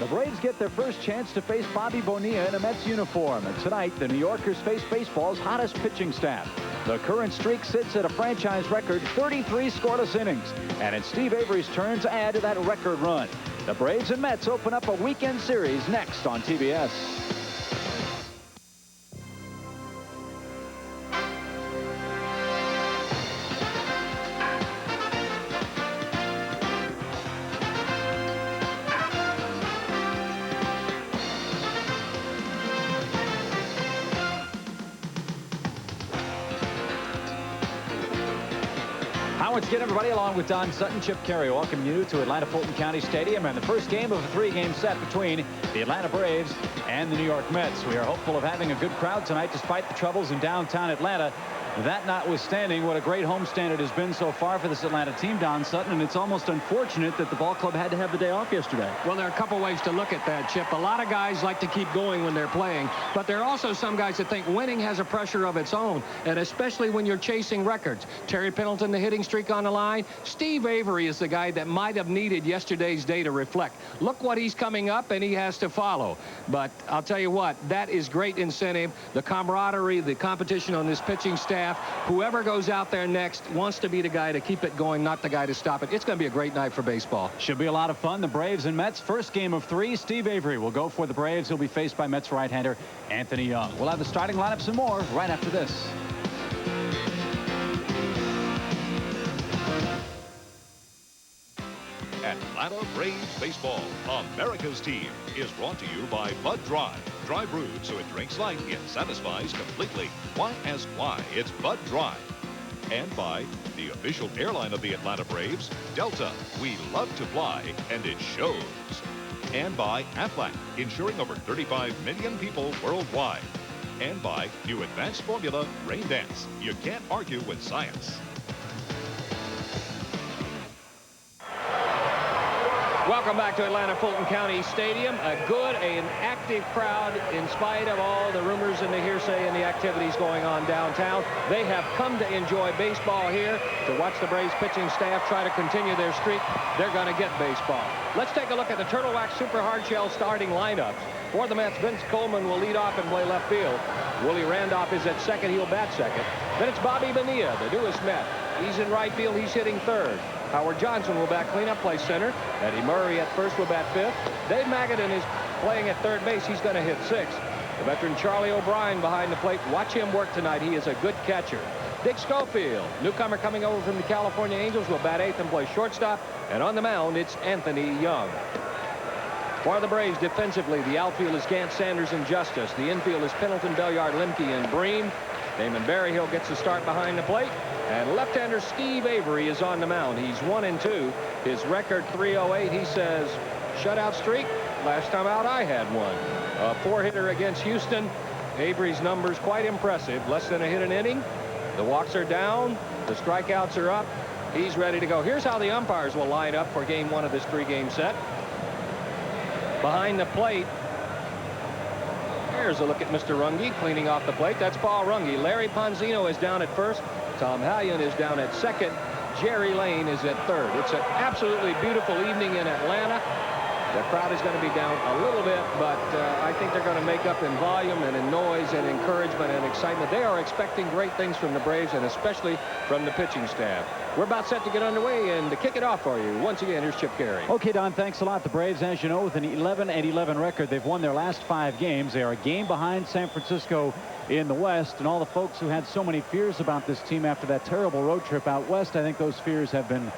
The Braves get their first chance to face Bobby Bonilla in a Mets uniform. And tonight, the New Yorkers face baseball's hottest pitching staff. The current streak sits at a franchise record 33 scoreless innings. And it's Steve Avery's turn to add to that record run. The Braves and Mets open up a weekend series next on TBS. Once again, everybody, along with Don Sutton, Chip Carey, welcome you to Atlanta Fulton County Stadium and the first game of a three-game set between the Atlanta Braves and the New York Mets. We are hopeful of having a good crowd tonight despite the troubles in downtown Atlanta. That notwithstanding, what a great homestand it has been so far for this Atlanta team, Don Sutton, and it's almost unfortunate that the ball club had to have the day off yesterday. Well, there are a couple ways to look at that, Chip. A lot of guys like to keep going when they're playing, but there are also some guys that think winning has a pressure of its own, and especially when you're chasing records. Terry Pendleton, the hitting streak on the line. Steve Avery is the guy that might have needed yesterday's day to reflect. Look what he's coming up, and he has to follow. But I'll tell you what, that is great incentive. The camaraderie, the competition on this pitching staff. Whoever goes out there next wants to be the guy to keep it going, not the guy to stop it. It's going to be a great night for baseball. Should be a lot of fun. The Braves and Mets, first game of three. Steve Avery will go for the Braves. He'll be faced by Mets right-hander Anthony Young. We'll have the starting lineups and more right after this. Atlanta Braves baseball, America's team, is brought to you by Bud Dry. Dry brewed so it drinks light, it satisfies completely. Why ask why? It's Bud Dry. And by the official airline of the Atlanta Braves, Delta. We love to fly, and it shows. And by Aflac, insuring over 35 million people worldwide. And by new advanced formula Rain Dance. You can't argue with science. Welcome back to Atlanta Fulton County Stadium. A good and active crowd in spite of all the rumors and the hearsay and the activities going on downtown. They have come to enjoy baseball here, to watch the Braves pitching staff try to continue their streak. They're going to get baseball. Let's take a look at the Turtle Wax Super Hardshell starting lineups. For the Mets, Vince Coleman will lead off and play left field. Willie Randolph is at second. He'll bat second. Then it's Bobby Bonilla, the newest Met. He's in right field. He's hitting third. Howard Johnson will bat cleanup, play center. Eddie Murray at first will bat fifth. Dave Magadan is playing at third base. He's going to hit sixth. The veteran Charlie O'Brien behind the plate. Watch him work tonight. He is a good catcher. Dick Schofield, newcomer coming over from the California Angels, will bat eighth and play shortstop. And on the mound, it's Anthony Young. For the Braves defensively, the outfield is Gant, Sanders, and Justice. The infield is Pendleton, Belliard, Lemke, and Breen. Damon Berryhill gets the start behind the plate. And left-hander Steve Avery is on the mound. He's 1-2. His record 308. He says, shutout streak. Last time out, I had one. A four-hitter against Houston. Avery's numbers quite impressive. Less than a hit an inning. The walks are down. The strikeouts are up. He's ready to go. Here's how the umpires will line up for game one of this three-game set. Behind the plate, here's a look at Mr. Runge cleaning off the plate. That's Paul Runge. Larry Ponzino is down at first. Tom Hallion is down at second. Jerry Lane is at third. It's an absolutely beautiful evening in Atlanta. The crowd is going to be down a little bit, but I think they're going to make up in volume and in noise and encouragement and excitement. They are expecting great things from the Braves and especially from the pitching staff. We're about set to get underway, and to kick it off for you, once again, here's Chip Carey. Okay, Don, thanks a lot. The Braves, as you know, with an 11-11 record, they've won their last 5 games. They are a game behind San Francisco in the West, and all the folks who had so many fears about this team after that terrible road trip out west, I think those fears have been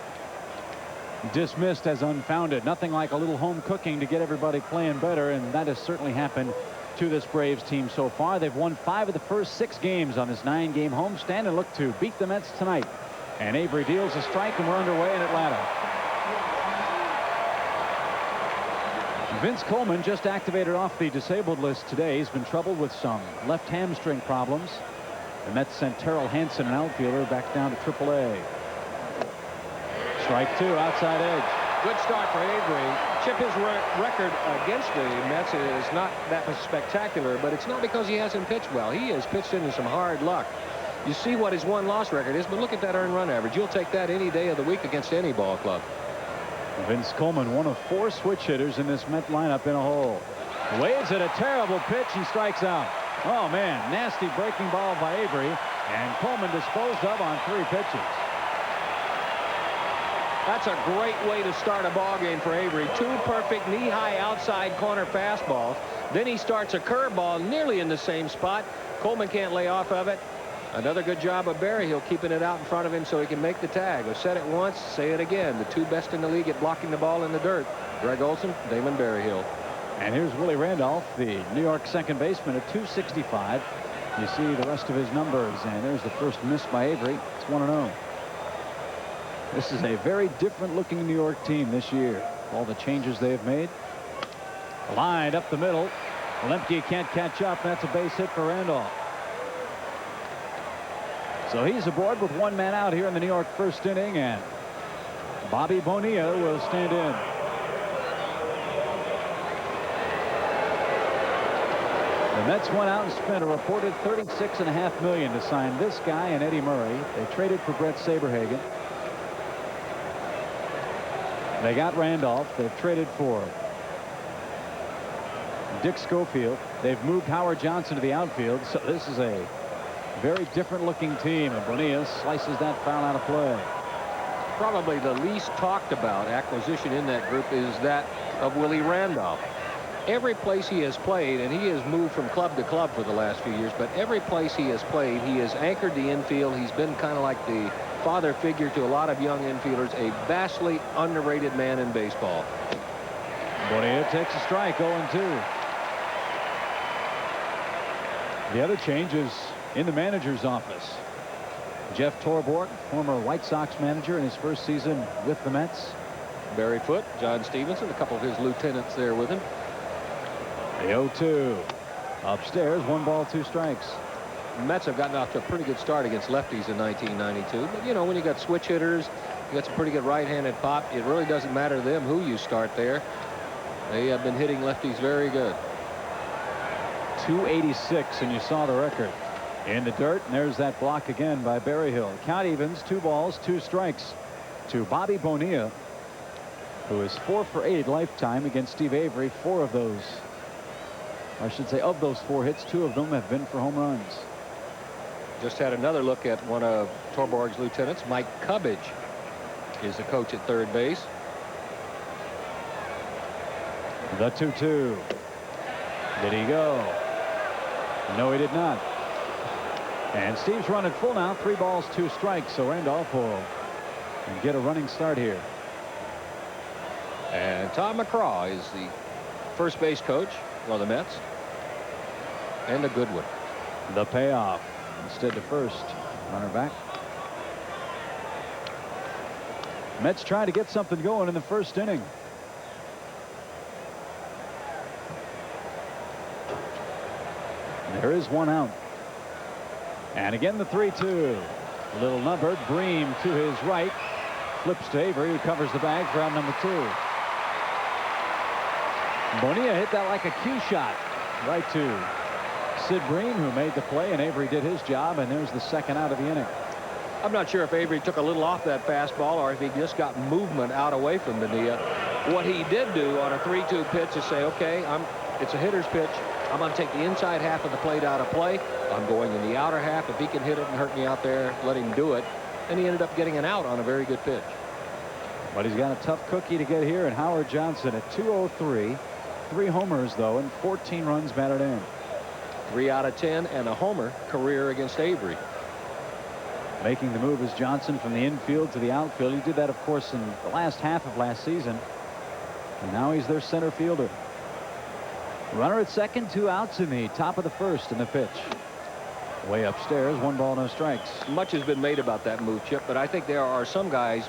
dismissed as unfounded. Nothing like a little home cooking to get everybody playing better, and that has certainly happened to this Braves team so far. They've won 5 of the first 6 games on this 9-game homestand and look to beat the Mets tonight. And Avery deals a strike, and we're underway in Atlanta. Vince Coleman just activated off the disabled list today. He's been troubled with some left hamstring problems. The Mets sent Terrell Hansen, an outfielder, back down to AAA. Strike 2, outside edge. Good start for Avery. Chip, his record against the Mets is not that much spectacular, but it's not because he hasn't pitched well. He has pitched into some hard luck. You see what his won-loss record is, but look at that earned run average. You'll take that any day of the week against any ball club. Vince Coleman, one of 4 switch hitters in this Met lineup in a hole. Waves at a terrible pitch and strikes out. Oh man, nasty breaking ball by Avery, and Coleman disposed of on 3 pitches. That's a great way to start a ball game for Avery. 2 perfect knee-high outside corner fastballs. Then he starts a curveball nearly in the same spot. Coleman can't lay off of it. Another good job of Berryhill keeping it out in front of him so he can make the tag. I've said it once, say it again. The 2 best in the league at blocking the ball in the dirt. Greg Olson, Damon Berryhill. And here's Willie Randolph, the New York second baseman, at 265. You see the rest of his numbers, and there's the first miss by Avery. It's 1-0. This is a very different looking New York team this year. All the changes they have made. Lined up the middle. Lemke can't catch up. That's a base hit for Randolph. So he's aboard with 1 man out here in the New York first inning, and Bobby Bonilla will stand in. The Mets went out and spent a reported $36.5 million to sign this guy and Eddie Murray. They traded for Brett Saberhagen. They got Randolph. They've traded for Dick Schofield. They've moved Howard Johnson to the outfield. So this is a very different looking team, and Bonilla slices that foul out of play. Probably the least talked about acquisition in that group is that of Willie Randolph. Every place he has played, and he has moved from club to club for the last few years, but every place he has played, he has anchored the infield. He's been kind of like the father figure to a lot of young infielders, a vastly underrated man in baseball. Bonilla takes a strike, 0-2. The other change is in the manager's office. Jeff Torborg, former White Sox manager in his first season with the Mets. Barry Foote, John Stevenson, a couple of his lieutenants there with him. The 0-2. Upstairs, 1 ball, 2 strikes. The Mets have gotten off to a pretty good start against lefties in 1992. But, you know, when you got switch hitters, you got some pretty good right-handed pop, it really doesn't matter to them who you start there. They have been hitting lefties very good. 286, and you saw the record. In the dirt, and there's that block again by Berryhill. Count evens, 2 balls, 2 strikes to Bobby Bonilla, who is 4 for 8 lifetime against Steve Avery. 4 of those, I should say, of those 4 hits, 2 of them have been for home runs. Just had another look at one of Torborg's lieutenants. Mike Cubbage is the coach at third base. The 2-2. Did he go? No, he did not. And Steve's running full now. 3 balls, 2 strikes. So Randolph will get a running start here. And Tom McCraw is the first base coach for the Mets. And a good one. The payoff. Instead to first. Runner back. Mets trying to get something going in the first inning. There is 1 out. And again the 3-2. Little numbered. Bream to his right. Flips to Avery, who covers the bag for out number 2. Bonilla hit that like a cue shot right to Sid Bream, who made the play, and Avery did his job, and there's the second out of the inning. I'm not sure if Avery took a little off that fastball or if he just got movement out away from Bonilla. What he did do on a 3-2 pitch is say, okay, it's a hitter's pitch. I'm going to take the inside half of the plate out of play. I'm going in the outer half. If he can hit it and hurt me out there, let him do it. And he ended up getting an out on a very good pitch. But he's got a tough cookie to get here, and Howard Johnson at 203. 3 homers, though, and 14 runs batted in. 3 out of 10 and a homer career against Avery. Making the move is Johnson from the infield to the outfield. He did that, of course, in the last half of last season. And now he's their center fielder. Runner at second, 2 outs in the top of the first in the pitch. Way upstairs, 1 ball, no strikes. Much has been made about that move, Chip, but I think there are some guys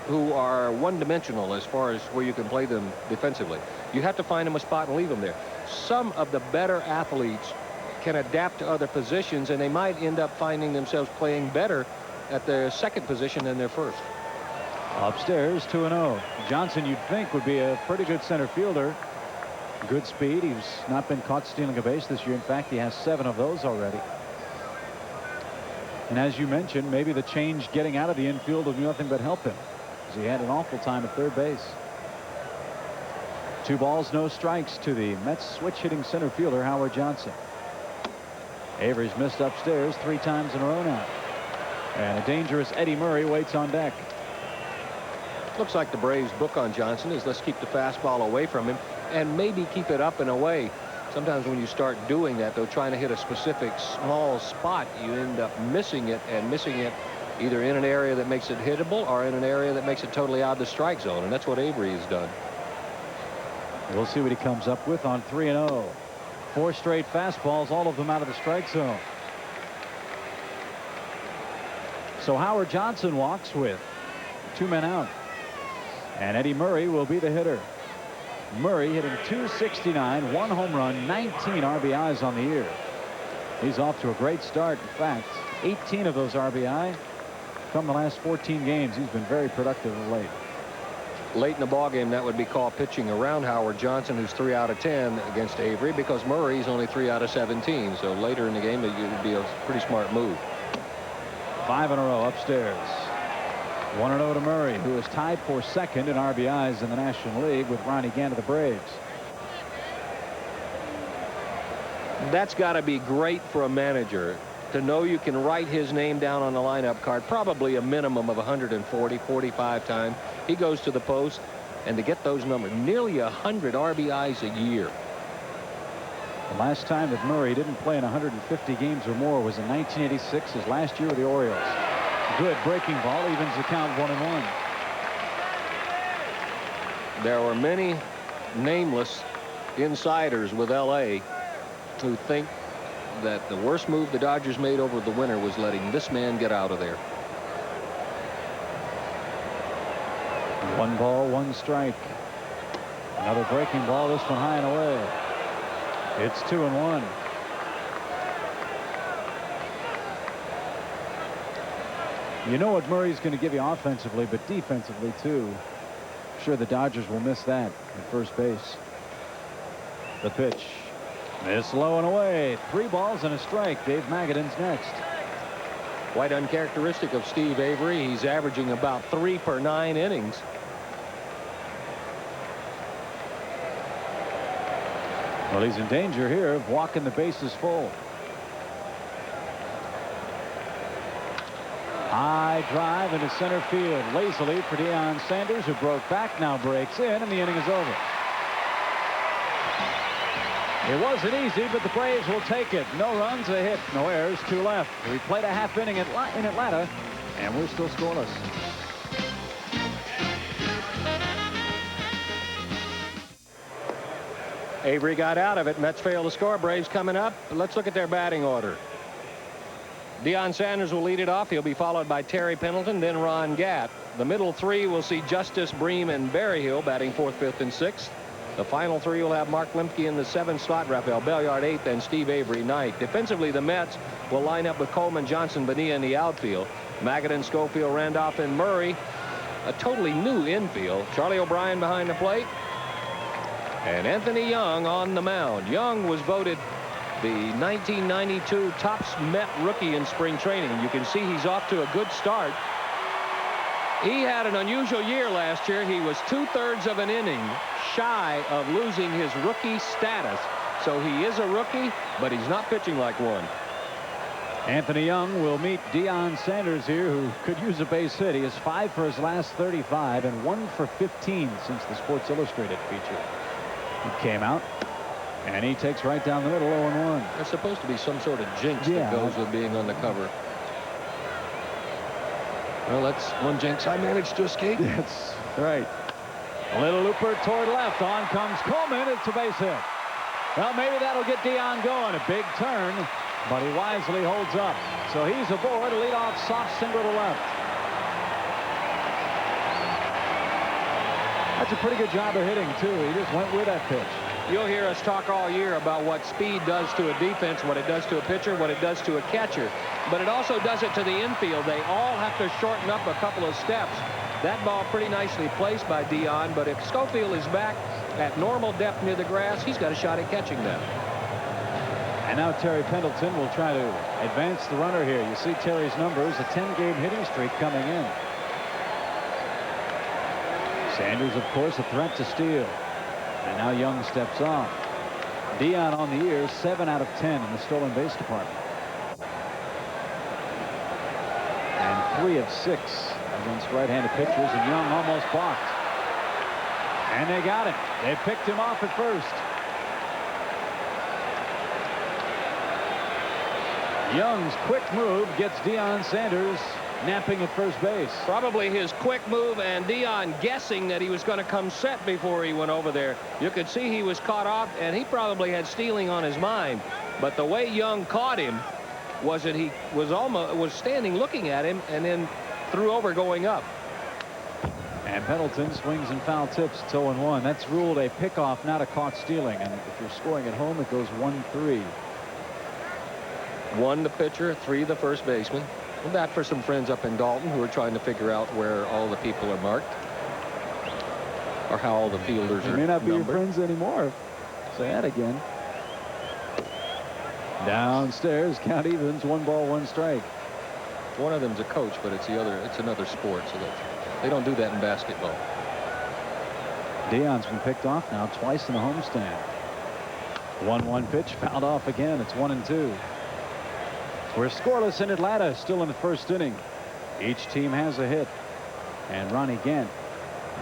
who are one-dimensional as far as where you can play them defensively. You have to find them a spot and leave them there. Some of the better athletes can adapt to other positions, and they might end up finding themselves playing better at their second position than their first. Upstairs, 2-0. Johnson, you'd think, would be a pretty good center fielder. Good speed. He's not been caught stealing a base this year. In fact, he has 7 of those already. And as you mentioned, maybe the change getting out of the infield will do nothing but help him. because he had an awful time at third base. 2 balls, no strikes to the Mets switch hitting center fielder Howard Johnson. Avery's missed upstairs 3 times in a row now. And a dangerous Eddie Murray waits on deck. Looks like the Braves' book on Johnson is let's keep the fastball away from him and maybe keep it up and away. Sometimes when you start doing that, though, trying to hit a specific small spot, you end up missing it, and missing it either in an area that makes it hittable or in an area that makes it totally out of the strike zone. And that's what Avery has done. We'll see what he comes up with on 3-0. 4 straight fastballs, all of them out of the strike zone. So Howard Johnson walks with 2 men out. And Eddie Murray will be the hitter. Murray hitting .269, 1 home run, 19 RBIs on the year. He's off to a great start. In fact, 18 of those RBI from the last 14 games. He's been very productive of late. Late in the ballgame, that would be called pitching around Howard Johnson, who's 3 out of 10 against Avery, because Murray's only 3 out of 17. So later in the game, it would be a pretty smart move. 5 in a row upstairs. 1-0 to Murray, who is tied for second in RBIs in the National League with Ronnie Gantt of the Braves. That's got to be great for a manager to know you can write his name down on the lineup card probably a minimum of 140, 45 times. He goes to the post, and to get those numbers, nearly 100 RBIs a year. The last time that Murray didn't play in 150 games or more was in 1986, his last year with the Orioles. Good breaking ball, evens the count 1-1. There were many nameless insiders with LA who think that the worst move the Dodgers made over the winter was letting this man get out of there. 1 ball, 1 strike. Another breaking ball, this one high and away. It's 2-1. You know what Murray's going to give you offensively, but defensively too. I'm sure the Dodgers will miss that at first base. The pitch. Miss low and away. 3 balls and a strike. Dave Magadan's next. Quite uncharacteristic of Steve Avery. He's averaging about 3 per 9 innings. Well, he's in danger here of walking the bases full. High drive into center field lazily for Deion Sanders, who broke back, now breaks in, and the inning is over. It wasn't easy, but the Braves will take it. No runs, a hit, no errors, 2 left. We played a half inning in Atlanta, and we're still scoreless. Avery got out of it. Mets fail to score. Braves coming up. Let's look at their batting order. Deion Sanders will lead it off. He'll be followed by Terry Pendleton, then Ron Gatt. The middle 3 will see Justice, Bream, and Berryhill batting 4th, 5th, and 6th. The final 3 will have Mark Lemke in the 7th slot, Rafael Belliard 8th, and Steve Avery 9th. Defensively, the Mets will line up with Coleman, Johnson, Bonilla in the outfield. Magadan, Schofield, Randolph, and Murray. A totally new infield. Charlie O'Brien behind the plate. And Anthony Young on the mound. Young was voted the 1992 Topps Met rookie in spring training. You can see he's off to a good start. He had an unusual year last year. He was 2/3 of an inning shy of losing his rookie status. So he is a rookie, but he's not pitching like one. Anthony Young will meet Deion Sanders here, who could use a base hit. He is 5 for his last 35 and 1 for 15 since the Sports Illustrated feature. He came out, and he takes right down the middle, 0-1. There's supposed to be some sort of jinx that goes with being on the cover. Well, that's one jinx I managed to escape. That's right. A little looper toward left. On comes Coleman. It's a base hit. Well, maybe that'll get Deion going. A big turn, but he wisely holds up. So he's aboard. A leadoff soft single to left. That's a pretty good job of hitting, too. He just went with that pitch. You'll hear us talk all year about what speed does to a defense, what it does to a pitcher, what it does to a catcher. But it also does it to the infield. They all have to shorten up a couple of steps. That ball pretty nicely placed by Deion, but if Schofield is back at normal depth near the grass, he's got a shot at catching that. And now Terry Pendleton will try to advance the runner here. You see Terry's numbers, a 10-game hitting streak coming in. Sanders, of course, a threat to steal. And now Young steps off. Dion on the year, 7 out of 10 in the stolen base department. And 3 of 6 against right-handed pitchers, and Young almost balked. And they got him. They picked him off at first. Young's quick move gets Deion Sanders napping at first base. Probably his quick move and Dion guessing that he was going to come set before he went over there. You could see he was caught off, and he probably had stealing on his mind. But the way Young caught him was that he was standing looking at him and then threw over going up. And Pendleton swings and foul tips. It's 0-1. That's ruled a pickoff, not a caught stealing. And if you're scoring at home, it goes 1-3. 1 the pitcher, 3 the first baseman. And that for some friends up in Dalton who are trying to figure out where all the people are marked or how all the fielders are may not be numbered. your friends anymore. Say that again. Downstairs, count evens, 1 ball, 1 strike. One of them's a coach, but it's another sport, so they don't do that in basketball. Dion's been picked off now twice in the homestand. 1-1 pitch, fouled off again. It's 1-2. We're scoreless in Atlanta, still in the first inning. Each team has a hit. And Ronnie Gant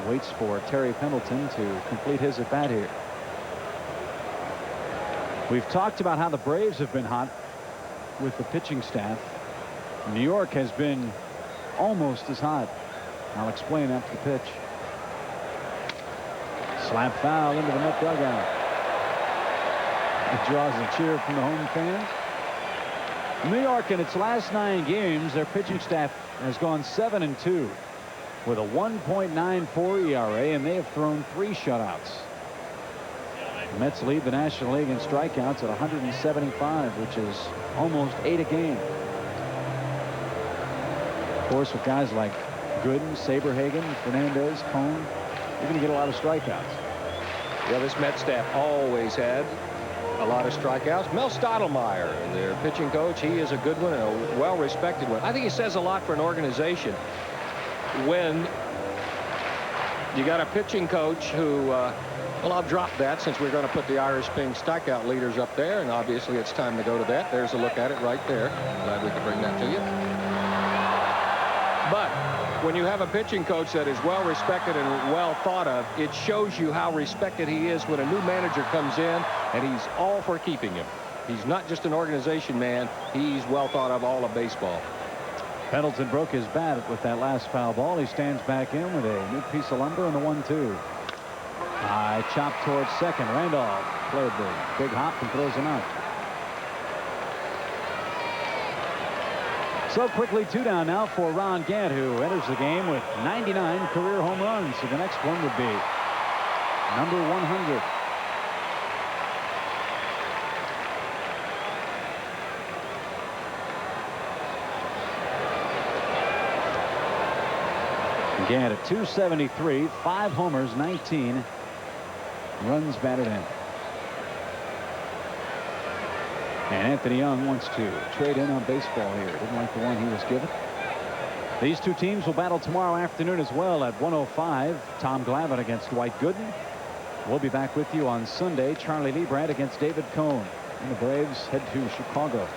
waits for Terry Pendleton to complete his at bat here. We've talked about how the Braves have been hot with the pitching staff. New York has been almost as hot. I'll explain after the pitch. Slap foul into the Met dugout. It draws a cheer from the home fans. New York, in its last 9 games, their pitching staff has gone 7-2 with a 1.94 ERA, and they have thrown 3 shutouts. The Mets lead the National League in strikeouts at 175, which is almost 8 a game. Of course, with guys like Gooden, Saberhagen, Fernandez, Cone, you're going to get a lot of strikeouts. Yeah, this Mets staff always had a lot of strikeouts. Mel Stottlemyre, their pitching coach, he is a good one and a well-respected one. I think he says a lot for an organization when you got a pitching coach who, well, I'll drop that since we're going to put the Irish Spring strikeout leaders up there, and obviously it's time to go to that. There's a look at it right there. Glad we could bring that to you. But when you have a pitching coach that is well respected and well thought of, it shows you how respected he is when a new manager comes in, and he's all for keeping him. He's not just an organization man. He's well thought of all of baseball. Pendleton broke his bat with that last foul ball. He stands back in with a new piece of lumber and the 1-2. High chop towards second. Randolph played the big hop and throws him out. So quickly 2 down now for Ron Gant, who enters the game with 99 career home runs. So the next one would be number 100. Gant at 273, 5 homers, 19 runs batted in. And Anthony Young wants to trade in on baseball here. Didn't like the one he was given. These 2 teams will battle tomorrow afternoon as well at 1:05. Tom Glavine against Dwight Gooden. We'll be back with you on Sunday. Charlie Liebrand against David Cone. And the Braves head to Chicago.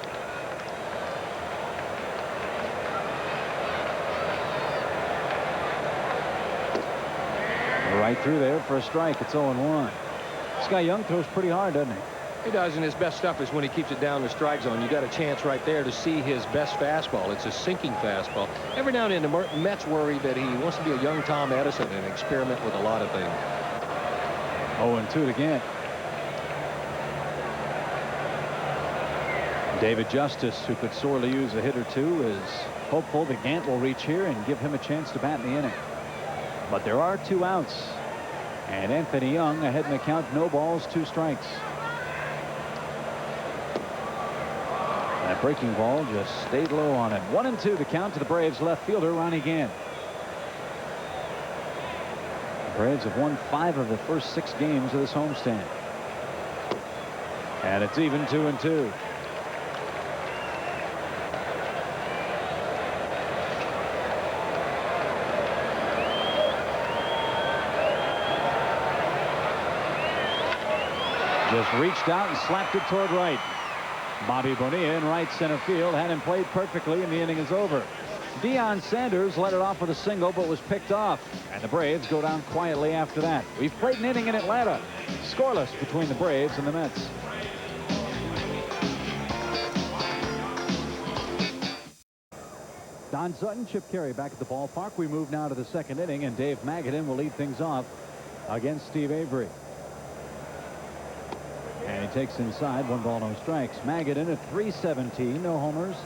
Right through there for a strike. It's 0-1. This guy Young throws pretty hard, doesn't he? He does, and his best stuff is when he keeps it down the strike zone. You got a chance right there to see his best fastball. It's a sinking fastball. Every now and then the Mets worry that he wants to be a young Tom Edison and experiment with a lot of things. 0-2 again. David Justice, who could sorely use a hit or two, is hopeful that Gant will reach here and give him a chance to bat in the inning. But there are 2 outs. And Anthony Young ahead in the count, no balls, 2 strikes. That breaking ball just stayed low on it. 1-2 to count to the Braves left fielder Ronnie Gant. The Braves have won 5 of the first 6 games of this homestand. And it's even 2-2. Just reached out and slapped it toward right. Bobby Bonilla in right center field had him played perfectly, and the inning is over. Deion Sanders led it off with a single, but was picked off, and the Braves go down quietly after that. We've played an inning in Atlanta, scoreless between the Braves and the Mets. Don Sutton, Chip Carey back at the ballpark. We move now to the second inning, and Dave Magadan will lead things off against Steve Avery. And he takes inside, 1 ball, no strikes. Magadan at .317, no homers,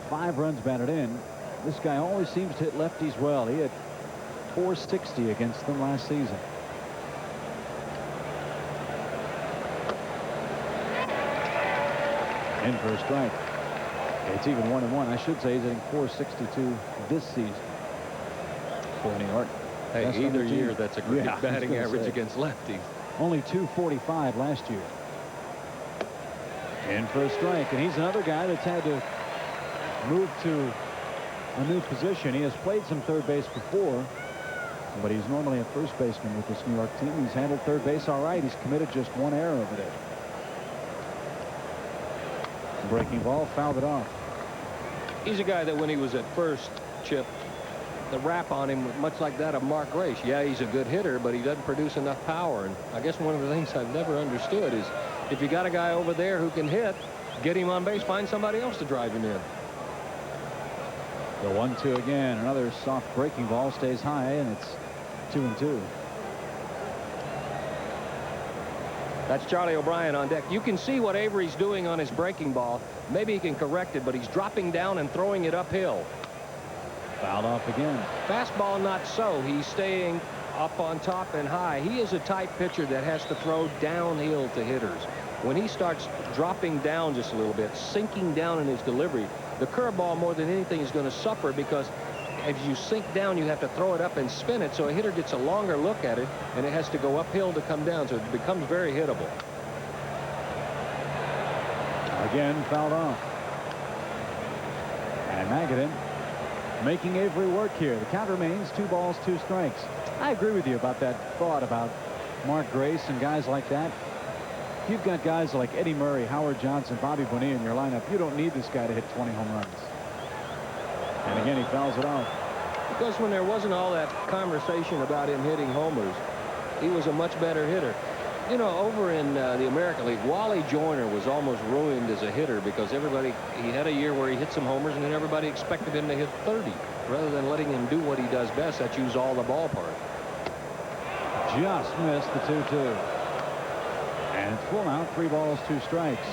5 runs batted in. This guy always seems to hit lefties well. He hit .460 against them last season. In for a strike. It's even 1-1. I should say he's hitting .462 this season for New York. Hey, That's either number 2. year, that's a great Yeah, batting average against lefties. Only .245 last year. In for a strike, and he's another guy that's had to move to a new position. He has played some third base before, but he's normally a first baseman with this New York team. He's handled third base all right. He's committed just 1 error over there. Breaking ball, fouled it off. He's a guy that when he was at first, Chip, the rap on him was much like that of Mark Grace. Yeah, he's a good hitter, but he doesn't produce enough power. And I guess one of the things I've never understood is if you got a guy over there who can hit, get him on base, find somebody else to drive him in. The 1-2 again. Another soft breaking ball, stays high, and it's 2-2. That's Charlie O'Brien on deck. You can see what Avery's doing on his breaking ball. Maybe he can correct it, but he's dropping down and throwing it uphill. Fouled off again. Fastball not so. He's staying up on top and high. He is a type pitcher that has to throw downhill to hitters. When he starts dropping down just a little bit, sinking down in his delivery, the curveball more than anything is going to suffer, because as you sink down, you have to throw it up and spin it, so a hitter gets a longer look at it, and it has to go uphill to come down, so it becomes very hittable. Again, fouled off. And Magadan making Avery work here. The count remains 2 balls, 2 strikes. I agree with you about that thought about Mark Grace and guys like that. If you've got guys like Eddie Murray, Howard Johnson, Bobby Bonilla in your lineup, you don't need this guy to hit 20 home runs. And again, he fouls it off. Because when there wasn't all that conversation about him hitting homers, he was a much better hitter. You know, over in the American League, Wally Joyner was almost ruined as a hitter because he had a year where he hit some homers, and then everybody expected him to hit 30. Rather than letting him do what he does best, that's use all the ballpark. Just missed the 2-2. And it's full out, 3 balls, 2 strikes.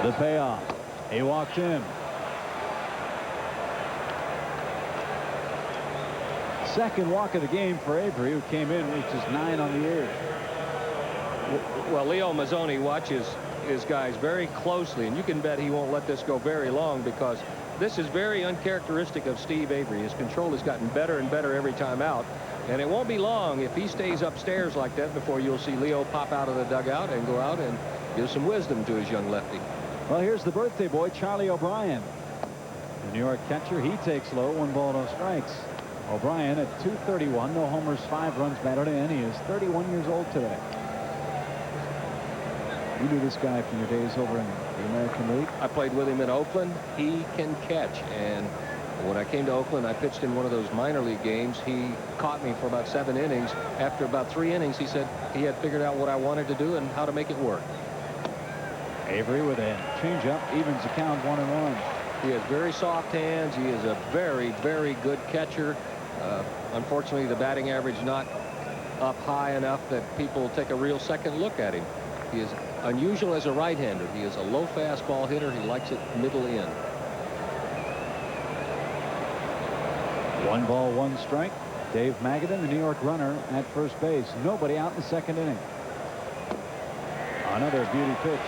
The payoff. He walked in. Second walk of the game for Avery, who came in, reaches 9 on the year. Well, Leo Mazzoni watches his guys very closely, and you can bet he won't let this go very long, because this is very uncharacteristic of Steve Avery. His control has gotten better and better every time out, and it won't be long if he stays upstairs like that before you'll see Leo pop out of the dugout and go out and give some wisdom to his young lefty. Well, here's the birthday boy, Charlie O'Brien. The New York catcher, he takes low, 1 ball, no strikes. O'Brien at .231, no homers, 5 runs batted in. He is 31 years old today. You knew this guy from your days over in the American League? I played with him in Oakland. He can catch, and when I came to Oakland, I pitched in one of those minor league games. He caught me for about 7 innings. After about 3 innings, he said he had figured out what I wanted to do and how to make it work. Avery with a changeup, evens the count, 1-1. He has very soft hands. He is a very, very good catcher. Unfortunately, the batting average not up high enough that people take a real second look at him. He is unusual as a right-hander. He is a low fastball hitter. He likes it middle in. 1 ball, 1 strike. Dave Magadan, the New York runner, at first base. Nobody out in the second inning. Another beauty pitch.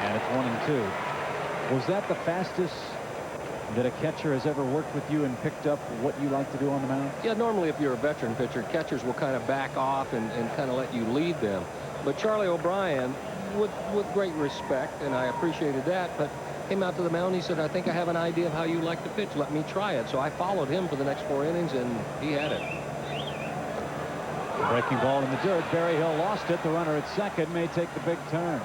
And it's 1-2. Was that the fastest that a catcher has ever worked with you and picked up what you like to do on the mound? Yeah, normally if you're a veteran pitcher, catchers will kind of back off and kind of let you lead them. But Charlie O'Brien, with great respect, and I appreciated that, but came out to the mound. He said, I think I have an idea of how you like to pitch. Let me try it. So I followed him for the next 4 innings, and he had it. Breaking ball in the dirt. Berryhill lost it. The runner at second may take the big turn.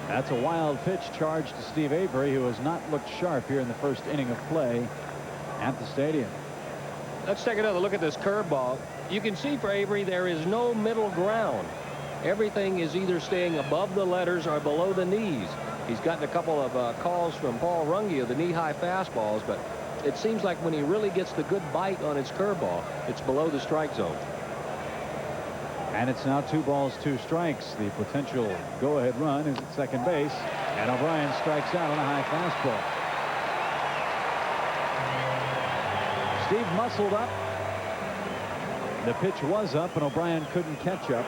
That's a wild pitch charged to Steve Avery, who has not looked sharp here in the first inning of play at the stadium. Let's take another look at this curveball. You can see for Avery there is no middle ground. Everything is either staying above the letters or below the knees. He's gotten a couple of calls from Paul Runge of the knee-high fastballs, but it seems like when he really gets the good bite on his curveball, it's below the strike zone. And it's now 2 balls, 2 strikes. The potential go-ahead run is at second base, and O'Brien strikes out on a high fastball. Steve muscled up. The pitch was up, and O'Brien couldn't catch up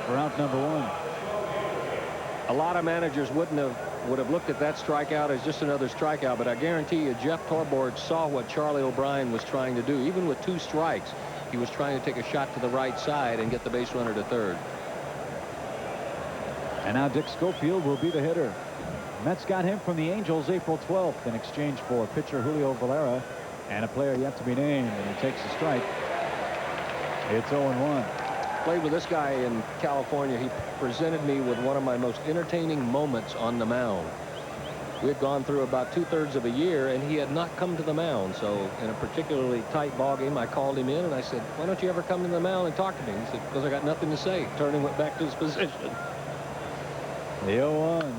for out number 1. A lot of managers would have looked at that strikeout as just another strikeout, but I guarantee you Jeff Torborg saw what Charlie O'Brien was trying to do. Even with 2 strikes, he was trying to take a shot to the right side and get the base runner to third. And now Dick Schofield will be the hitter. Mets got him from the Angels April 12th in exchange for pitcher Julio Valera and a player yet to be named, and he takes a strike. It's 0-1. Played with this guy in California. He presented me with one of my most entertaining moments on the mound. We had gone through about 2/3 of a year, and he had not come to the mound. So in a particularly tight ball game, I called him in, and I said, why don't you ever come to the mound and talk to me? He said, because I got nothing to say. Turned and went back to his position. The 0-1.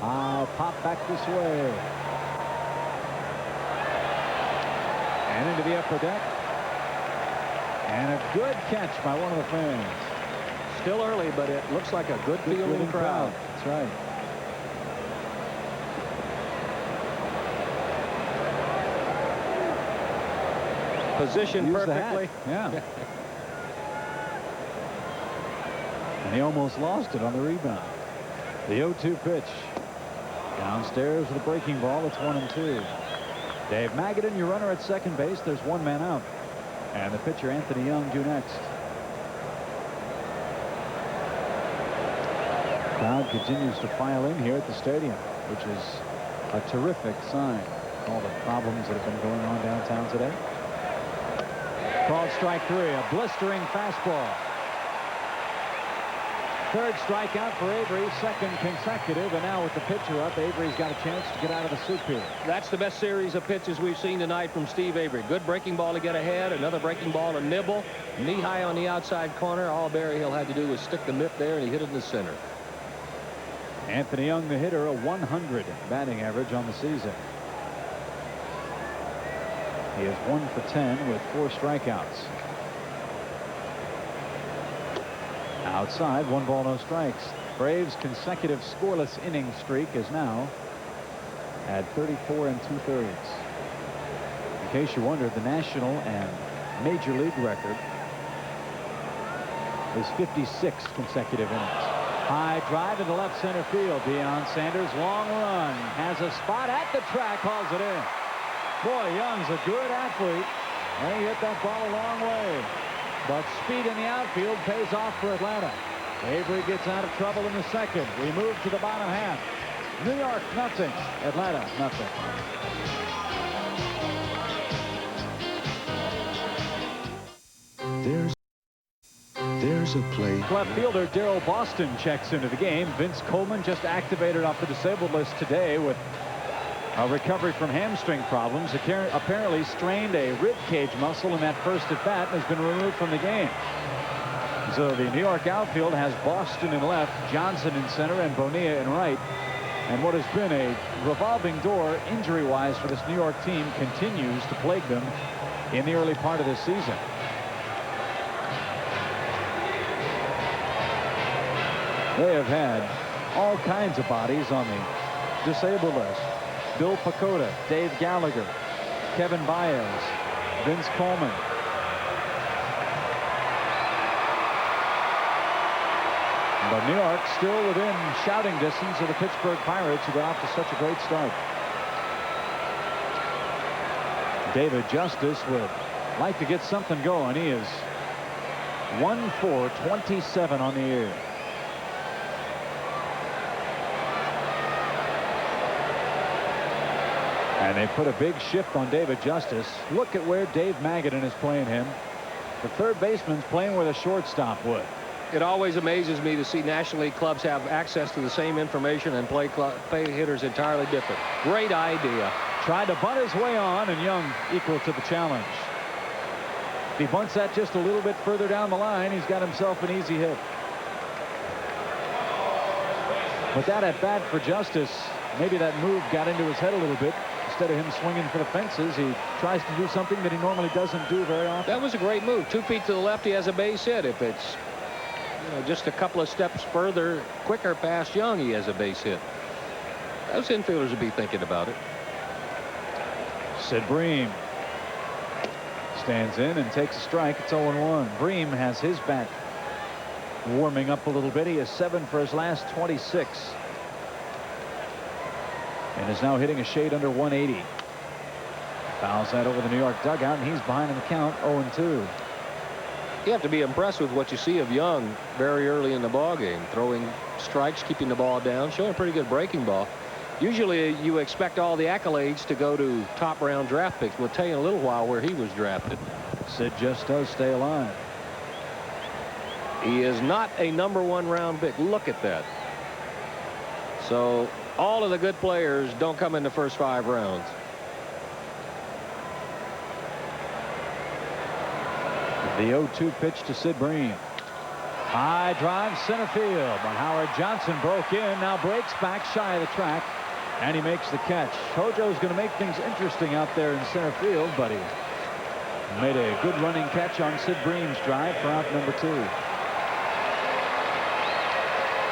I'll pop back this way. And into the upper deck. And a good catch by one of the fans. Still early, but it looks like a good feeling crowd. That's right. Positioned perfectly. Yeah. And he almost lost it on the rebound. The 0-2 pitch. Downstairs with a breaking ball. It's 1-2. Dave Magadan, your runner at second base. There's 1 man out. And the pitcher Anthony Young due next. Crowd continues to file in here at the stadium, which is a terrific sign. All the problems that have been going on downtown today. Called strike 3, a blistering fastball. Third strikeout for Avery, second consecutive, and now with the pitcher up, Avery's got a chance to get out of the soup here. That's the best series of pitches we've seen tonight from Steve Avery. Good breaking ball to get ahead, another breaking ball to nibble, knee high on the outside corner. All Berryhill had to do was stick the mitt there, and he hit it in the center. Anthony Young, the hitter, a 100 batting average on the season. He is 1 for 10 with 4 strikeouts. Outside, 1 ball, no strikes. Braves' consecutive scoreless inning streak is now at 34 2/3. In case you wondered, the national and major league record is 56 consecutive innings. High drive into left center field. Deion Sanders, long run, has a spot at the track, hauls it in. Boy, Young's a good athlete, and he hit that ball a long way. But speed in the outfield pays off for Atlanta. Avery gets out of trouble in the second. We move to the bottom half. New York, nothing. Atlanta, nothing. There's a play. Left fielder Darrell Boston checks into the game. Vince Coleman just activated off the disabled list today with a recovery from hamstring problems. Apparently strained a rib cage muscle in that first at bat and has been removed from the game. So the New York outfield has Boston in left, Johnson in center, and Bonilla in right. And what has been a revolving door injury-wise for this New York team continues to plague them in the early part of this season. They have had all kinds of bodies on the disabled list. Bill Pacoda, Dave Gallagher, Kevin Baez, Vince Coleman. But New York still within shouting distance of the Pittsburgh Pirates, who got off to such a great start. David Justice would like to get something going. He is 1 for 27 on the year. And they put a big shift on David Justice. Look at where Dave Magadan is playing him. The third baseman's playing where the shortstop would. It always amazes me to see National League clubs have access to the same information and play hitters entirely different. Great idea. Tried to bunt his way on, and Young equal to the challenge. If he bunts that just a little bit further down the line, he's got himself an easy hit. But that at bat for Justice, maybe that move got into his head a little bit. Instead of him swinging for the fences, he tries to do something that he normally doesn't do very often. That was a great move. 2 feet to the left, he has a base hit. If it's just a couple of steps further, quicker past Young, he has a base hit. Those infielders would be thinking about it. Sid Bream stands in and takes a strike. It's 0-1. Bream has his bat warming up a little bit. He is 7 for his last 26. And is now hitting a shade under 180. Fouls that over the New York dugout, and he's behind in the count, 0-2. You have to be impressed with what you see of Young very early in the ball game, throwing strikes, keeping the ball down, showing a pretty good breaking ball. Usually you expect all the accolades to go to top round draft picks. We'll tell you in a little while where he was drafted. Sid just does stay alive. He is not a #1 round pick. Look at that. So all of the good players don't come in the first 5 rounds. The 0-2 pitch to Sid Bream. High drive center field, but Howard Johnson broke in, now breaks back shy of the track, and he makes the catch. Hojo's going to make things interesting out there in center field, but he made a good running catch on Sid Bream's drive for out number 2.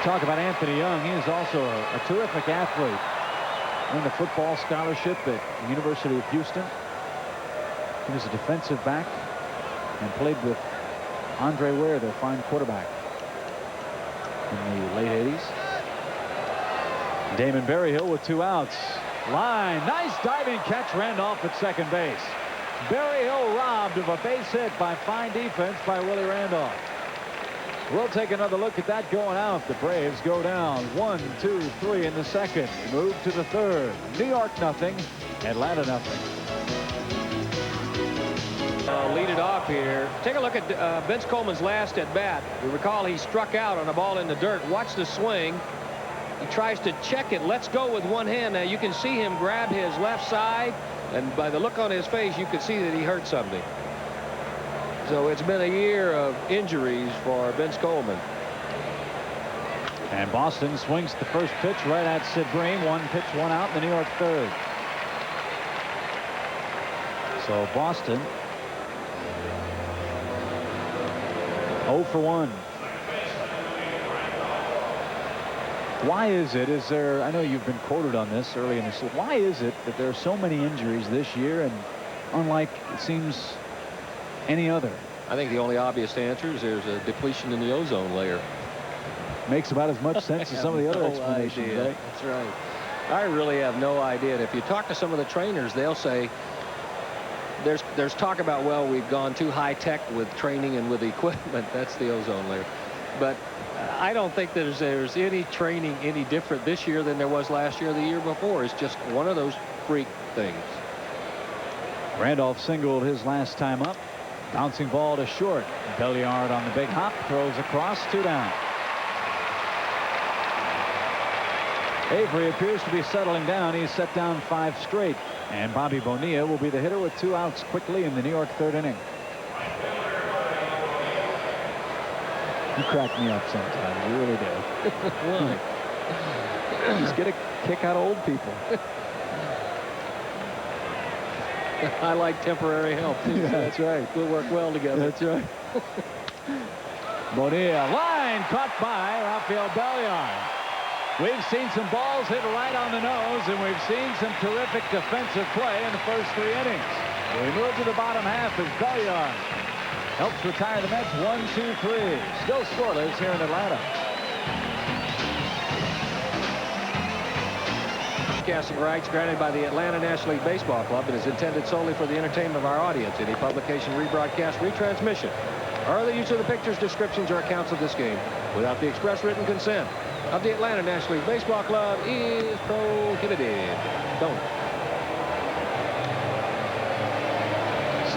Talk about Anthony Young. He is also a terrific athlete. Earned a football scholarship at the University of Houston. He was a defensive back and played with Andre Ware, their fine quarterback, in the late 80s. Damon Berryhill with 2 outs. Line, nice diving catch. Randolph at second base. Berryhill robbed of a base hit by fine defense by Willie Randolph. We'll take another look at that going out. The Braves go down 1, 2, 3 in the second. Move to the third. New York nothing. Atlanta nothing. Lead it off here. Take a look at Vince Coleman's last at bat. You recall he struck out on a ball in the dirt. Watch the swing. He tries to check it. Let's go with one hand. Now you can see him grab his left side, and by the look on his face you can see that he hurt something. So it's been a year of injuries for Vince Coleman. And Boston swings the first pitch right at Sid Bream. 1 pitch, 1 out in the New York third. So Boston 0 for 1. Why is it, I know you've been quoted on this early in the season, why is it that there are so many injuries this year, and unlike it seems any other? I think the only obvious answer is there's a depletion in the ozone layer. Makes about as much sense as some of the other explanations, right? That's right. I really have no idea. And if you talk to some of the trainers, they'll say there's talk about, well, we've gone too high tech with training and with equipment. That's the ozone layer. But I don't think there's any training any different this year than there was last year or the year before. It's just one of those freak things. Randolph singled his last time up. Bouncing ball to short. Belliard on the big hop, throws across, 2 down. Avery appears to be settling down. He's set down 5 straight. And Bobby Bonilla will be the hitter with 2 outs quickly in the New York third inning. You crack me up sometimes. You really do. Why? Just get a kick out of old people. I like temporary help, too. Yeah, that's right. We'll work well together. That's right. Bonilla, line caught by Rafael Belliard. We've seen some balls hit right on the nose, and we've seen some terrific defensive play in the first 3 innings. We move to the bottom half as Belliard helps retire the Mets 1, 2, 3. Still scoreless here in Atlanta. Broadcasting rights granted by the Atlanta National League Baseball Club and is intended solely for the entertainment of our audience. Any publication, rebroadcast, retransmission, or the use of the pictures, descriptions, or accounts of this game without the express written consent of the Atlanta National League Baseball Club is prohibited. Don't.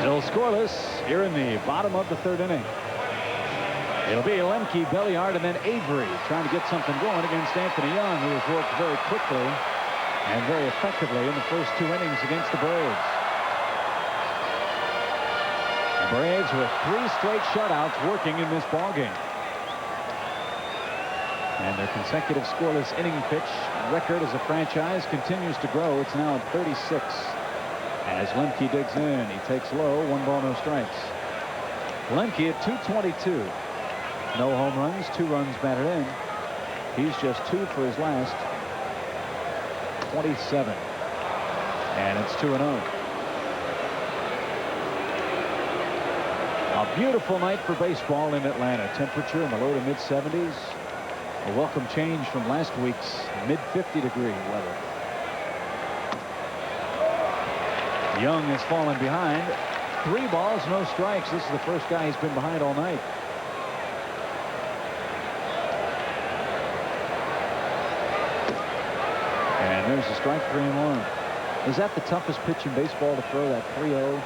Still scoreless here in the bottom of the third inning. It'll be Lemke, Belliard, and then Avery trying to get something going against Anthony Young, who has worked very quickly and very effectively in the first 2 innings against the Braves. The Braves with 3 straight shutouts working in this ballgame. And their consecutive scoreless inning pitch record as a franchise continues to grow. It's now at 36. As Lemke digs in, he takes low, 1 ball, no strikes. Lemke at 222. No home runs, 2 runs batted in. He's just 2 for his last 27. And it's 2-0. A beautiful night for baseball in Atlanta. Temperature in the low to mid 70s. A welcome change from last week's mid 50-degree weather. Young has fallen behind. 3 balls, no strikes. This is the first guy he's been behind all night. And there's a strike, 3-1. Is that the toughest pitch in baseball to throw, that 3-0?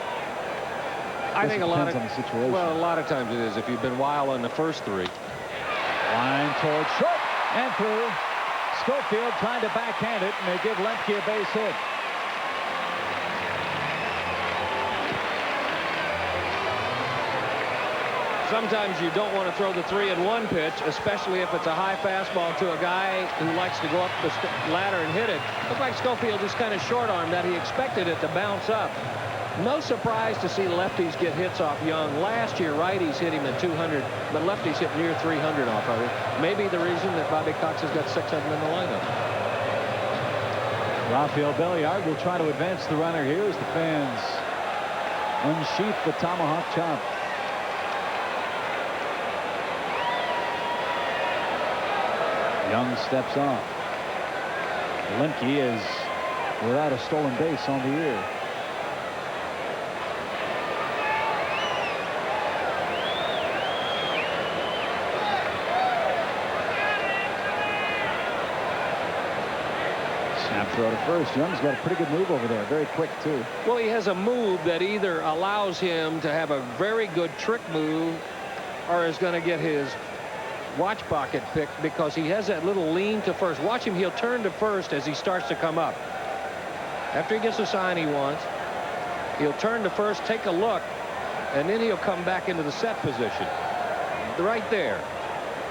I think a lot of, on the situation. well, a lot of times it is. If you've been wild on the first 3. Line towards short and through. Schofield trying to backhand it, and they give Lemke a base hit. Sometimes you don't want to throw the 3-1 pitch, especially if it's a high fastball to a guy who likes to go up the ladder and hit it. Looked like Schofield just kind of short-armed that. He expected it to bounce up. No surprise to see lefties get hits off Young. Last year, righties hit him at 200, but lefties hit near 300 off of it. Maybe the reason that Bobby Cox has got 6 of them in the lineup. Rafael Belliard will try to advance the runner here as the fans unsheath the tomahawk chop. Young steps off. Lemke is without a stolen base on the year. Snap throw to first. Young's got a pretty good move over there. Very quick, too. Well, he has a move that either allows him to have a very good trick move or is going to get his watch pocket picked, because he has that little lean to first. Watch him. He'll turn to first as he starts to come up. After he gets the sign he wants, he'll turn to first, take a look, and then he'll come back into the set position. Right there.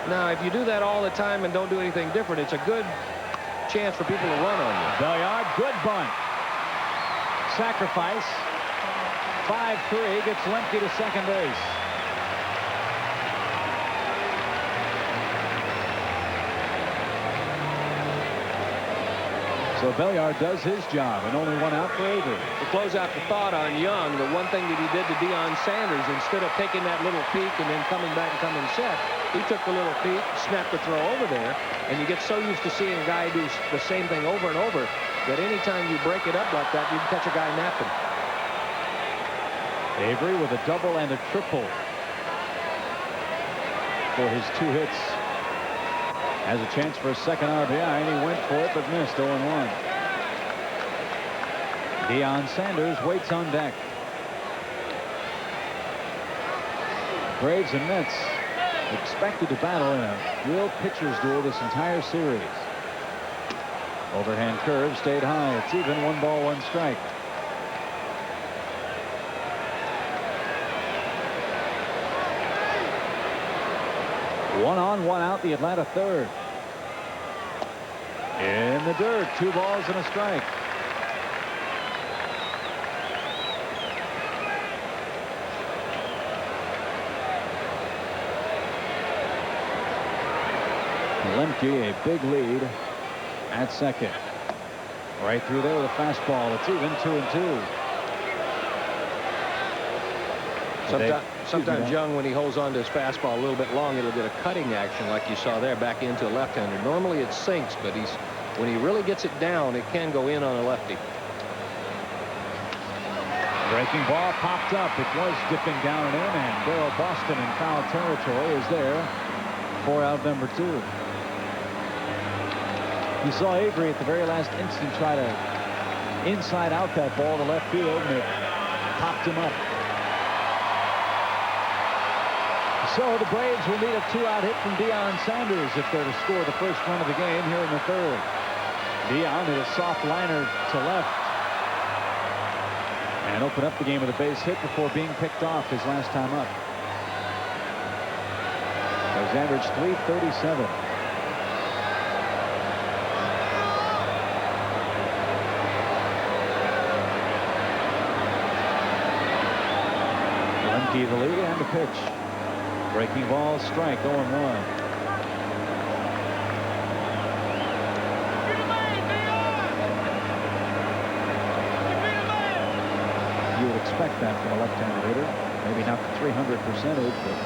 Now, if you do that all the time and don't do anything different, it's a good chance for people to run on you. Belliard, good bunt. Sacrifice. 5-3 gets Lemke to second base. So Belliard does his job, and only 1 out for Avery. To close out the thought on Young, the one thing that he did to Deion Sanders, instead of taking that little peek and then coming back and coming set, he took the little peek, snapped the throw over there, and you get so used to seeing a guy do the same thing over and over that anytime you break it up like that, you can catch a guy napping. Avery with a double and a triple for his 2 hits. Has a chance for a second RBI, and he went for it, but missed. 0-1. Deion Sanders waits on deck. Braves and Mets expected to battle in a real pitcher's duel this entire series. Overhand curve stayed high. It's even. 1 ball, 1 strike. One on, 1 out, the Atlanta third. In the dirt, 2 balls and a strike. Lemke a big lead at second. Right through there with a fastball. It's even. 2-2. Sometimes Young, when he holds on to his fastball a little bit long, it'll get a cutting action like you saw there back into a left-hander. Normally it sinks, but when he really gets it down, it can go in on a lefty. Breaking ball popped up. It was dipping down and in, and Darryl Boston in foul territory is there for out number 2. You saw Avery at the very last instant try to inside out that ball to left field, and it popped him up. So the Braves will need a 2-out hit from Deion Sanders if they're to score the first run of the game here in the third. Deion hit a soft liner to left and opened up the game with a base hit before being picked off his last time up. He's averaged .337. Lemke the lead and the pitch. Breaking ball, strike, 0-1. You would expect that from a left-handed hitter. Maybe not the 300 percentage, but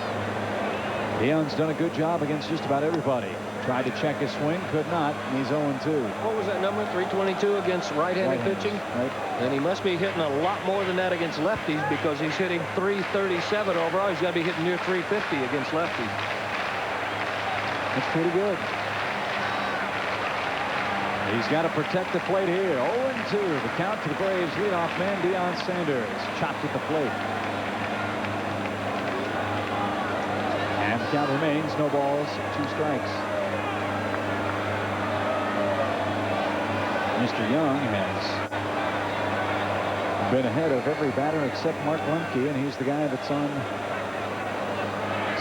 Deion's done a good job against just about everybody. Tried to check his swing, could not, and he's 0-2. What was that number? 322 against right-handed pitching? Right. And he must be hitting a lot more than that against lefties because he's hitting 337 overall. He's got to be hitting near 350 against lefties. That's pretty good. He's got to protect the plate here. 0-2. The count to the Braves leadoff man Deion Sanders. Chopped at the plate. And the count remains no balls, 2 strikes. Mr. Young has been ahead of every batter except Mark Lemke, and he's the guy that's on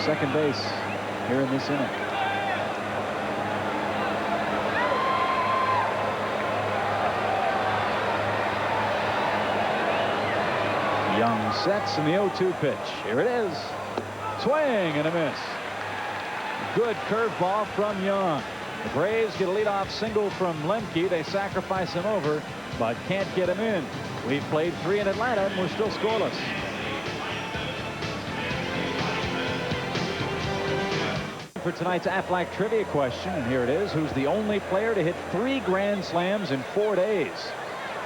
second base here in this inning. Young sets in the 0-2 pitch. Here it is. Swing and a miss. Good curveball from Young. The Braves get a leadoff single from Lemke. They sacrifice him over, but can't get him in. We've played 3 in Atlanta, and we're still scoreless. For tonight's Aflac trivia question, and here it is. Who's the only player to hit 3 grand slams in 4 days?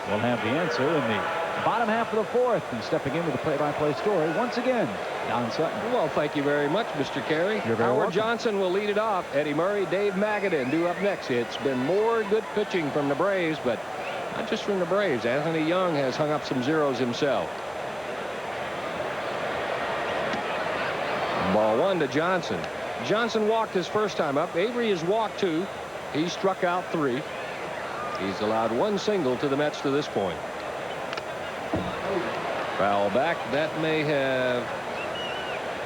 We'll have the answer in the bottom half of the fourth. And stepping into the play-by-play story once again, Don Sutton. Well, thank you very much, Mr. Carey. You're very Howard welcome. Johnson will lead it off. Eddie Murray, Dave Magadan do up next. It's been more good pitching from the Braves, but not just from the Braves. Anthony Young has hung up some zeros himself. Ball 1 to Johnson. Johnson walked his first time up. Avery has walked 2. He struck out 3. He's allowed 1 single to the Mets to this point. Foul back. That may have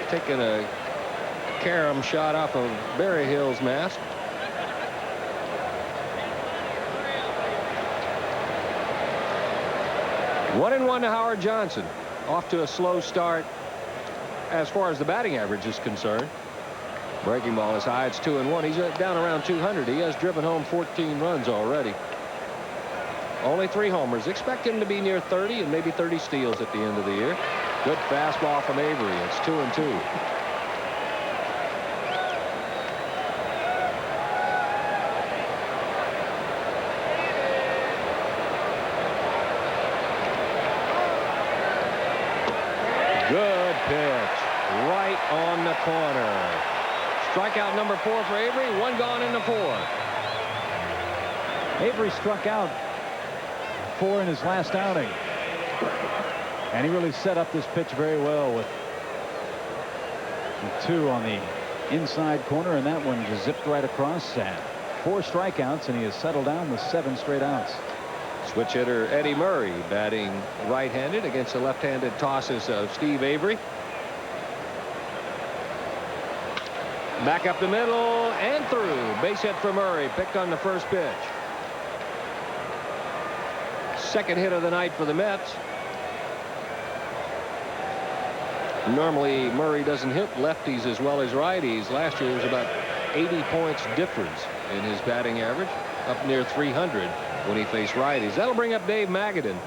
taken a carom shot off of Barry Hill's mask. One and 1 to Howard Johnson. Off to a slow start as far as the batting average is concerned. Breaking ball is high. It's 2-1. He's down around 200. He has driven home 14 runs already. Only 3 homers. Expect him to be near 30 and maybe 30 steals at the end of the year. Good fastball from Avery. It's 2-2. Good pitch. Right on the corner. Strikeout number 4 for Avery. 1 gone in the 4th. Avery struck out 4 in his last outing. And he really set up this pitch very well with 2 on the inside corner, and that one just zipped right across. And 4 strikeouts, and he has settled down with 7 straight outs. Switch hitter Eddie Murray batting right-handed against the left-handed tosses of Steve Avery. Back up the middle and through. Base hit for Murray. Picked on the first pitch. Second hit of the night for the Mets. Normally Murray doesn't hit lefties as well as righties. Last year there was about 80 points difference in his batting average, up near 300 when he faced righties. That'll bring up Dave Magadan.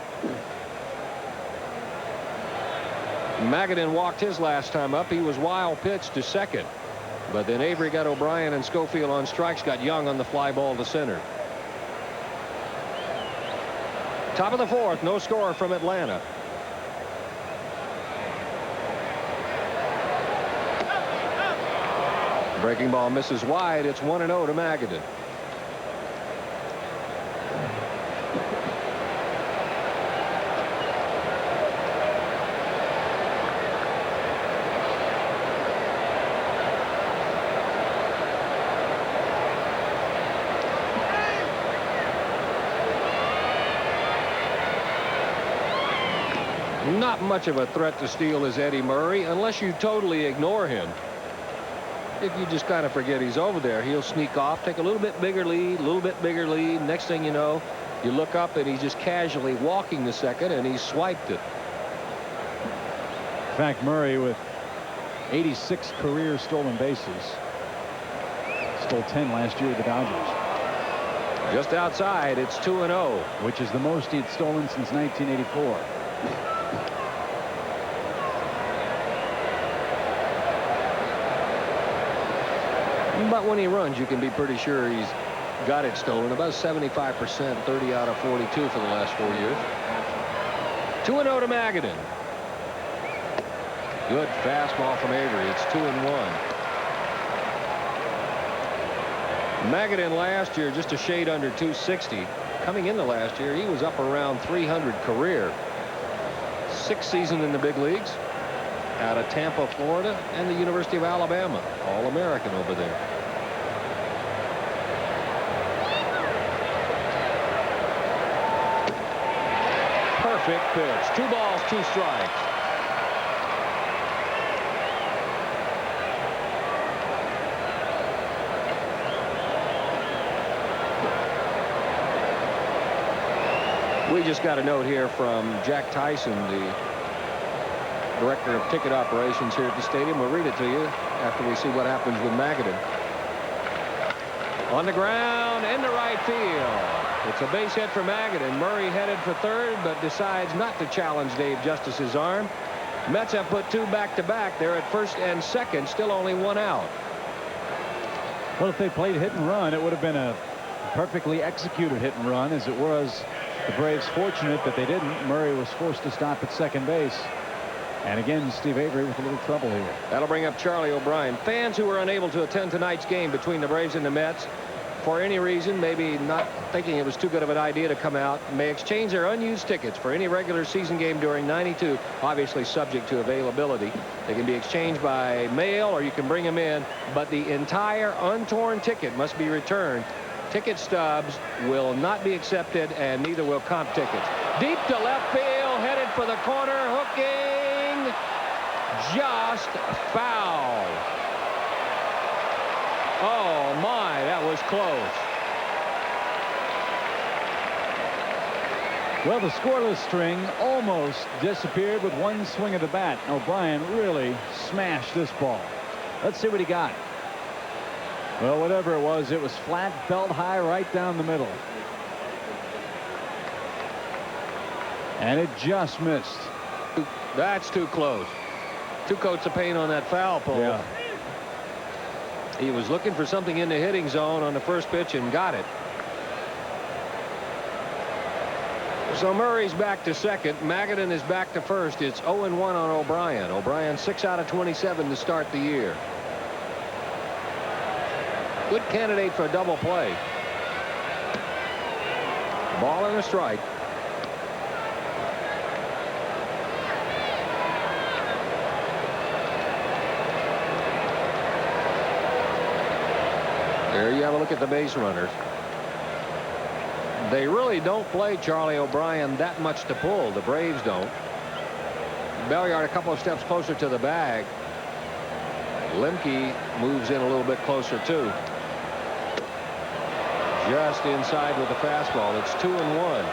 Magadan walked his last time up. He was wild pitch to second, but then Avery got O'Brien and Schofield on strikes, got Young on the fly ball to center. Top of the 4th, no score from Atlanta. Breaking ball misses wide. It's 1-0 to Magadan. Not much of a threat to steal is Eddie Murray unless you totally ignore him. If you just kind of forget he's over there, he'll sneak off, take a little bit bigger lead, a little bit bigger lead. Next thing you know, you look up and he's just casually walking the second, and he's swiped it. In fact, Murray with 86 career stolen bases. Stole 10 last year with the Dodgers. Just outside, it's 2-0. Which is the most he'd stolen since 1984. But when he runs, you can be pretty sure he's got it stolen. About 75%, 30 out of 42 for the last 4 years. 2-0 to Magadan. Good fastball from Avery. It's 2-1. Magadan last year just a shade under 260. Coming into last year, he was up around 300 career. 6th season in the big leagues. Out of Tampa, Florida, and the University of Alabama. All-American over there. Perfect pitch. 2 balls, 2 strikes. We just got a note here from Jack Tyson, the director of ticket operations here at the stadium. We'll read it to you after we see what happens with Magadan. On the ground, into right field. It's a base hit for Magadan. Murray headed for third, but decides not to challenge Dave Justice's arm. Mets have put 2 back-to-back. They're at first and second, still only 1 out. Well, if they played hit and run, it would have been a perfectly executed hit and run. As it was, the Braves fortunate that they didn't. Murray was forced to stop at second base. And again, Steve Avery with a little trouble here. That'll bring up Charlie O'Brien. Fans who were unable to attend tonight's game between the Braves and the Mets, for any reason, maybe not thinking it was too good of an idea to come out, may exchange their unused tickets for any regular season game during 92, obviously subject to availability. They can be exchanged by mail, or you can bring them in, but the entire untorn ticket must be returned. Ticket stubs will not be accepted, and neither will comp tickets. Deep to left field, headed for the corner, hooking. Just foul. Oh my, that was close. Well, the scoreless string almost disappeared with 1 swing of the bat. O'Brien really smashed this ball. Let's see what he got. Well, whatever it was flat, belt high, right down the middle. And it just missed. That's too close. 2 coats of paint on that foul pole. Yeah. He was looking for something in the hitting zone on the first pitch and got it. So Murray's back to second. Magadan is back to first. It's 0-1 on O'Brien. O'Brien 6 out of 27 to start the year. Good candidate for a double play. Ball and a strike. There you have a look at the base runners. They really don't play Charlie O'Brien that much to pull. The Braves don't. Belliard a couple of steps closer to the bag. Lemke moves in a little bit closer too. Just inside with the fastball. It's 2-1.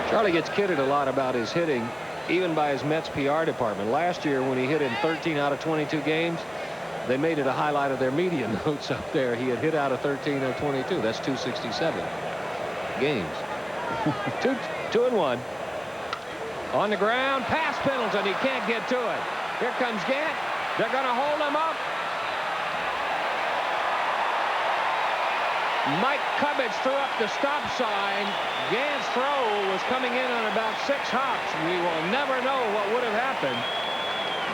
Charlie gets kidded a lot about his hitting, even by his Mets PR department. Last year, when he hit in 13 out of 22 games, they made it a highlight of their media notes up there. He had hit out of 13 or 22. That's 267 games. 2-1. On the ground, pass Pendleton. He can't get to it. Here comes Gant. They're going to hold him up. Mike Cubbage threw up the stop sign. Gant's throw was coming in on about 6 hops. We will never know what would have happened.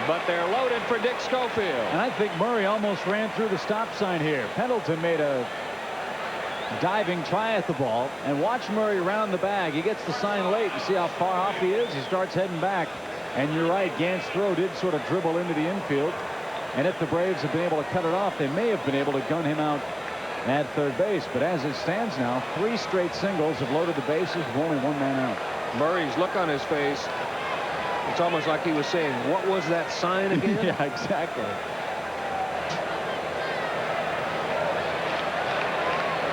But they're loaded for Dick Schofield. And I think Murray almost ran through the stop sign here. Pendleton made a diving try at the ball, and watch Murray round the bag. He gets the sign late. You see how far off he is. He starts heading back. And you're right, Gant's throw did sort of dribble into the infield. And if the Braves had been able to cut it off, they may have been able to gun him out at third base. But as it stands now, 3 straight singles have loaded the bases with only 1 man out. Murray's look on his face, it's almost like he was saying, what was that sign again? Yeah, exactly.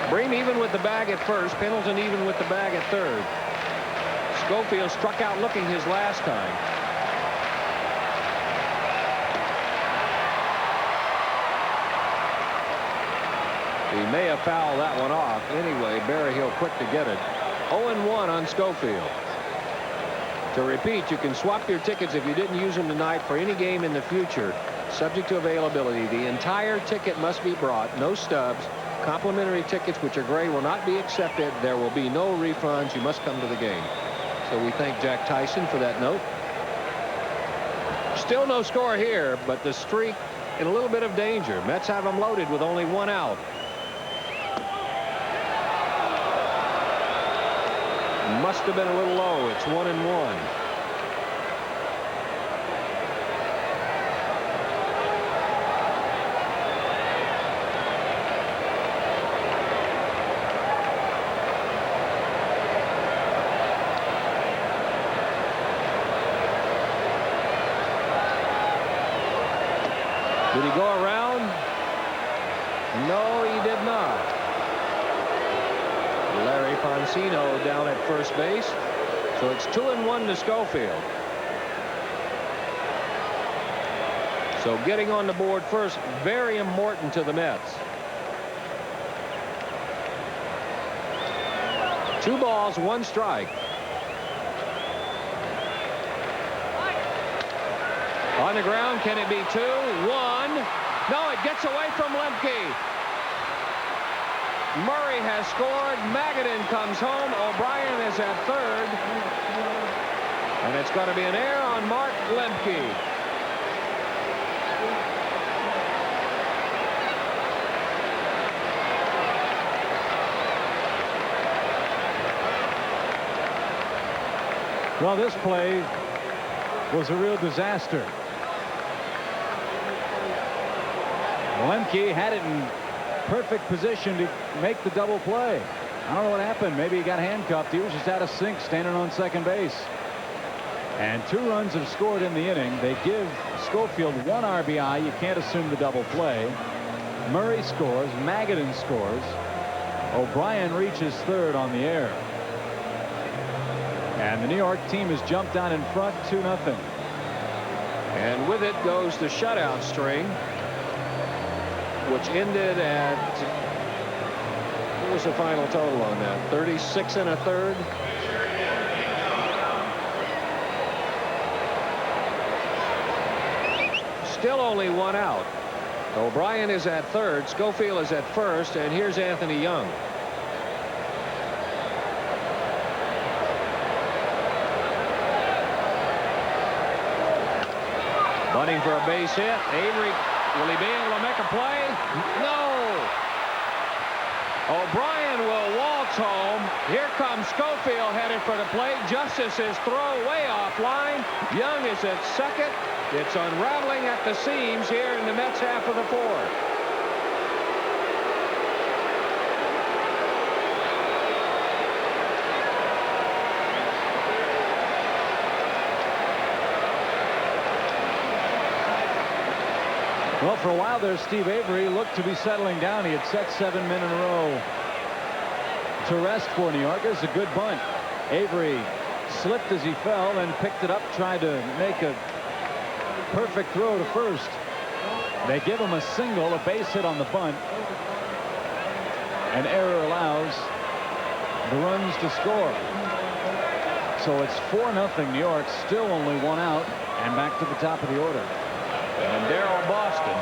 Bream even with the bag at first. Pendleton even with the bag at third. Schofield struck out looking his last time. He may have fouled that one off. Anyway, Berryhill quick to get it. 0-1 on Schofield. To repeat, you can swap your tickets if you didn't use them tonight for any game in the future, subject to availability. The entire ticket must be brought, no stubs. Complimentary tickets, which are gray, will not be accepted. There will be no refunds. You must come to the game. So we thank Jack Tyson for that note. Still no score here, but the streak in a little bit of danger. Mets have them loaded with only 1 out. Must have been a little low. It's 1-1. Did he go around? No, he did not. Larry Poncino down at first base. So it's 2-1 to Schofield. So getting on the board first, very important to the Mets. 2 balls, 1 strike. On the ground, can it be 2? 1. No, it gets away from Lemke. Murray has scored. Magadan comes home. O'Brien is at third. And it's going to be an error on Mark Lemke. Well, this play was a real disaster. Lemke had it in perfect position to make the double play. I don't know what happened. Maybe he got handcuffed. He was just out of sync standing on second base. And 2 runs have scored in the inning. They give Schofield 1 RBI. You can't assume the double play. Murray scores. Magadan scores. O'Brien reaches third on the air. And the New York team has jumped down in front 2-0. And with it goes the shutout string, which ended at, what was the final total on that? 36 1/3. Still only 1 out. O'Brien is at third. Schofield is at first. And here's Anthony Young. Bunting for a base hit. Avery, will he be able to make a play? No. O'Brien will waltz home. Here comes Schofield headed for the plate. Justice is throw way offline. Young is at second. It's unraveling at the seams here in the Mets half of the 4th. Well, for a while there, Steve Avery looked to be settling down. He had set 7 men in a row to rest for New York. It's a good bunt. Avery slipped as he fell and picked it up, tried to make a perfect throw to first. They give him a single, a base hit on the bunt. An error allows the runs to score. So it's 4-0 New York, still only 1 out, and back to the top of the order. And Darryl Boston.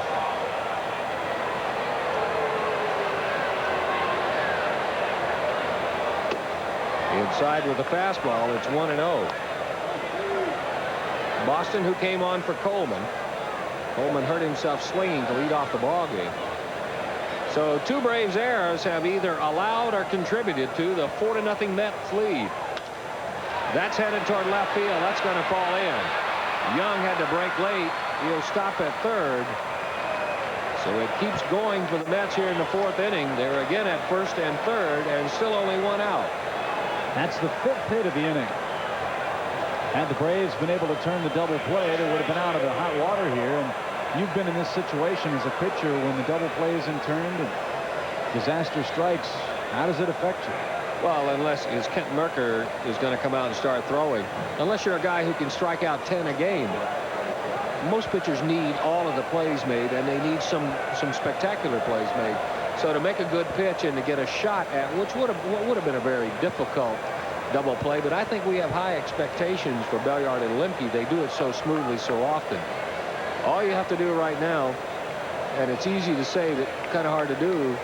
Inside with the fastball. It's 1-0. Boston, who came on for Coleman. Coleman hurt himself swinging to lead off the ball game. So 2 Braves errors have either allowed or contributed to the 4-0 Mets lead. That's headed toward left field. That's going to fall in. Young had to break late. He'll stop at third. So it keeps going for the Mets here in the 4th inning. They're again at 1st and 3rd and still only 1 out. That's the 5th hit of the inning. Had the Braves been able to turn the double play, they would have been out of the hot water here. And you've been in this situation as a pitcher when the double play isn't turned and disaster strikes. How does it affect you? Well, unless Kent Mercker is going to come out and start throwing. Unless you're a guy who can strike out 10 a game. Most pitchers need all of the plays made, and they need some spectacular plays made. So to make a good pitch and to get a shot at what would have been a very difficult double play, but I think we have high expectations for Belliard and Lemke. They do it so smoothly so often. All you have to do right now, and it's easy to say, but kind of hard to do,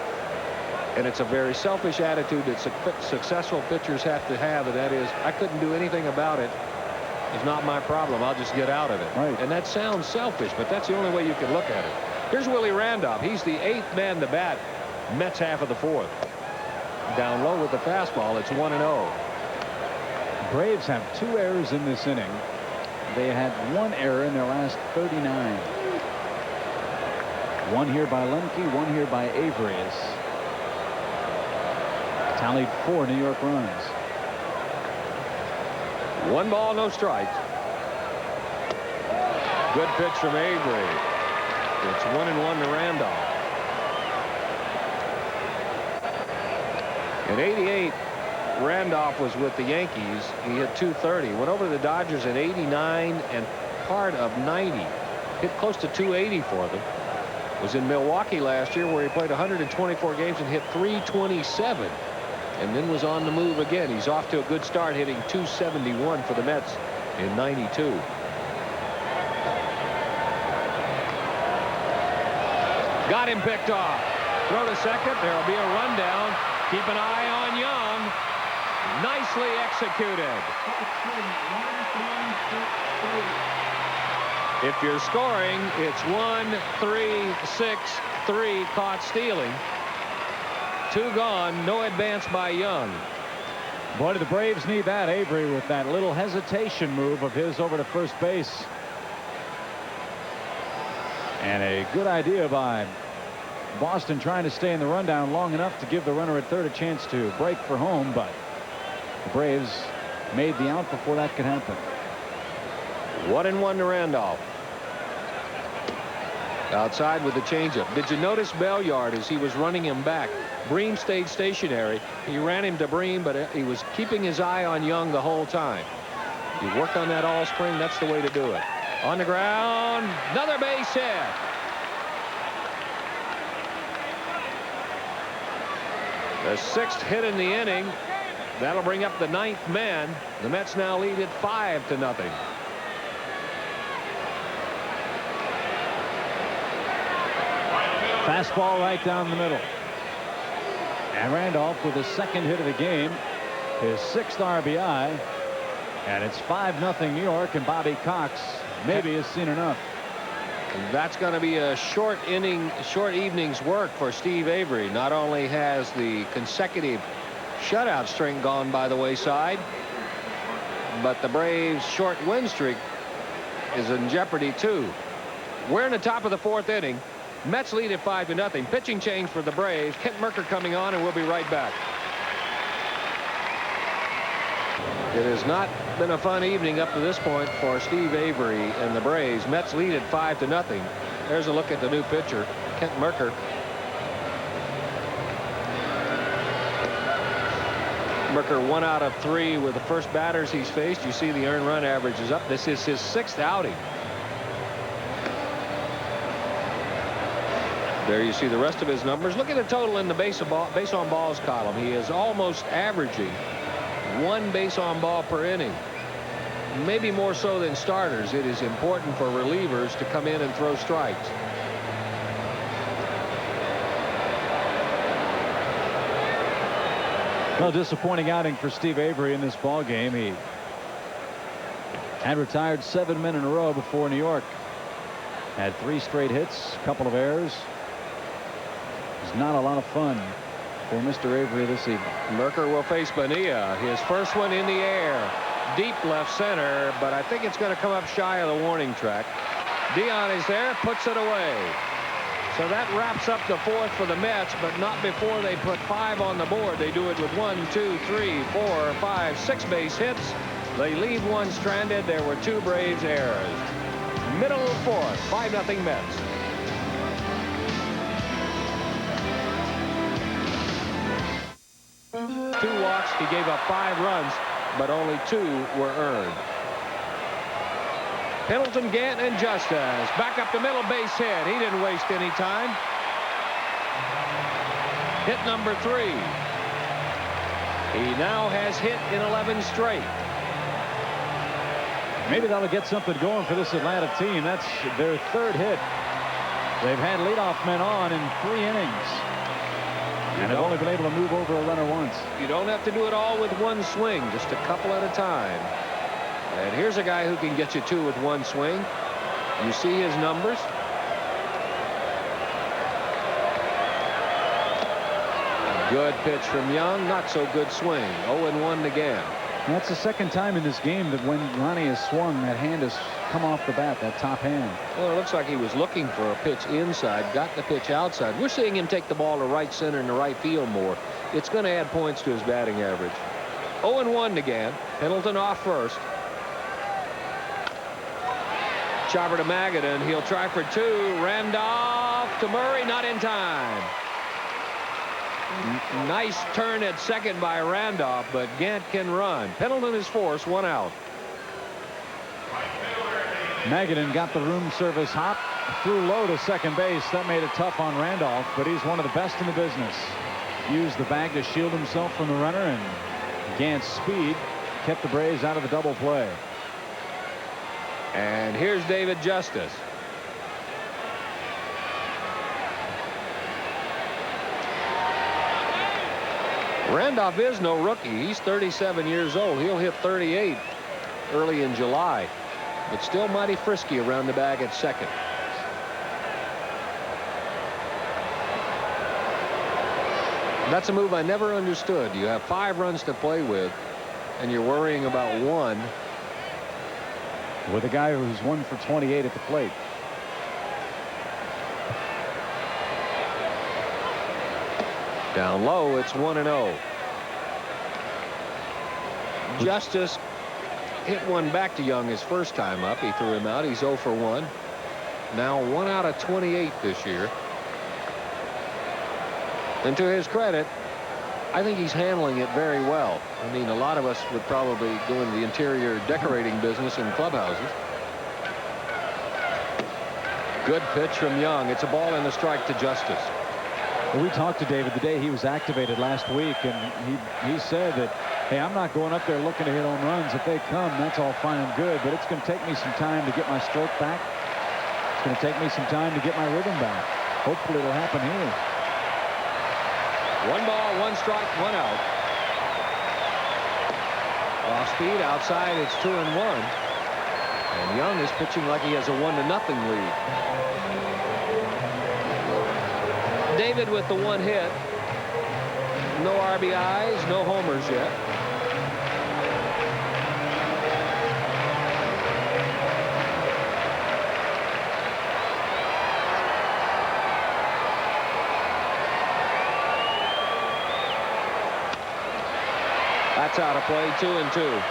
and it's a very selfish attitude that successful pitchers have to have, and that is, I couldn't do anything about it. It's not my problem. I'll just get out of it. Right. And that sounds selfish, but that's the only way you can look at it. Here's Willie Randolph. He's the 8th man to bat. Mets half of the 4th. Down low with the fastball. It's 1-0. Braves have 2 errors in this inning. They had 1 error in their last 39. 1 here by Lemke, 1 here by Avery. Tallied 4 New York runs. 1 ball, no strikes. Good pitch from Avery. It's 1-1 to Randolph. In '88, Randolph was with the Yankees. He hit .230. Went over to the Dodgers in '89 and part of '90. Hit close to .280 for them. Was in Milwaukee last year where he played 124 games and hit .327. And then was on the move again. He's off to a good start, hitting .271 for the Mets in '92. Got him picked off. Throw to second. There'll be a rundown. Keep an eye on Young. Nicely executed. If you're scoring, it's 1-3-6-3 caught stealing. 2 gone. No advance by Young. Boy, do the Braves need that. Avery with that little hesitation move of his over to first base. And a good idea by Boston trying to stay in the rundown long enough to give the runner at third a chance to break for home, but the Braves made the out before that could happen. 1-1 to Randolph. Outside with the changeup. Did you notice Belliard as he was running him back? Bream stayed stationary. He ran him to Bream, but he was keeping his eye on Young the whole time. You work on that all spring, that's the way to do it. On the ground, another base hit. The 6th hit in the inning. That'll bring up the 9th man. The Mets now lead it 5-0. Fastball right down the middle. And Randolph with his 2nd hit of the game, his 6th RBI, and it's 5-0 New York, and Bobby Cox maybe has seen enough. And that's going to be a short evening's work for Steve Avery. Not only has the consecutive shutout string gone by the wayside, but the Braves' short win streak is in jeopardy too. We're in the top of the 4th inning. Mets lead at 5-0. Pitching change for the Braves. Kent Mercker coming on, and we'll be right back. It has not been a fun evening up to this point for Steve Avery and the Braves. Mets lead at 5-0. There's a look at the new pitcher, Kent Mercker. Mercker 1 out of 3 with the first batters he's faced. You see the earned run average is up. This is his 6th outing. There you see the rest of his numbers. Look at the total in the base on balls column. He is almost averaging 1 base on ball per inning. Maybe more so than starters. It is important for relievers to come in and throw strikes. Well, disappointing outing for Steve Avery in this ball game. He had retired 7 men in a row before New York. Had 3 straight hits, a couple of errors. It's not a lot of fun for Mr. Avery this evening. Mercker will face Bonilla. His first one in the air. Deep left center, but I think it's going to come up shy of the warning track. Dion is there, puts it away. So that wraps up the fourth for the Mets, but not before they put 5 on the board. They do it with 1, 2, 3, 4, 5, 6 base hits. They leave 1 stranded. There were 2 Braves errors. Middle fourth, 5-0 Mets. Two walks. He gave up 5 runs, but only 2 were earned. Pendleton, Gant, and Justice. Back up the middle, base hit. He didn't waste any time. Hit number 3. He now has hit in 11 straight. Maybe that'll get something going for this Atlanta team. That's their 3rd hit. They've had leadoff men on in 3 innings. And have only been able to move over a runner once. You don't have to do it all with 1 swing, just a couple at a time. And here's a guy who can get you 2 with 1 swing. You see his numbers. A good pitch from Young. Not so good swing. 0-1 again. That's the 2nd time in this game that when Ronnie has swung, that hand has come off the bat, that top hand. Well, it looks like he was looking for a pitch inside, got the pitch outside. We're seeing him take the ball to right center and to right field more. It's going to add points to his batting average. 0-1 again. Pendleton off first. Chopper to Magadan. He'll try for 2. Randolph to Murray. Not in time. Nice turn at second by Randolph, but Gant can run. Pendleton is forced. 1 out. Magadan got the room service hop, threw low to second base. That made it tough on Randolph, but he's one of the best in the business. Used the bag to shield himself from the runner, and Gant's speed kept the Braves out of the double play. And here's David Justice. Randolph is no rookie. He's 37 years old. He'll hit 38 early in July, but still mighty frisky around the bag at second. That's a move I never understood. You have 5 runs to play with, and you're worrying about 1. With a guy who's 1 for 28 at the plate. Down low, it's 1-0. Justice hit 1 back to Young his first time up. He threw him out. He's 0 for 1. Now 1 out of 28 this year. And to his credit, I think he's handling it very well. I mean, a lot of us would probably go into the interior decorating business in clubhouses. Good pitch from Young. It's a ball and a strike to Justice. Well, we talked to David the day he was activated last week, and he said that, hey, I'm not going up there looking to hit home runs. If they come, that's all fine and good, but it's going to take me some time to get my stroke back. It's going to take me some time to get my rhythm back. Hopefully it'll happen here. 1 ball, 1 strike, 1 out. Off speed outside, it's 2-1. And Young is pitching like he has a 1-0 lead. David with the 1 hit. No RBIs, no homers yet. That's out of play. 2-2.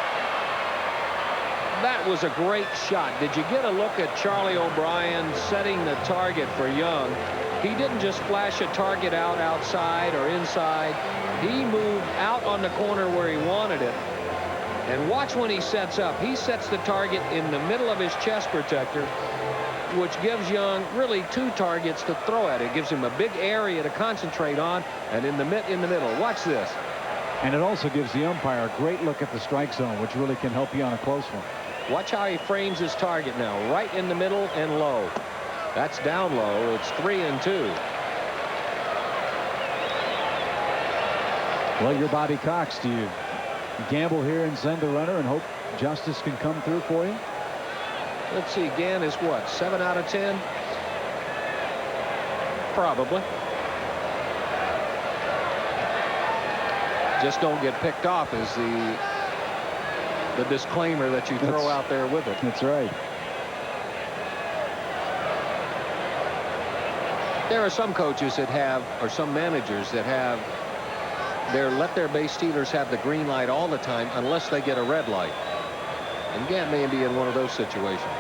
That was a great shot. Did you get a look at Charlie O'Brien setting the target for Young? He didn't just flash a target out outside or inside. He moved out on the corner where he wanted it. And watch when he sets up. He sets the target in the middle of his chest protector, which gives Young really 2 targets to throw at. It gives him a big area to concentrate on, and in the middle. Watch this. And it also gives the umpire a great look at the strike zone, which really can help you on a close one. Watch how he frames his target now, right in the middle and low. That's down low. It's 3-2. Well, you're Bobby Cox. Do you gamble here and send the runner and hope Justice can come through for you? Let's see. Gann is what? 7 out of 10? Probably. Just don't get picked off is the disclaimer that you throw out there with it. That's right. There are some coaches that have, or some managers that have, let their base stealers have the green light all the time unless they get a red light. And Gant may be in one of those situations.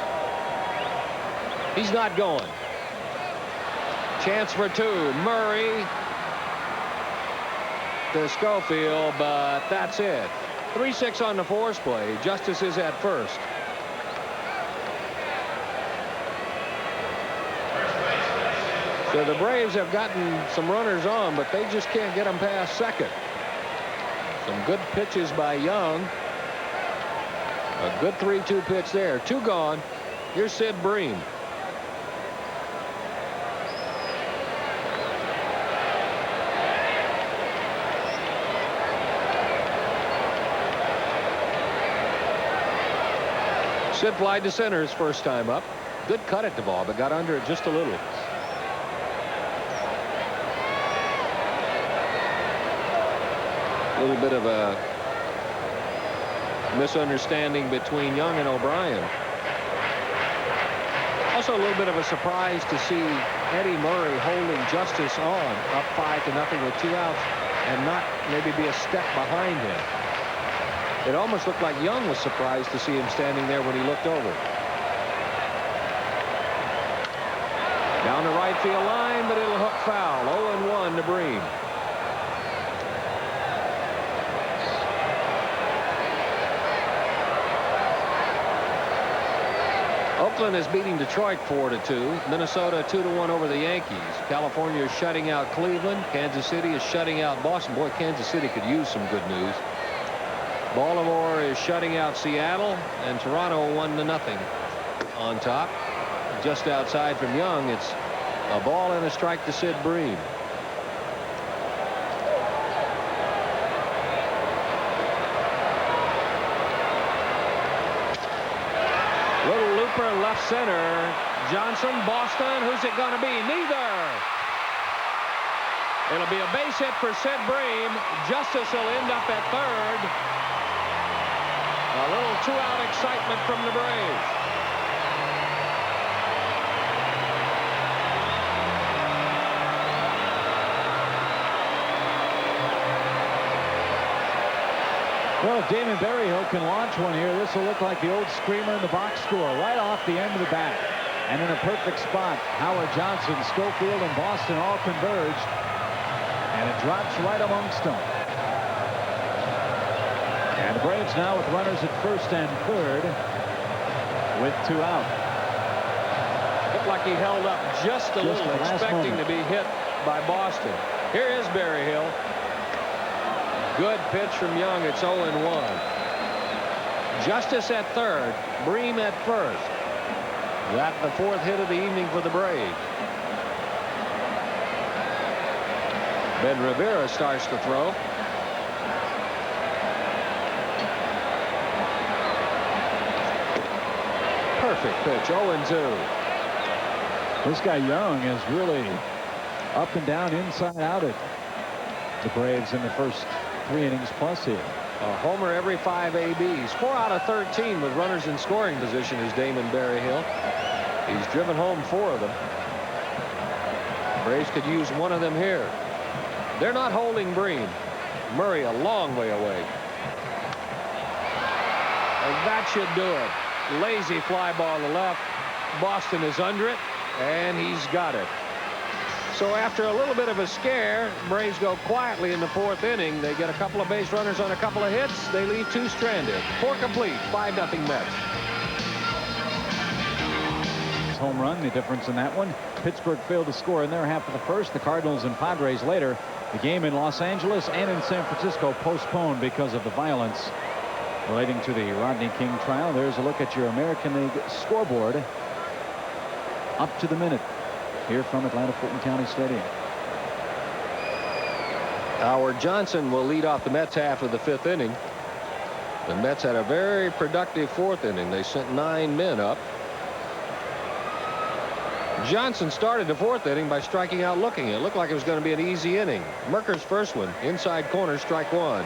He's not going. Chance for two. Murray to Schofield, but that's it. 3-6 on the force play. Justice is at first. So the Braves have gotten some runners on, but they just can't get them past second. Some good pitches by Young. A good 3-2 pitch there. Two gone. Here's Sid Bream. Sid flied to center his first time up. Good cut at the ball, but got under it just a little. A little bit of a misunderstanding between Young and O'Brien. Also a little bit of a surprise to see Eddie Murray holding Justice on up 5-0 with 2 outs and not maybe be a step behind him. It almost looked like Young was surprised to see him standing there when he looked over. Down the right field line, but it'll hook foul. 0-1 to Bream. Oakland is beating Detroit 4-2. Minnesota 2-1 over the Yankees. California is shutting out Cleveland. Kansas City is shutting out Boston. Boy, Kansas City could use some good news. Baltimore is shutting out Seattle, and Toronto 1-0 on top. Just outside from Young, it's a ball and a strike to Sid Bream. Little looper left center. Johnson, Boston. Who's it going to be? Neither. It'll be a base hit for Sid Bream. Justice will end up at third. A little 2-out excitement from the Braves. Well, if Damon Berryhill can launch one here, this will look like the old screamer in the box score right off the end of the bat. And in a perfect spot, Howard Johnson, Schofield, and Boston all converged. And it drops right amongst them. And the Braves now with runners at first and third with 2 out. Looked like he held up just a little, expecting to be hit by Boston. Here is Berryhill. Good pitch from Young. It's 0-1. Justice at third. Bream at first. That the 4th hit of the evening for the Braves. Ben Rivera starts to throw. Perfect pitch. 0-2. This guy Young is really up and down, inside out at the Braves in the first 3 innings plus here. A homer every 5 ABs. 4 out of 13 with runners in scoring position is Damon Berryhill. He's driven home 4 of them. Braves could use 1 of them here. They're not holding Bream. Murray a long way away. And that should do it. Lazy fly ball to left. Boston is under it, and he's got it. So after a little bit of a scare, Braves go quietly in the 4th inning. They get a couple of base runners on a couple of hits. They leave 2 stranded. 4 complete. 5-0 Mets. Home run, the difference in that one. Pittsburgh failed to score in their half of the first. The Cardinals and Padres later. The game in Los Angeles and in San Francisco postponed because of the violence relating to the Rodney King trial. There's a look at your American League scoreboard up to the minute here from Atlanta Fulton County Stadium. Howard Johnson will lead off the Mets half of the 5th inning. The Mets had a very productive 4th inning. They sent 9 men up. Johnson started the 4th inning by striking out looking. It looked like it was going to be an easy inning. Merker's first one, inside corner, strike 1.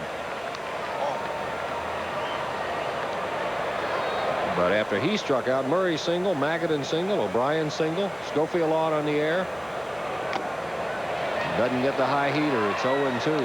But after he struck out, Murray single, Magadan single, O'Brien single, Schofield on the air. Doesn't get the high heater. It's 0-2.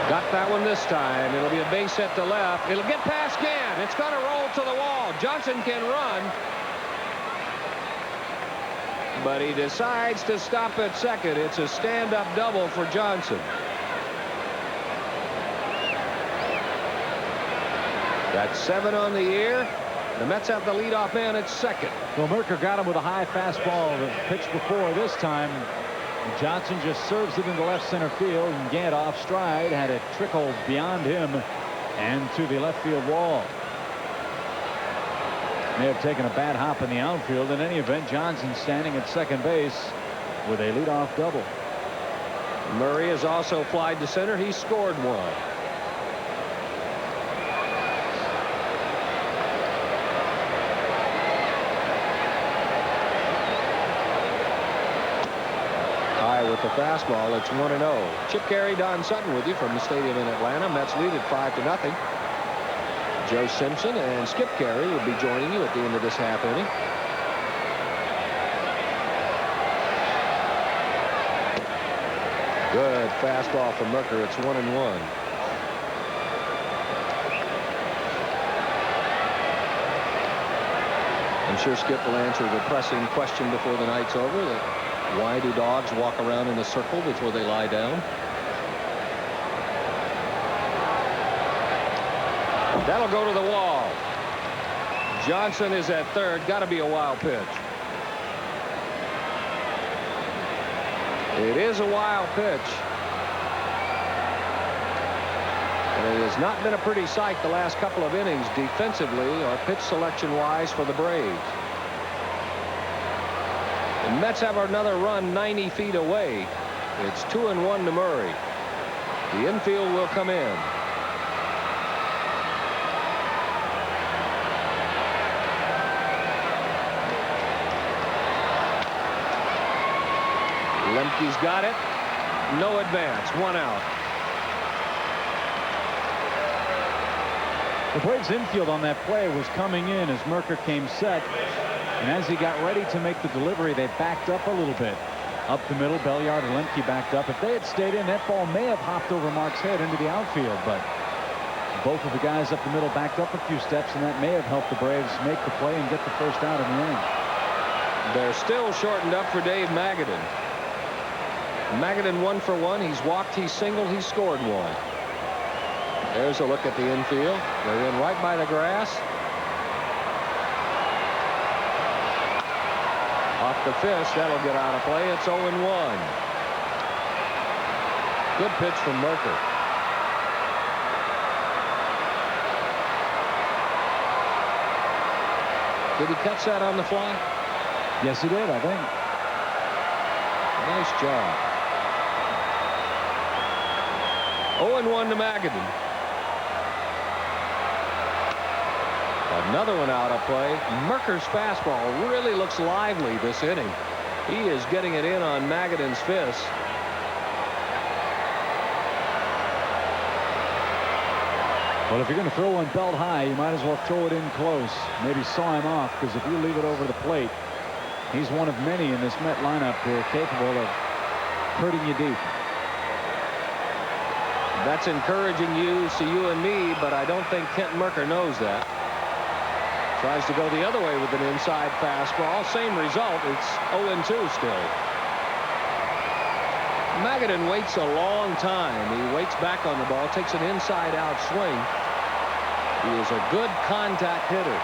Got that one this time. It'll be a base hit to left. It'll get past Gann. It's going to roll to the wall. Johnson can run, but he decides to stop at second. It's a stand-up double for Johnson. That's 7 on the year. The Mets have the leadoff man at second. Well, Merker got him with a high fastball the pitch before. This time Johnson just serves it into left center field, and Gann off stride had it trickle beyond him and to the left field wall. May have taken a bad hop in the outfield. In any event, Johnson standing at second base with a leadoff double. Murray has also flied to center. He scored one. With the fastball, it's 1-0. Chip Caray, Don Sutton with you from the stadium in Atlanta. Mets lead at 5-0. Joe Simpson and Skip Caray will be joining you at the end of this half inning. Good fastball from Merker. It's 1-1. I'm sure Skip will answer the pressing question before the night's over. Why do dogs walk around in a circle before they lie down? That'll go to the wall. Johnson is at third. Got to be a wild pitch. It is a wild pitch. And it has not been a pretty sight the last couple of innings defensively or pitch selection wise for the Braves. The Mets have another run 90 feet away. It's 2-1 to Murray. The infield will come in. Lemke's got it. No advance. 1 out. The Braves infield on that play was coming in as Merker came set. And as he got ready to make the delivery, they backed up a little bit. Up the middle, Belliard and Lemke backed up. If they had stayed in, that ball may have hopped over Mark's head into the outfield. But both of the guys up the middle backed up a few steps, and that may have helped the Braves make the play and get the first out in the inning. They're still shortened up for Dave Magadan. Magadan 1 for 1. He's walked, he's singled, he's scored one. There's a look at the infield. They're in right by the grass. Off the fist, that'll get out of play. It's 0-1. Good pitch from Merker. Did he catch that on the fly? Yes, he did, I think. Nice job. 0-1 to Magadan. Another one out of play. Merker's fastball really looks lively this inning. He is getting it in on Magadan's fist. Well, if you're going to throw one belt high, you might as well throw it in close. Maybe saw him off, because if you leave it over the plate, he's one of many in this Met lineup who are capable of hurting you deep. That's encouraging news to you and me, but I don't think Kent Merker knows that. Tries to go the other way with an inside fastball. Same result. It's 0-2 still. Magadan waits a long time. He waits back on the ball, takes an inside-out swing. He is a good contact hitter.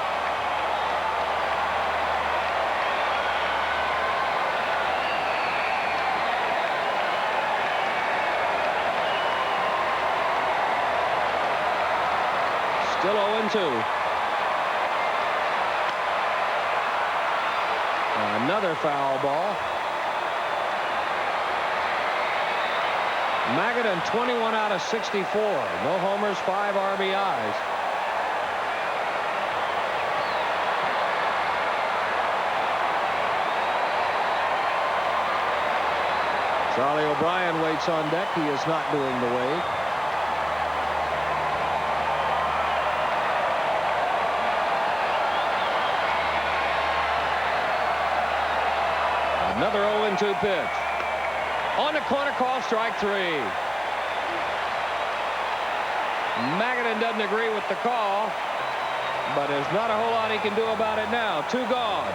Still 0-2. Another foul ball. Magadan 21 out of 64. No homers, 5 RBIs. Charlie O'Brien waits on deck. He is not doing the wave. Another 0-2 pitch. On the corner, call strike 3. Magadan doesn't agree with the call, but there's not a whole lot he can do about it now. 2 gone.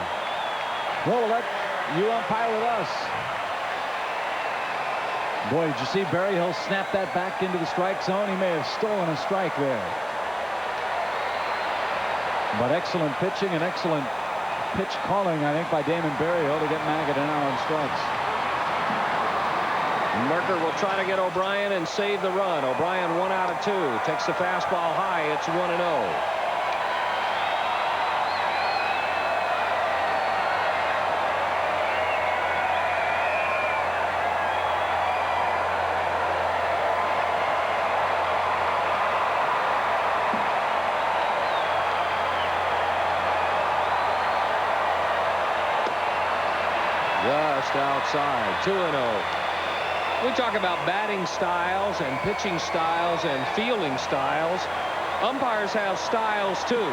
We'll let you umpire with us. Boy, did you see Berryhill snap that back into the strike zone? He may have stolen a strike there. But excellent pitching and excellent pitch calling, I think, by Damon Berryhill to get Magadan out on strikes. Merker will try to get O'Brien and save the run. O'Brien 1 out of 2. Takes the fastball high. It's 1-0. Just outside. 2-0. We talk about batting styles and pitching styles and fielding styles. Umpires have styles too.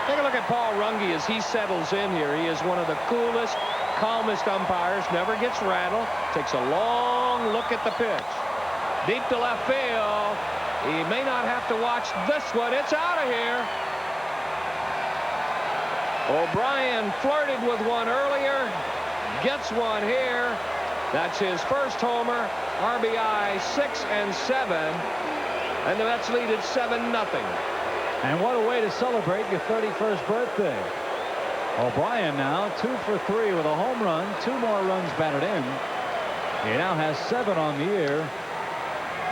Take a look at Paul Runge as he settles in here. He is one of the coolest, calmest umpires. Never gets rattled. Takes a long look at the pitch. Deep to left field. He may not have to watch this one. It's out of here. O'Brien flirted with one earlier. Gets one here. That's his first homer. RBI 6 and 7. And the Mets lead at 7-0. And what a way to celebrate your 31st birthday. O'Brien now 2 for 3 with a home run. 2 more runs batted in. He now has 7 on the year.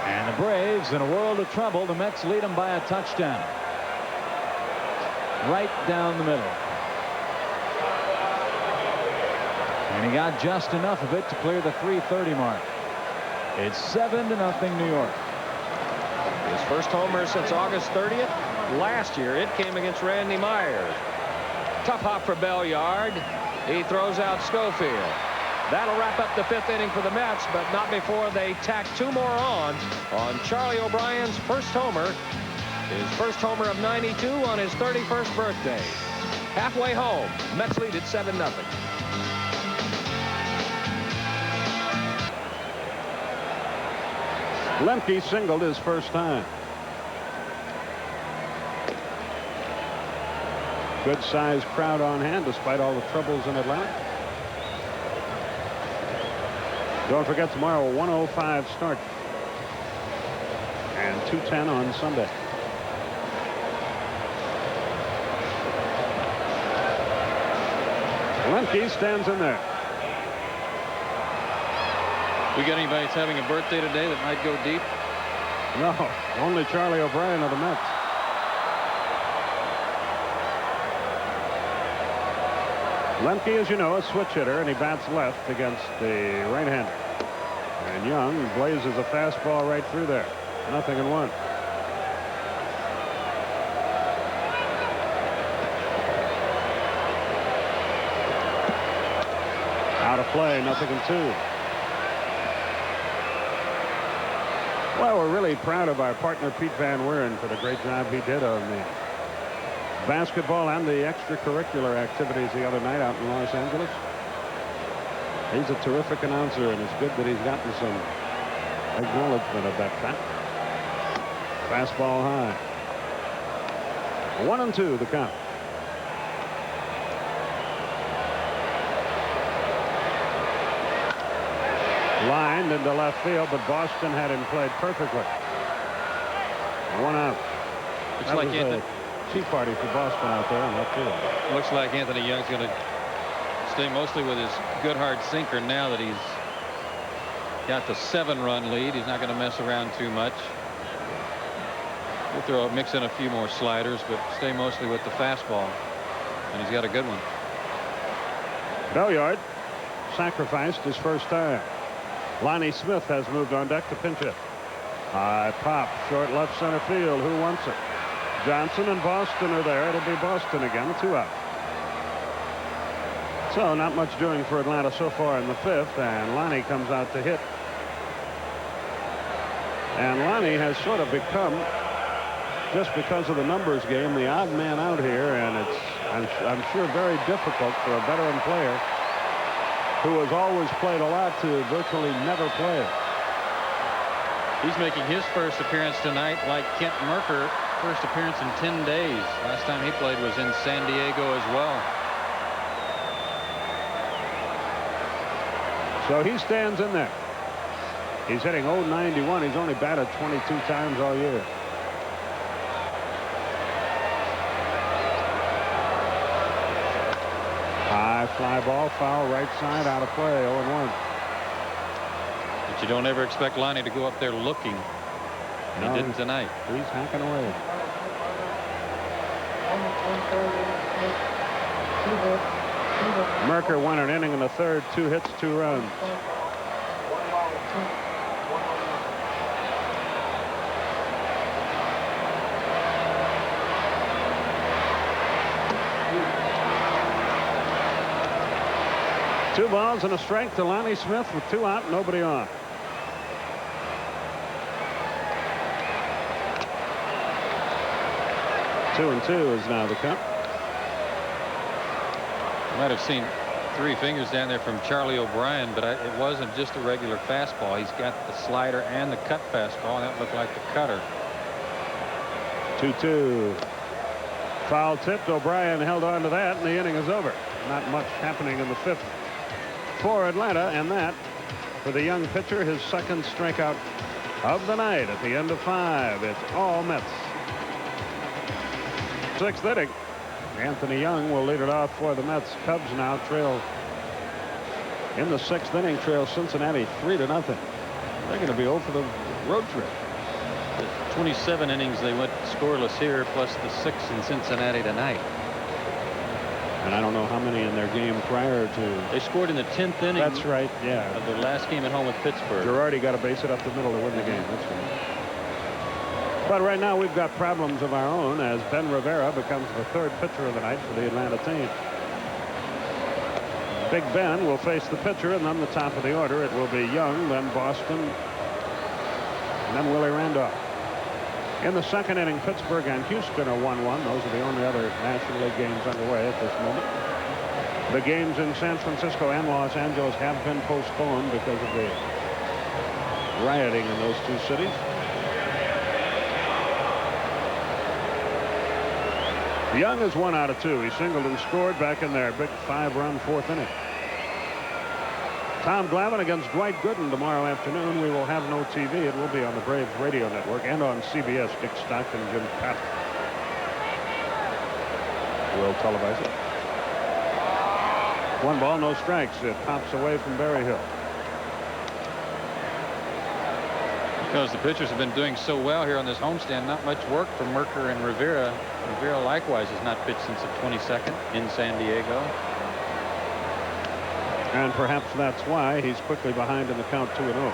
And the Braves in a world of trouble. The Mets lead them by a touchdown. Right down the middle. And he got just enough of it to clear the 3:30 mark. It's 7-0 New York. His first homer since August 30th. Last year it came against Randy Myers. Tough hop for Belliard. He throws out Schofield. That'll wrap up the 5th inning for the Mets, but not before they tack 2 more on Charlie O'Brien's first homer. His first homer of 92 on his 31st birthday. Halfway home. Mets lead at 7-0. Lemke singled his first time. Good sized crowd on hand despite all the troubles in Atlanta. Don't forget tomorrow, 1:05 start and 2:10 on Sunday. Lemke stands in there. We got anybody that's having a birthday today that might go deep? No, only Charlie O'Brien of the Mets. Lemke, as you know, a switch hitter, and he bats left against the right-hander. And Young blazes a fastball right through there. 0-1. Out of play, 0-2. Well, we're really proud of our partner Pete Van Weeren for the great job he did on the basketball and the extracurricular activities the other night out in Los Angeles. He's a terrific announcer, and it's good that he's gotten some acknowledgement of that fact. Fastball high. 1-2 the count. Lined into left field, but Boston had him played perfectly. 1 out. Looks like Anthony. Tea party for Boston out there in left field. Looks like Anthony Young's going to stay mostly with his good hard sinker now that he's got the 7-run lead. He's not going to mess around too much. He'll mix in a few more sliders, but stay mostly with the fastball. And he's got a good one. Belliard sacrificed his first time. Lonnie Smith has moved on deck to pinch hit. High pop, short left center field. Who wants it? Johnson and Boston are there. It'll be Boston again. 2 out. So not much doing for Atlanta so far in the 5th, and Lonnie comes out to hit. And Lonnie has sort of become, just because of the numbers game, the odd man out here, and it's I'm sure very difficult for a veteran player who has always played a lot, to virtually never play. He's making his first appearance tonight, like Kent Merker, first appearance in 10 days. Last time he played was in San Diego as well. So he stands in there. He's hitting .091. He's only batted 22 times all year. High fly ball, foul, right side, out of play, 0-1. But you don't ever expect Lonnie to go up there looking. And he didn't tonight. He's hacking away. Merker won an inning in the third, 2 hits, 2 runs. Two balls and a strike to Lonnie Smith with 2 out, nobody on. Two and 2 is now the count. Might have seen 3 fingers down there from Charlie O'Brien, but it wasn't just a regular fastball. He's got the slider and the cut fastball, and that looked like the cutter. 2-2. Foul tipped. O'Brien held on to that, and the inning is over. Not much happening in the 5th for Atlanta, and that, for the young pitcher, his second strikeout of the night at the end of 5. It's all Mets. 6th inning. Anthony Young will lead it off for the Mets. Cubs now trail in the 6th inning, trail Cincinnati 3-0. They're going to be 0 for the road trip. The 27 innings they went scoreless here, plus the 6 in Cincinnati tonight. And I don't know how many in their game prior to. They scored in the 10th inning. That's right, yeah. Of their last game at home with Pittsburgh. Girardi got a base hit up the middle to win the game. That's right. But right now we've got problems of our own as Ben Rivera becomes the 3rd pitcher of the night for the Atlanta team. Big Ben will face the pitcher, and then the top of the order. It will be Young, then Boston, and then Willie Randolph. In the 2nd inning, Pittsburgh and Houston are 1-1. Those are the only other National League games underway at this moment. The games in San Francisco and Los Angeles have been postponed because of the rioting in those 2 cities. Young is 1 out of 2. He singled and scored back in their big 5-run 4th inning. Tom Glavine against Dwight Gooden tomorrow afternoon. We will have no TV. It will be on the Braves radio network and on CBS. Dick Stockton, Jim Pat will televise it. 1 ball, no strikes. It pops away from Berryhill. Because the pitchers have been doing so well here on this homestand, not much work for Merker and Rivera. Rivera likewise has not pitched since the 22nd in San Diego. And perhaps that's why he's quickly behind in the count 2-0.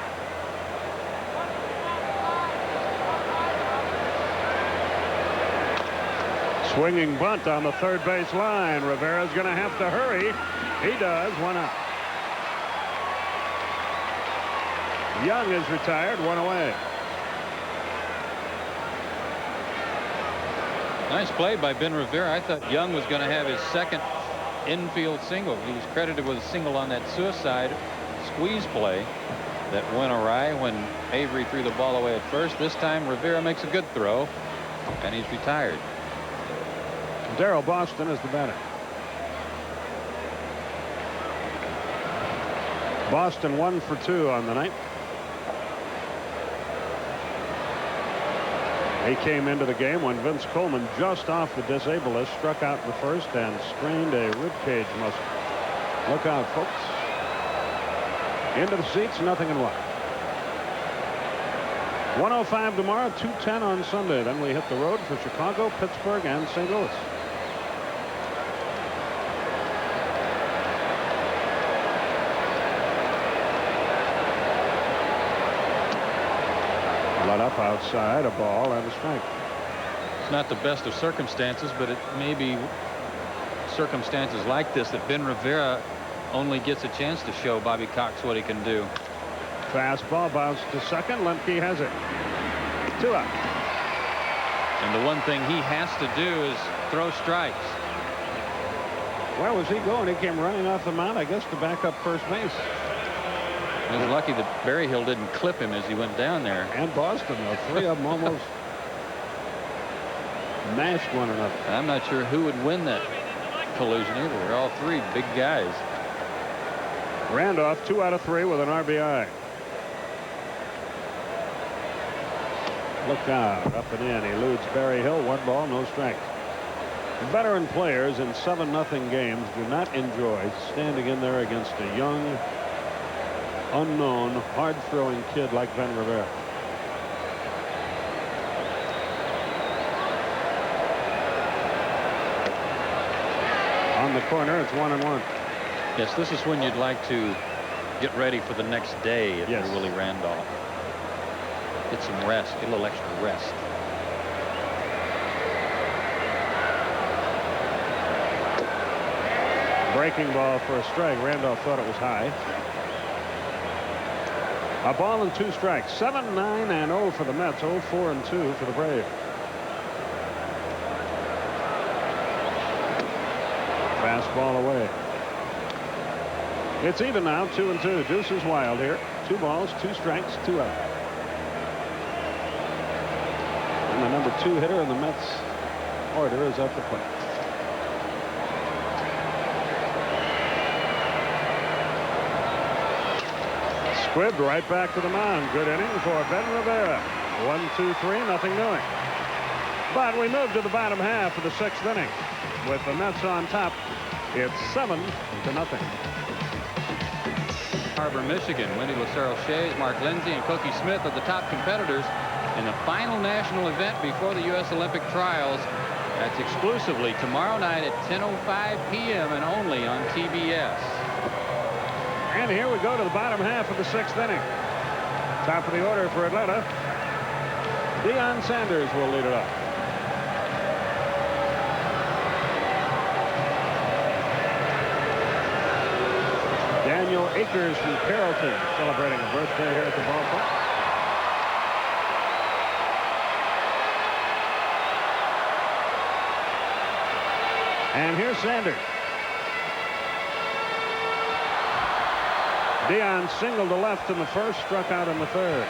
Swinging bunt on the 3rd base line. Rivera's going to have to hurry. He does. 1 out. Young is retired, 1 away. Nice play by Ben Rivera. I thought Young was going to have his 2nd infield single. He was credited with a single on that suicide squeeze play that went awry when Avery threw the ball away at first. This time Rivera makes a good throw, and he's retired. Darrell Boston is the batter. Boston 1 for 2 on the night. He came into the game when Vince Coleman, just off the disabled list, struck out in the 1st and strained a ribcage muscle. Look out, folks. Into the seats, 0-1. 105 tomorrow, 2:10 on Sunday. Then we hit the road for Chicago, Pittsburgh, and St. Louis. Let up outside, a ball and a strike. It's not the best of circumstances, but it may be circumstances like this that Ben Rivera only gets a chance to show Bobby Cox what he can do. Fastball bounced to 2nd. Lemke has it. 2 out. And the one thing he has to do is throw strikes. Where was he going? He came running off the mound, I guess, to back up first base. It was lucky that Berryhill didn't clip him as he went down there. And Boston, though. 3 of them almost mashed one another. I'm not sure who would win that collision either. They're all 3 big guys. Randolph 2 out of 3 with an RBI. Look out, up and in. He eludes Berryhill. 1 ball, no strikes. Veteran players in 7-0 games do not enjoy standing in there against a young, unknown, hard-throwing kid like Ben Rivera. On the corner, it's 1-1. Yes, this is when you'd like to get ready for the next day if Yes. you're Willie Randolph. Get some rest, get a little extra rest. Breaking ball for a strike. Randolph thought it was high. A ball and 2 strikes. 7-9-0 for the Mets. 0-4-2 for the Braves. Fastball away. It's even now, 2-2. Deuce is wild here. 2 balls, 2 strikes, 2 out. And the number 2 hitter in the Mets order is at the plate. Squibbed right back to the mound. Good inning for Ben Rivera. 1-2-3, nothing doing. But we move to the bottom half of the 6th inning. With the Mets on top, it's 7-0. Harbor, Michigan. Wendy Lucero Shays, Mark Lindsay, and Cookie Smith are the top competitors in the final national event before the U.S. Olympic trials. That's exclusively tomorrow night at 10:05 p.m. and only on TBS. And here we go to the bottom half of the 6th inning. Top of the order for Atlanta. Deion Sanders will lead it off. Daniel Akers from Carrollton celebrating a birthday here at the ballpark. And here's Sanders. Deion singled to left in the first, struck out in the 3rd.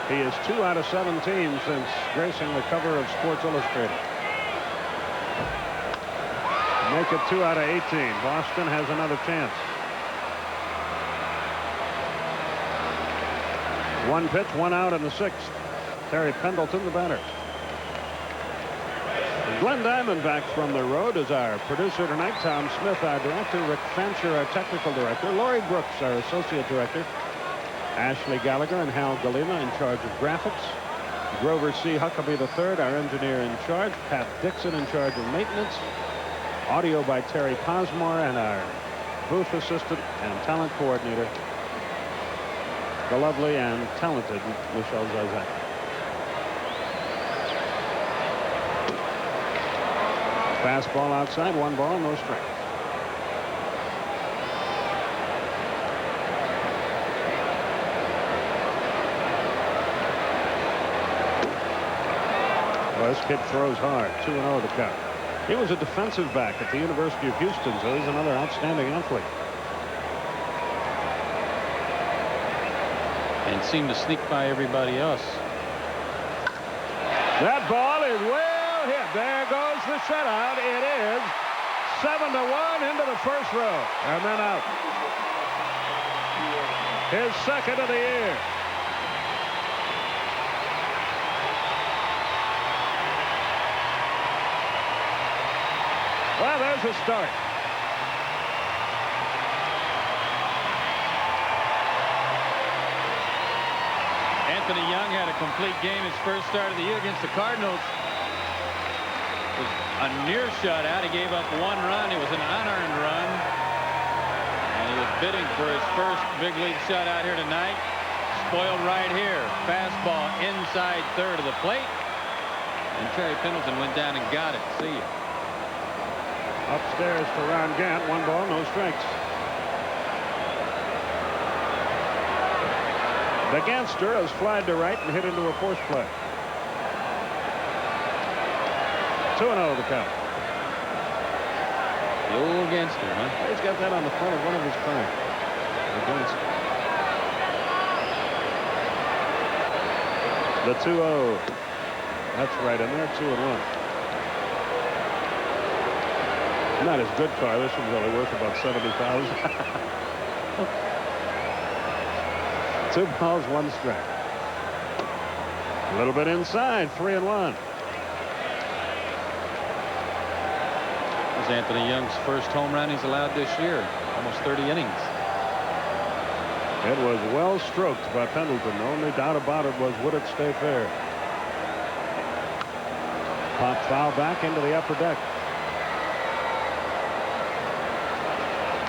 He is 2 out of 17 since gracing the cover of Sports Illustrated. Make it 2 out of 18. Boston has another chance. 1 pitch, 1 out in the 6th. Terry Pendleton, the batter. Glenn Diamondback from the road is our producer tonight. Tom Smith, our director. Rick Fancher, our technical director. Laurie Brooks, our associate director. Ashley Gallagher and Hal Galima in charge of graphics. Grover C. Huckabee III, our engineer in charge. Pat Dixon in charge of maintenance. Audio by Terry Posmore, and our booth assistant and talent coordinator, the lovely and talented Michelle Zazak. Fastball outside, 1 ball, no strikes. Well, this kid throws hard. 2-0 the count. He was a defensive back at the University of Houston, so he's another outstanding athlete. And seemed to sneak by everybody else. That ball is well hit. There goes the shutout. It is 7-1 into the first row. And then out. His 2nd of the year. Well, there's a start. Anthony Young had a complete game his first start of the year against the Cardinals. It was a near shutout. He gave up 1 run. It was an unearned run. And he was bidding for his first big league shutout here tonight. Spoiled right here. Fastball inside 3rd of the plate. And Terry Pendleton went down and got it. See ya. Upstairs to Ron Gant. 1 ball, no strikes. The Gantster has flied to right and hit into a force play. 2-0 the count. The old gangster, huh? He's got that on the front of one of his cars. The 2-0. That's right in there. 2-1. Not his good car. This one's only worth about $70,000. 2 balls, 1 strike. A little bit inside. 3-1. This is Anthony Young's first home run he's allowed this year. Almost 30 innings. It was well stroked by Pendleton. The only doubt about it was, would it stay fair? Pop foul back into the upper deck.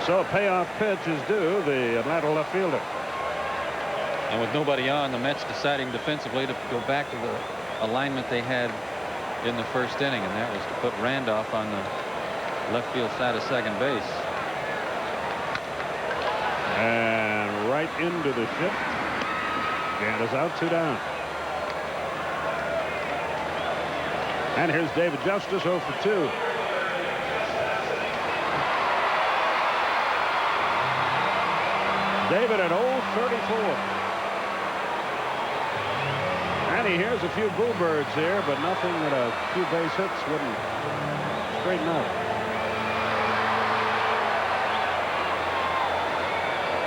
So a payoff pitch is due the Atlanta left fielder. And with nobody on, the Mets deciding defensively to go back to the alignment they had in the first inning, and that was to put Randolph on the left field side of second base. And right into the shift. Gant is out, 2 down. And here's David Justice, 0 for 2. David at 0-34. And he hears a few bluebirds here, but nothing that a few base hits wouldn't straighten out.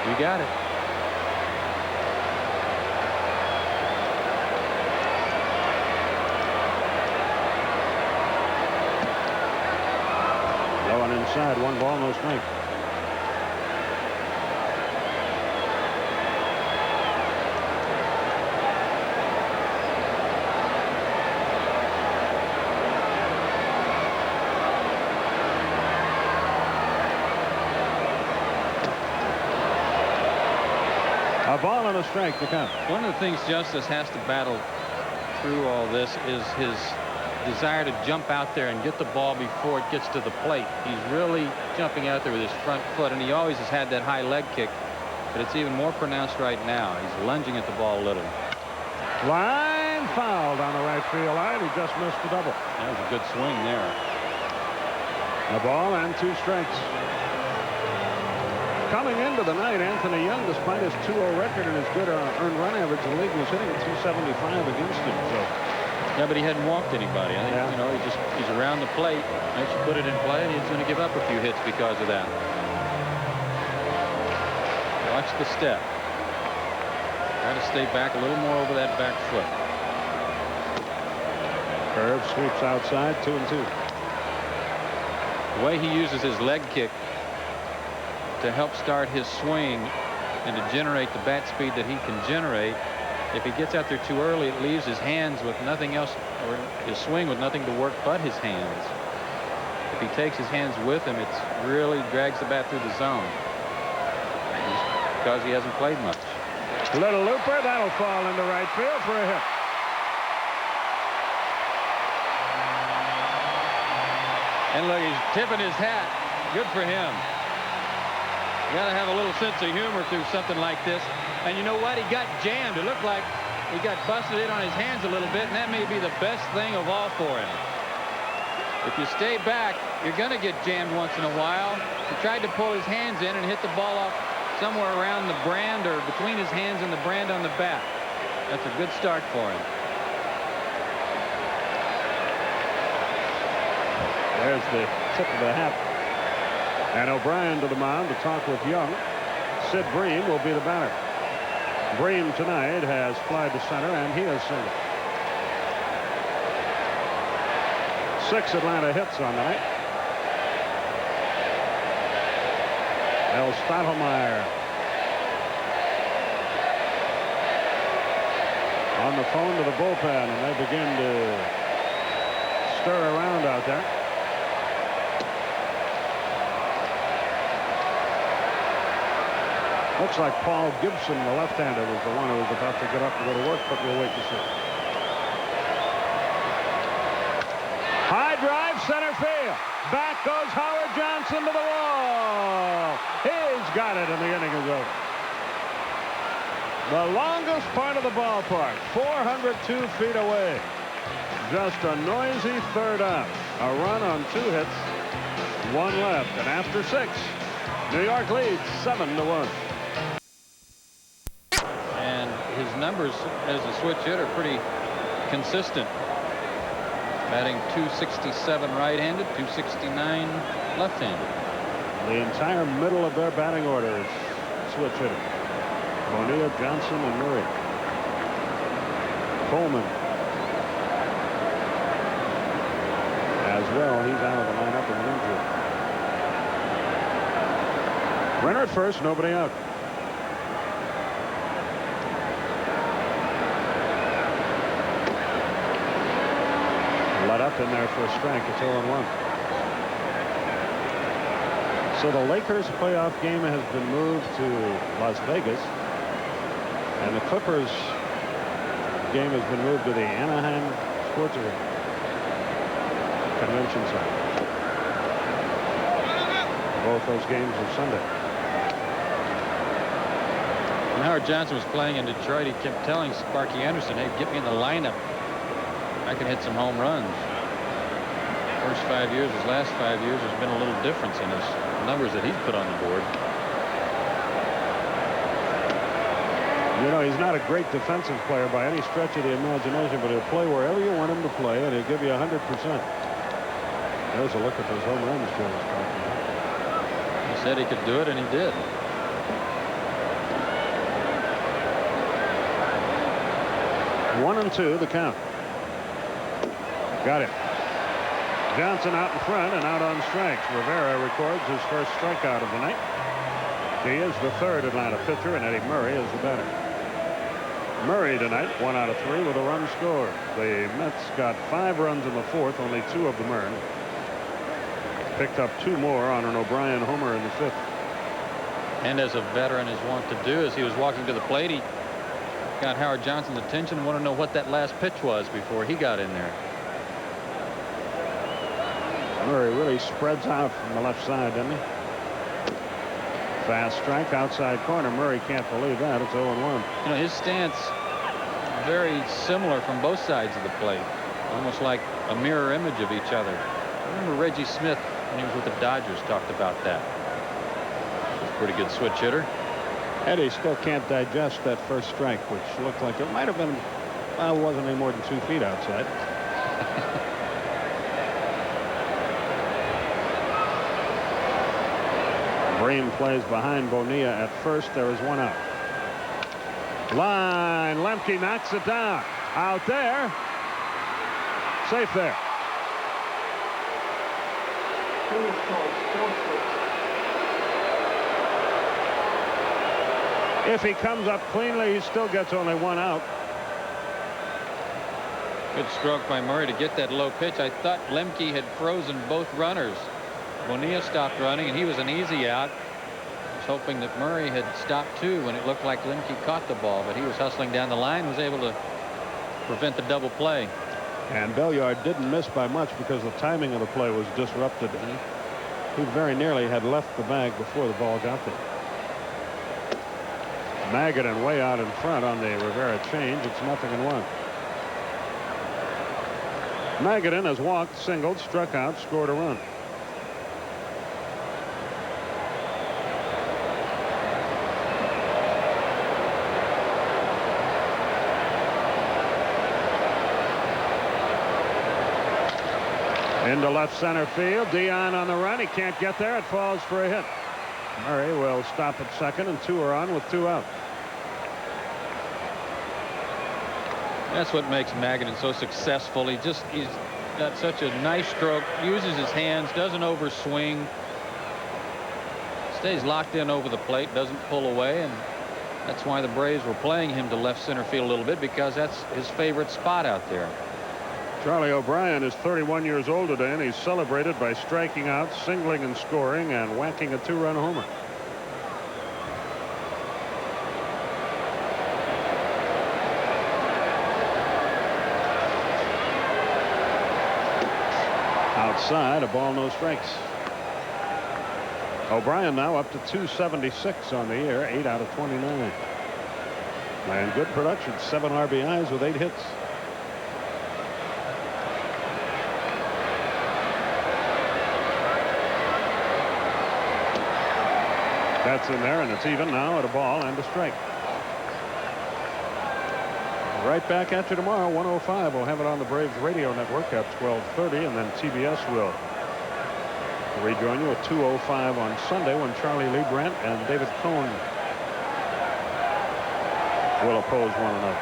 You got it. Low and inside, 1 ball, no strike. A ball and a strike to count. One of the things Justice has to battle through all this is his desire to jump out there and get the ball before it gets to the plate. He's really jumping out there with his front foot, and he always has had that high leg kick, but it's even more pronounced right now. He's lunging at the ball a little. Line fouled on the right field line. He just missed the double. That was a good swing there. A ball and 2 strikes. Coming into the night, Anthony Young, despite his 2-0 record and his good earned run average, the league was hitting at 275 against him. So. Yeah, but he hadn't walked anybody. I think, you know, he's around the plate, makes you put it in play, and he's going to give up a few hits because of that. Watch the step. Try to stay back a little more over that back foot. Curve sweeps outside, 2-2. The way he uses his leg kick to help start his swing and to generate the bat speed that he can generate. If he gets out there too early, it leaves his hands with nothing else, or his swing with nothing to work but his hands. If he takes his hands with him, it's really drags the bat through the zone. Just because he hasn't played much. Little looper, that'll fall into right field for a hit. And look, he's tipping his hat. Good for him. You got to have a little sense of humor through something like this. And you know what? He got jammed. It looked like he got busted in on his hands a little bit, and that may be the best thing of all for him. If you stay back, you're going to get jammed once in a while. He tried to pull his hands in and hit the ball off somewhere around the brand or between his hands and the brand on the bat. That's a good start for him. There's the tip of the hat. And O'Brien to the mound to talk with Young. Sid Bream will be the batter. Bream tonight has fly to center, and he has single. 6 Atlanta hits on the night. El Stottlemyre on the phone to the bullpen, and they begin to stir around out there. Looks like Paul Gibson, the left-hander, was the one who was about to get up and go to work, but we'll wait and see. High drive, center field. Back goes Howard Johnson to the wall. He's got it, and the inning is over. The longest part of the ballpark, 402 feet away. just a noisy third out. A run on 2 hits, 1 left, and after 6, New York leads 7-1. And his numbers as a switch hitter are pretty consistent. Batting .267 right-handed, .269 left-handed. The entire middle of their batting order is switch hitter. Bonilla, Johnson, and Murray. Coleman as well. He's out of the lineup with an injury. Runner at first, nobody out. Let up in there for a strike. It's 0-1. So the Lakers playoff game has been moved to Las Vegas, and the Clippers game has been moved to the Anaheim Sports Arena Convention Center. Both those games are Sunday. When Howard Johnson was playing in Detroit, he kept telling Sparky Anderson, hey, get me in the lineup. I can hit some home runs. First 5 years, his last 5 years, there's been a little difference in his numbers that he's put on the board. You know, he's not a great defensive player by any stretch of the imagination, but he'll play wherever you want him to play, and he'll give you 100%. There's a look at those home runs Joe was talking about. He said he could do it, and he did. One and 2, the count. Got it. Johnson out in front and out on strikes. Rivera records his first strikeout of the night. He is the third Atlanta pitcher, and Eddie Murray is the batter. Murray tonight, 1 out of 3 with a run scored. The Mets got 5 runs in the 4th, only 2 of them earned. Picked up 2 more on an O'Brien homer in the 5th. And as a veteran is wont to do, as he was walking to the plate, he got Howard Johnson's attention, wanted to know what that last pitch was before he got in there. Murray really spreads out from the left side, doesn't he? Fast strike outside corner. Murray can't believe that. It's 0-1. You know, his stance very similar from both sides of the plate, almost like a mirror image of each other. I remember Reggie Smith, when he was with the Dodgers, talked about that. He's a pretty good switch hitter. Eddie still can't digest that first strike, which looked like it might have been, well, it wasn't any more than 2 feet outside. Bream plays behind Bonilla at first. There is 1 out. Line. Lemke knocks it down. Out there. Safe there. If he comes up cleanly, he still gets only 1 out. Good stroke by Murray to get that low pitch. I thought Lemke had frozen both runners. Bonilla stopped running, and he was an easy out. I was hoping that Murray had stopped too when it looked like Lemke caught the ball, but he was hustling down the line, was able to prevent the double play. And Belliard didn't miss by much because the timing of the play was disrupted. He very nearly had left the bag before the ball got there. Magadan way out in front on the Rivera change. It's 0-1. Magadan has walked, singled, struck out, scored a run. Into left center field. Dion on the run. He can't get there. It falls for a hit. Murray will stop at second, and 2 are on with 2 out. That's what makes Magadan so successful. He's got such a nice stroke, uses his hands, doesn't overswing, stays locked in over the plate, doesn't pull away, and that's why the Braves were playing him to left center field a little bit, because that's his favorite spot out there. Charlie O'Brien is 31 years old today, and he's celebrated by striking out, singling and scoring, and whacking a 2-run homer. Outside, a ball, no strikes. O'Brien now up to 276 on the year, 8 out of 29. And good production, 7 RBIs with 8 hits. That's in there, and it's even now at a ball and a strike. Right back at you tomorrow, 105. We'll have it on the Braves radio network at 12:30, and then TBS will rejoin you at 2:05 on Sunday when Charlie Lee Brandt and David Cohn will oppose one another.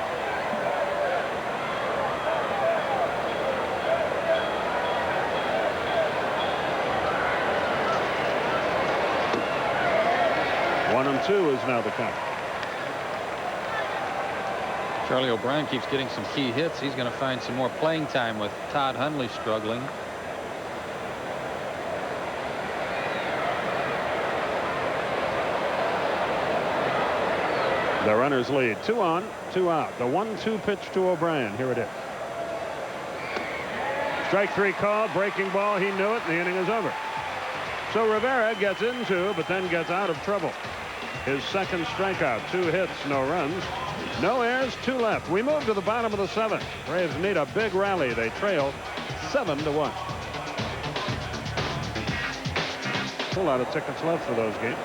One and two is now the count. Charlie O'Brien keeps getting some key hits. He's going to find some more playing time with Todd Hundley struggling. The runners lead. 2 on, 2 out. The 1-2 pitch to O'Brien. Here it is. Strike 3 call. Breaking ball. He knew it. And the inning is over. So Rivera gets into, but then gets out of trouble. His second strikeout. 2 hits, no runs. No errors, 2 left. We move to the bottom of the 7th. Braves need a big rally. They trail 7-1. A lot of tickets left for those games.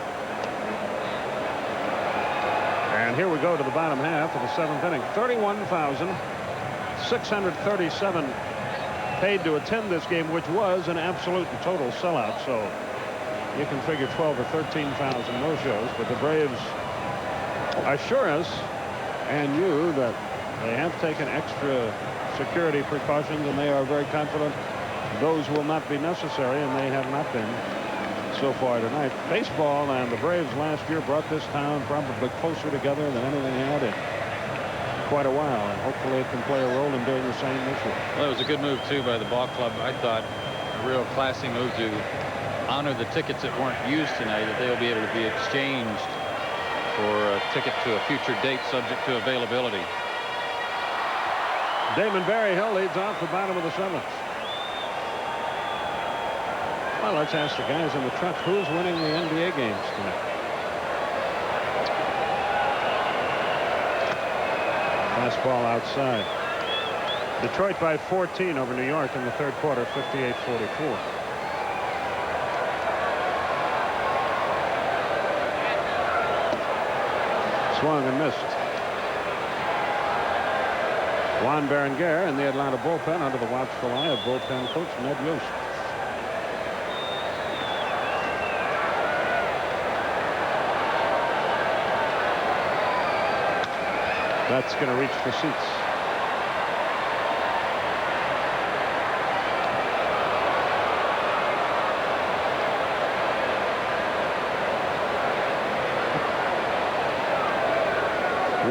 And here we go to the bottom half of the 7th inning. 31,637 paid to attend this game, which was an absolute and total sellout. So you can figure 12 or 13,000 no-shows. But the Braves assure us and you that they have taken extra security precautions, and they are very confident those will not be necessary, and they have not been so far tonight. Baseball and the Braves last year brought this town probably closer together than anything had in quite a while, and hopefully it can play a role in doing the same this year. Well, it was a good move too by the ball club. I thought a real classy move to honor the tickets that weren't used tonight, that they'll be able to be exchanged for a ticket to a future date subject to availability. Damon Berryhill leads off the bottom of the 7th. Well, let's ask the guys in the truck, who's winning the NBA games tonight? Fastball outside. Detroit by 14 over New York in the 3rd quarter, 58-44. Swung and missed. Juan Berenguer in the Atlanta bullpen under the watchful eye of bullpen coach Ned Yost. That's going to reach for seats.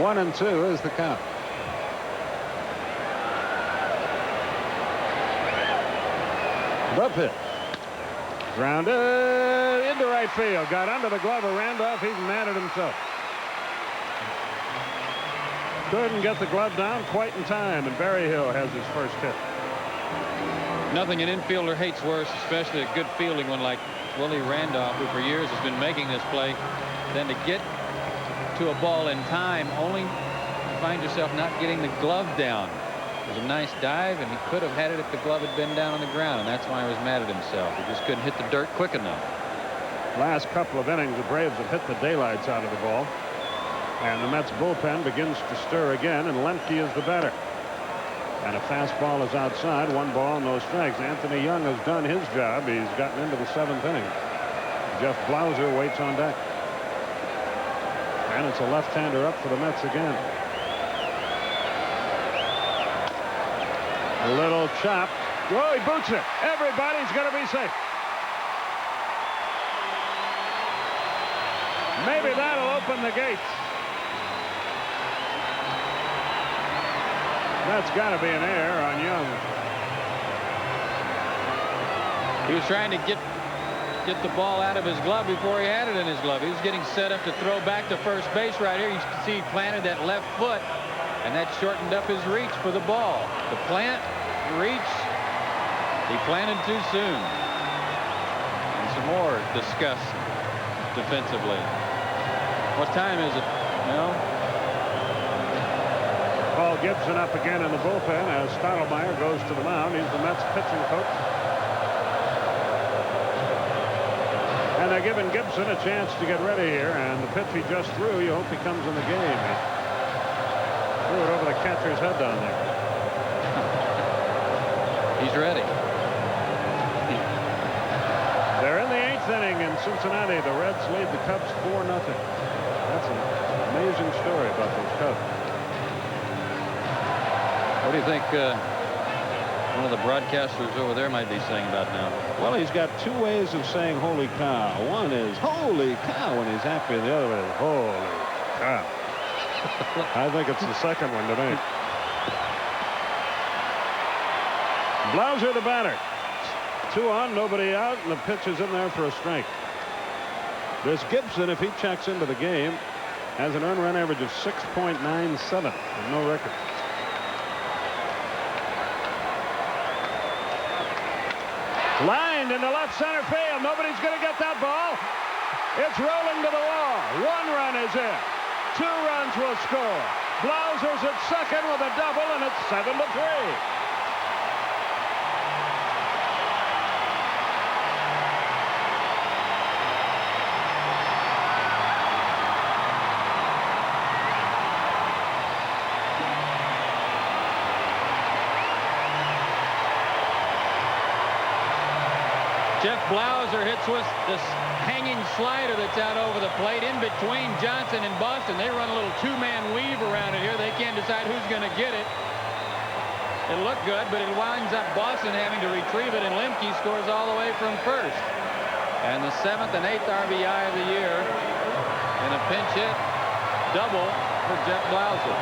One and 2 is the count. The pitch. Grounded into right field. Got under the glove of Randolph. He's mad at himself. Couldn't get the glove down quite in time, and Berryhill has his first hit. Nothing an infielder hates worse, especially a good fielding one like Willie Randolph, who for years has been making this play, than to get to a ball in time, only to find yourself not getting the glove down. It was a nice dive, and he could have had it if the glove had been down on the ground, and that's why he was mad at himself. He just couldn't hit the dirt quick enough. Last couple of innings, the Braves have hit the daylights out of the ball, and the Mets bullpen begins to stir again, and Lemke is the batter. And a fastball is outside. 1 ball, no strikes. Anthony Young has done his job. He's gotten into the 7th inning. Jeff Blauser waits on deck. And it's a left-hander up for the Mets again. A little chop. Whoa, he boots it. Everybody's going to be safe. Maybe that'll open the gates. That's got to be an error on Young. He was trying to get the ball out of his glove before he had it in his glove. He was getting set up to throw back to first base right here. You can see he planted that left foot, and that shortened up his reach for the ball. The plant, reach, he planted too soon. And some more disgust defensively. What time is it? No? Paul Gibson up again in the bullpen as Stottlemyre goes to the mound. He's the Mets pitching coach. And they're giving Gibson a chance to get ready here, and the pitch he just threw, you hope he comes in the game. He threw it over the catcher's head down there. He's ready. They're in the 8th inning in Cincinnati. The Reds lead the Cubs 4-0. That's an amazing story about those Cubs. What do you think one of the broadcasters over there might be saying about now? Well, he's got two ways of saying holy cow. One is holy cow when he's happy, and the other is holy cow. I think it's the second one tonight. Blauser the batter. 2 on, nobody out, and the pitch is in there for a strike. This Gibson, if he checks into the game, has an earned run average of 6.97 and no record. Lined into left center field. Nobody's going to get that ball. It's rolling to the wall. 1 run is in. 2 runs will score. Blauser's at second with a double, and it's 7-3. Jeff Blauser hits with this hanging slider that's out over the plate in between Johnson and Boston. They run a little 2-man weave around it here. They can't decide who's going to get it. It looked good, but it winds up Boston having to retrieve it, and Lemke scores all the way from first. And the 7th and 8th RBI of the year, and a pinch hit double for Jeff Blauser.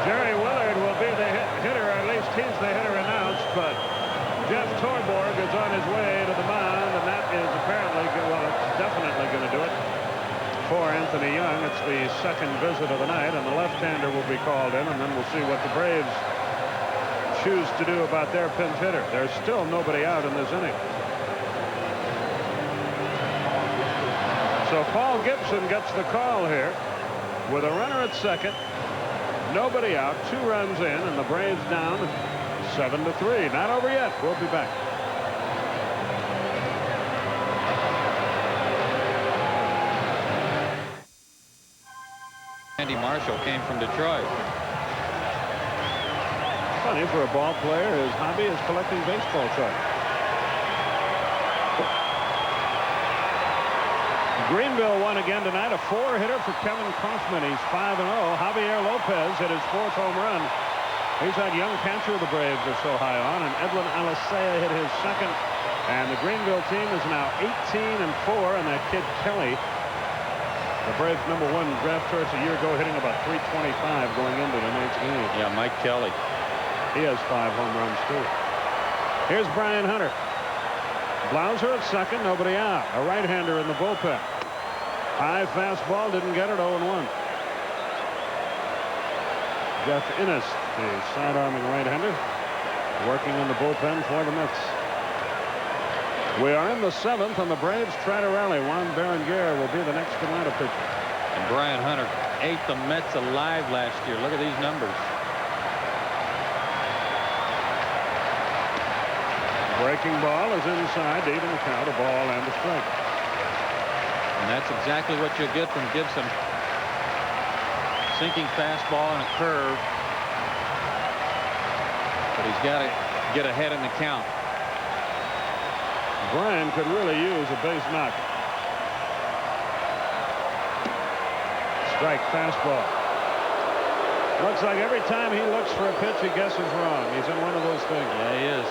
Jerry Willard will be the hitter, or at least he's the hitter announced, but Jeff Torborg is on his way to the mound, and that is apparently, well, it's definitely going to do it for Anthony Young. It's the second visit of the night, and the left-hander will be called in, and then we'll see what the Braves choose to do about their pinch hitter. There's still nobody out in this inning. So Paul Gibson gets the call here with a runner at second, nobody out, 2 runs in, and the Braves down 7-3. Not over yet. We'll be back. Andy Marshall came from Detroit. Funny for a ball player, his hobby is collecting baseball cards. Greenville won again tonight. A 4-hitter for Kevin Kaufman. He's 5-0. Javier Lopez hit his 4th home run. He's that young catcher the Braves are so high on, and Edwin Alicea hit his 2nd. And the Greenville team is now 18-4, and that kid Kelly, the Braves' #1 draft choice a year ago, hitting about .325 going into tonight's game. Yeah, Mike Kelly. He has 5 home runs too. Here's Brian Hunter. Blauser at second, nobody out. A right-hander in the bullpen. High fastball, didn't get it, 0-1. Jeff Innes, the side-arming right-hander, working in the bullpen for the Mets. We are in the 7th, and the Braves try to rally. Juan Berenguer will be the next Atlanta pitcher. And Brian Hunter ate the Mets alive last year. Look at these numbers. Breaking ball is inside to even the count, a ball and a strike. And that's exactly what you'll get from Gibson. Sinking fastball and a curve. But he's got to get ahead in the count. Brian could really use a base knock. Strike fastball. Looks like every time he looks for a pitch, he guesses wrong. He's in one of those things. Yeah, he is.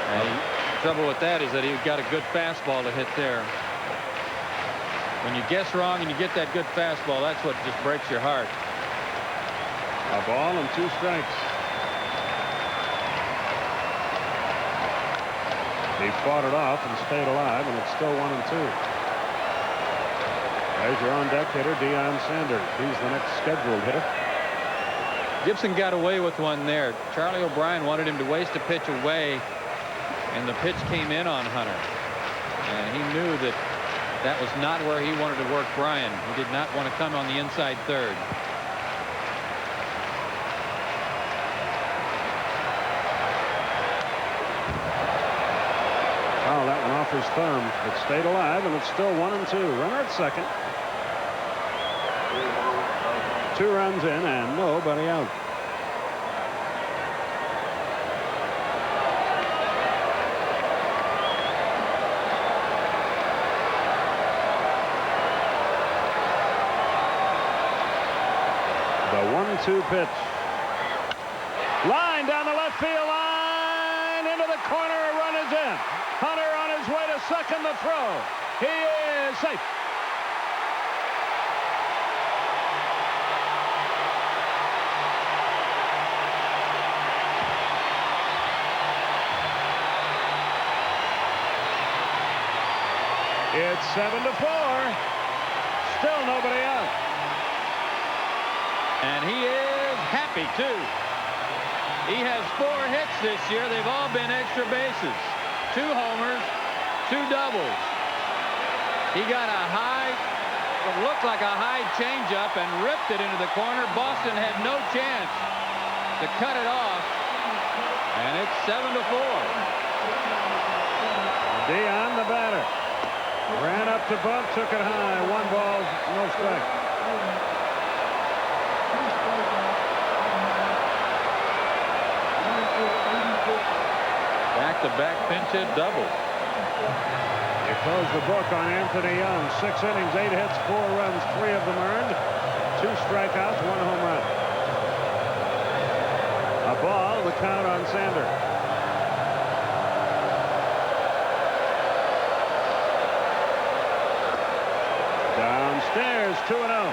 And the trouble with that is that he's got a good fastball to hit there. When you guess wrong and you get that good fastball, that's what just breaks your heart. A ball and 2 strikes. He fought it off and stayed alive, and it's still 1-2. There's your on-deck hitter, Deion Sanders. He's the next scheduled hitter. Gibson got away with one there. Charlie O'Brien wanted him to waste a pitch away, and the pitch came in on Hunter. And he knew that that was not where he wanted to work Brian. He did not want to come on the inside third. off his thumb, but stayed alive, and it's still 1-2. Runner at second. 2 runs in and nobody out. The 1-2 pitch. Line down the left field line into the corner. A run is in. Hunter on his way to second. The throw. He is safe. It's 7-4. Still nobody out. And he is happy, too. He has 4 hits this year. They've all been extra bases. 2 homers, 2 doubles. He got a high, what looked like a high changeup, and ripped it into the corner. Boston had no chance to cut it off. And it's 7-4. Dion, the batter. Ran up to bunt, took it high. 1 ball, no strike. Back-to-back pinch hit doubles. You close the book on Anthony Young. 6 innings, 8 hits, 4 runs, 3 of them earned. 2 strikeouts, 1 home run. A ball, the count on Sander. Downstairs, 2-0.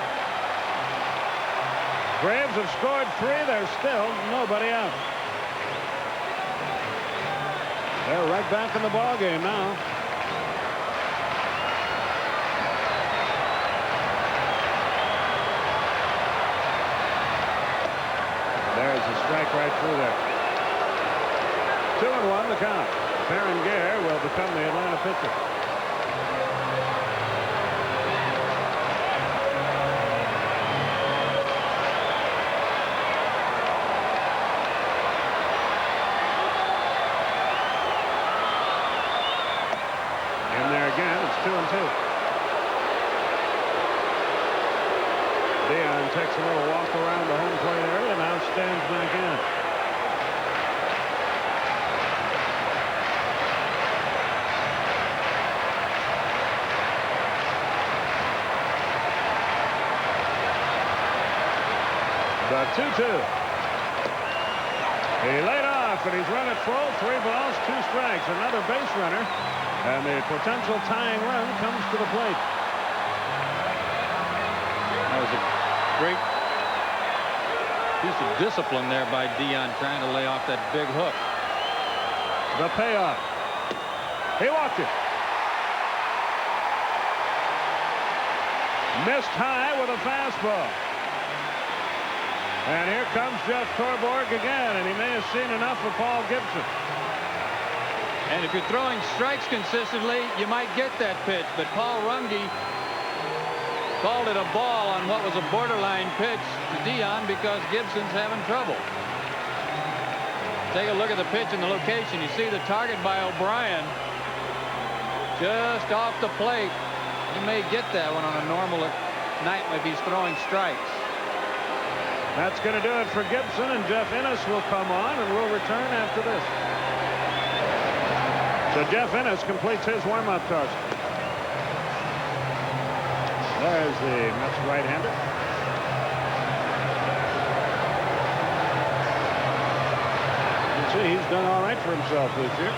Braves have scored 3. There's still nobody out. They're right back in the ball game now. There's a strike right through there. 2-1 the count. Berenguer will become the Atlanta pitcher. It's 2-2. Dion takes a little walk around the home plate area, now stands back in. The 2-2. He laid off, and he's run it full. 3 balls, 2 strikes. Another base runner. And the potential tying run comes to the plate. That was a great piece of discipline there by Dion, trying to lay off that big hook. The payoff. He walked it. Missed high with a fastball. And here comes Jeff Torborg again, and he may have seen enough of Paul Gibson. And if you're throwing strikes consistently, you might get that pitch. But Paul Runge called it a ball on what was a borderline pitch to Dion because Gibson's having trouble. Take a look at the pitch and the location. You see the target by O'Brien just off the plate. He may get that one on a normal night if he's throwing strikes. That's going to do it for Gibson, and Jeff Innes will come on, and we'll return after this. So Jeff Innes completes his warm-up toss. There's the Mets right-hander. You can see he's done all right for himself this year.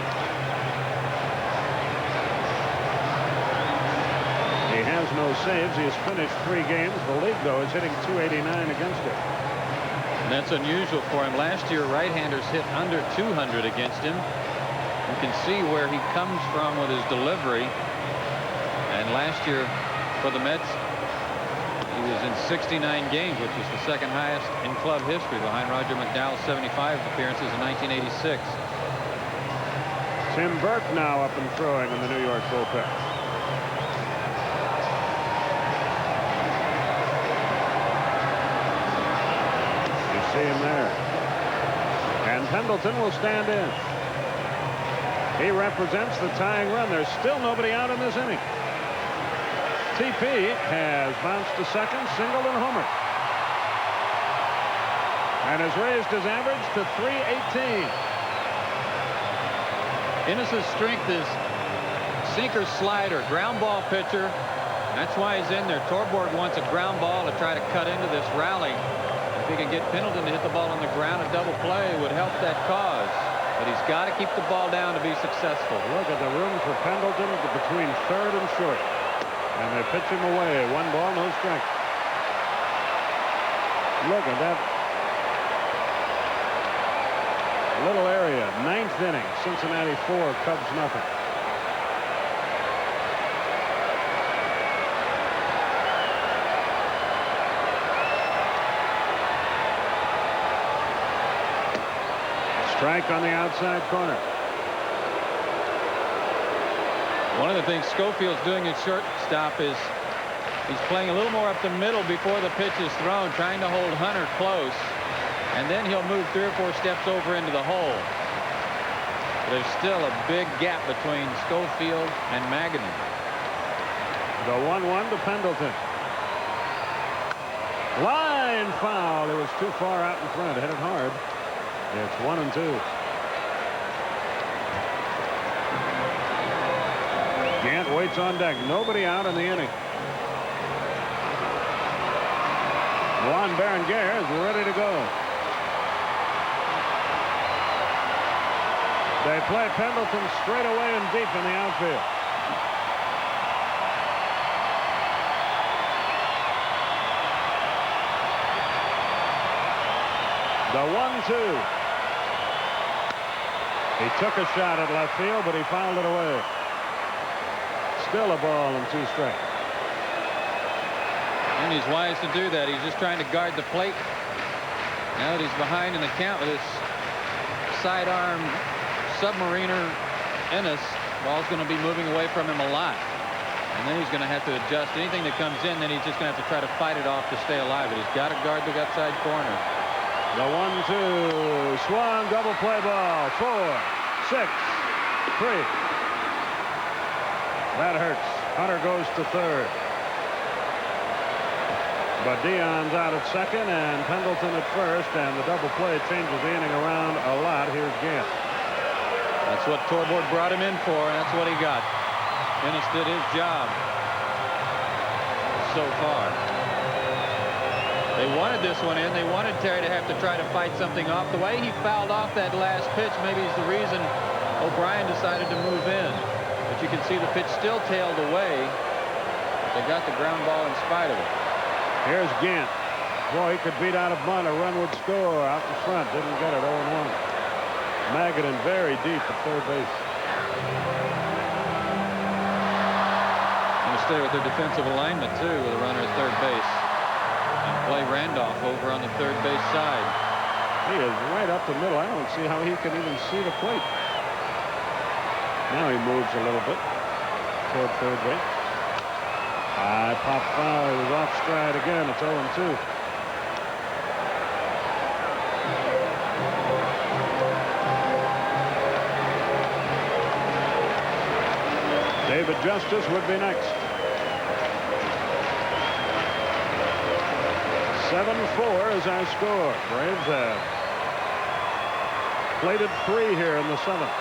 He has no saves. He has finished 3 games. The league, though, is hitting .289 against him. And that's unusual for him. Last year, right-handers hit under 200 against him. You can see where he comes from with his delivery. And last year for the Mets, he was in 69 games, which is the 2nd highest in club history, behind Roger McDowell's 75 appearances in 1986. Tim Burke now up and throwing in the New York bullpen. You see him there. And Pendleton will stand in. He represents the tying run. There's still nobody out in this inning. TP has bounced to second, singled and homered, and has raised his average to .318. Innis's strength is sinker slider, ground ball pitcher. That's why he's in there. Torborg wants a ground ball to try to cut into this rally. If he can get Pendleton to hit the ball on the ground, a double play would help that cause. But he's got to keep the ball down to be successful. Look at the room for Pendleton between third and short. And they pitch him away. 1 ball, no strike. Look at that little area. 9th inning. Cincinnati 4, Cubs nothing. Strike on the outside corner. One of the things Schofield's doing at shortstop is he's playing a little more up the middle before the pitch is thrown, trying to hold Hunter close, and then he'll move 3 or 4 steps over into the hole. But there's still a big gap between Schofield and Magadan. The 1-1 to Pendleton. Line foul. It was too far out in front. Hit it hard. It's 1-2. Gant waits on deck. Nobody out in the inning. Juan Berenguer is ready to go. They play Pendleton straight away and deep in the outfield. The 1-2. He took a shot at left field, but he fouled it away. Still a ball and 2 strikes. And he's wise to do that. He's just trying to guard the plate. Now that he's behind in the count with this sidearm submariner Ennis, ball's going to be moving away from him a lot. And then he's going to have to adjust. Anything that comes in, then he's just going to have to try to fight it off to stay alive. But he's got to guard the outside corner. The 1-2 swung, double play ball. 4, 6, 3. That hurts. Hunter goes to third. But Dion's out at second and Pendleton at first, and the double play changes the inning around a lot. Here's Gant. That's what Torborg brought him in for, and that's what he got. Ennis did his job so far. They wanted this one in. They wanted Terry to have to try to fight something off. The way he fouled off that last pitch maybe is the reason O'Brien decided to move in. But you can see the pitch still tailed away. But they got the ground ball in spite of it. Here's Gant. Boy, he could beat out a bunt. A run would score out in front. Didn't get it. 0-1. Magadan very deep at third base. Going to stay with their defensive alignment, too, with a runner at third base. Play Randolph over on the third base side. He is right up the middle. I don't see how he can even see the plate. Now he moves a little bit toward third base. High pop foul. He was off stride again. It's 0-2. David Justice would be next. 7-4 is our score. Braves have plated 3 here in the 7th.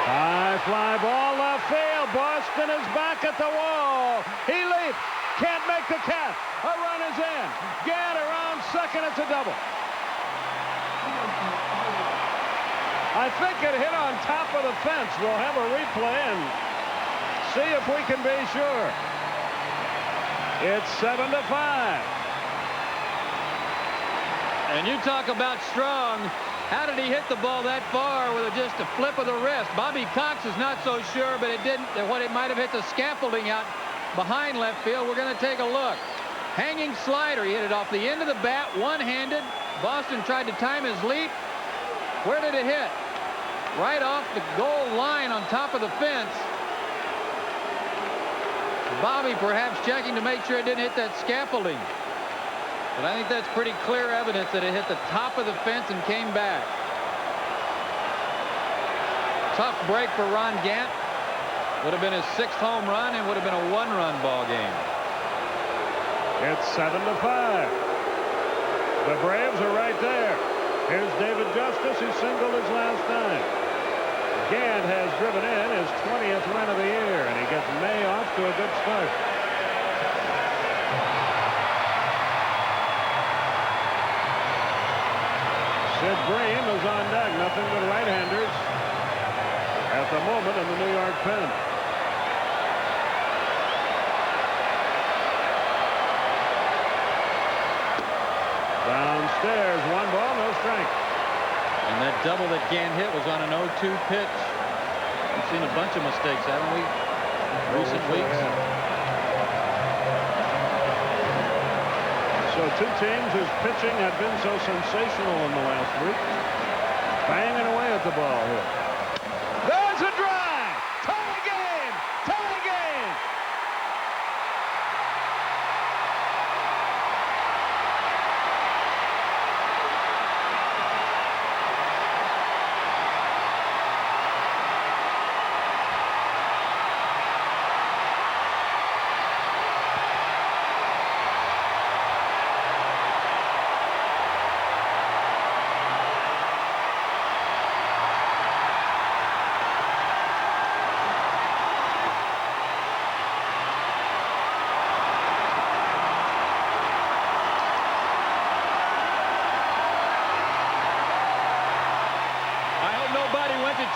High fly ball left field. Boston is back at the wall. He leaps. Can't make the catch. A run is in. Gant around second. It's a double. I think it hit on top of the fence. We'll have a replay and see if we can be sure. It's 7-5. And you talk about strong. How did he hit the ball that far with just a flip of the wrist? Bobby Cox is not so sure, but it didn't. What it might have hit the scaffolding out behind left field. We're going to take a look. Hanging slider. He hit it off the end of the bat, one-handed. Boston tried to time his leap. Where did it hit? Right off the goal line on top of the fence. Bobby perhaps checking to make sure it didn't hit that scaffolding. But I think that's pretty clear evidence that it hit the top of the fence and came back. tough break for Ron Gant. Would have been his 6th home run and would have been a 1-run ball game. It's 7-5. The Braves are right there. Here's David Justice, who singled his last time. Gant has driven in his 20th run of the year, and he gets May off to a good start. Sid Bream is on deck. Nothing but right-handers at the moment in the New York pen. Downstairs, 1 ball, no strike. And that double that Gant hit was on an 0-2 pitch. We've seen a bunch of mistakes, haven't we? Recent weeks. Yeah. So 2 teams whose pitching had been so sensational in the last week, banging away at the ball here. There's a drive! Tie game! Tie game!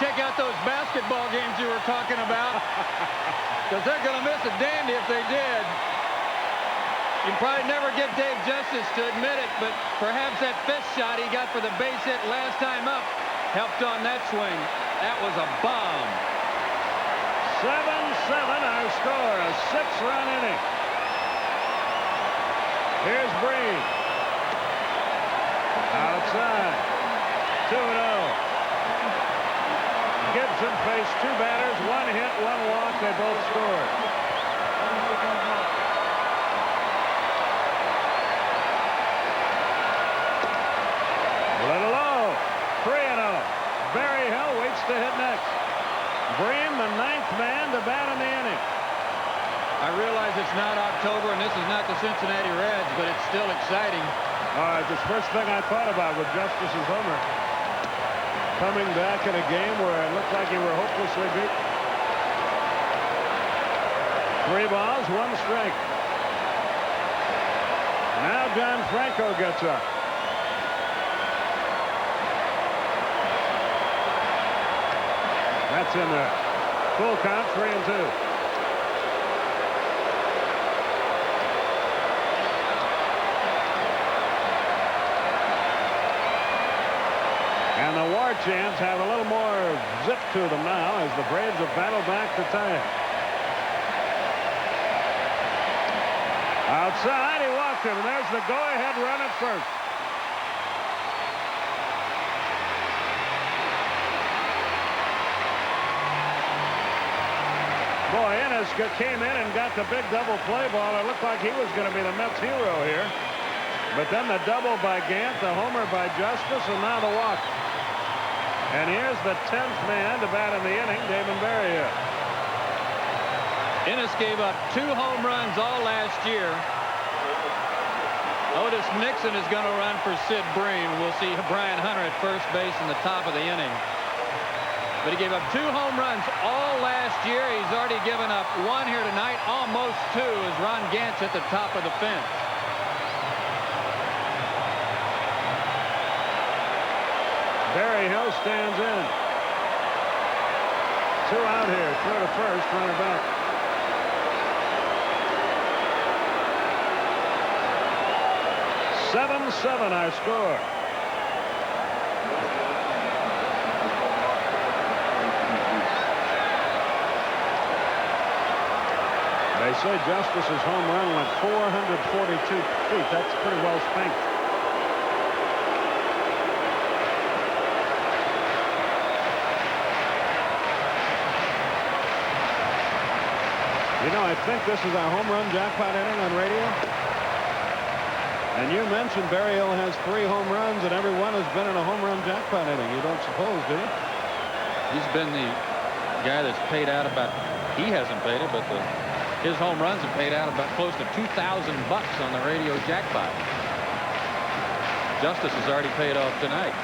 Check out those basketball games you were talking about, because they're going to miss a dandy if they did. You probably never get Dave Justice to admit it, but perhaps that fifth shot he got for the base hit last time up helped on that swing. That was a bomb. 7-7 our score, a 6-run inning. Here's Bream. Outside. 2-0. Gibson faced 2 batters, 1 hit, 1 walk. They both scored. A little low. 3-0. Barry Hill waits to hit next. Bream, the 9th man to bat in the inning. I realize it's not October and this is not the Cincinnati Reds, but it's still exciting. It's the first thing I thought about with Justice's homer. Coming back in a game where it looked like you were hopelessly beat. 3 balls, 1 strike. Now John Franco gets up. That's in there. Full count, 3-2. And the War Chants have a little more zip to them now as the Braves have battled back to tie it. Outside, he walked him, and there's the go-ahead run at first. Boy, Ennis came in and got the big double play ball. It looked like he was going to be the Mets hero here. But then the double by Gant, the homer by Justice, and now the walk. And here's the 10th man to bat in the inning, Damon Berryhill. Ennis gave up 2 home runs all last year. Otis Nixon is going to run for Sid Bream. We'll see Brian Hunter at first base in the top of the inning. But he gave up 2 home runs all last year. He's already given up 1 here tonight, almost 2 as Ron Gant's at the top of the fence. Berryhill stands in. 2 out here. Throw to first, runner back. "7-7 our score. They say Justice's home run went 442 feet. That's pretty well spanked. You know, I think this is our home run jackpot inning on radio. And you mentioned Berryhill has 3 home runs, and every one has been in a home run jackpot inning. You don't suppose, do you? He's been the guy that's paid out about, he hasn't paid it, but his home runs have paid out about close to $2,000 on the radio jackpot. Justice has already paid off tonight.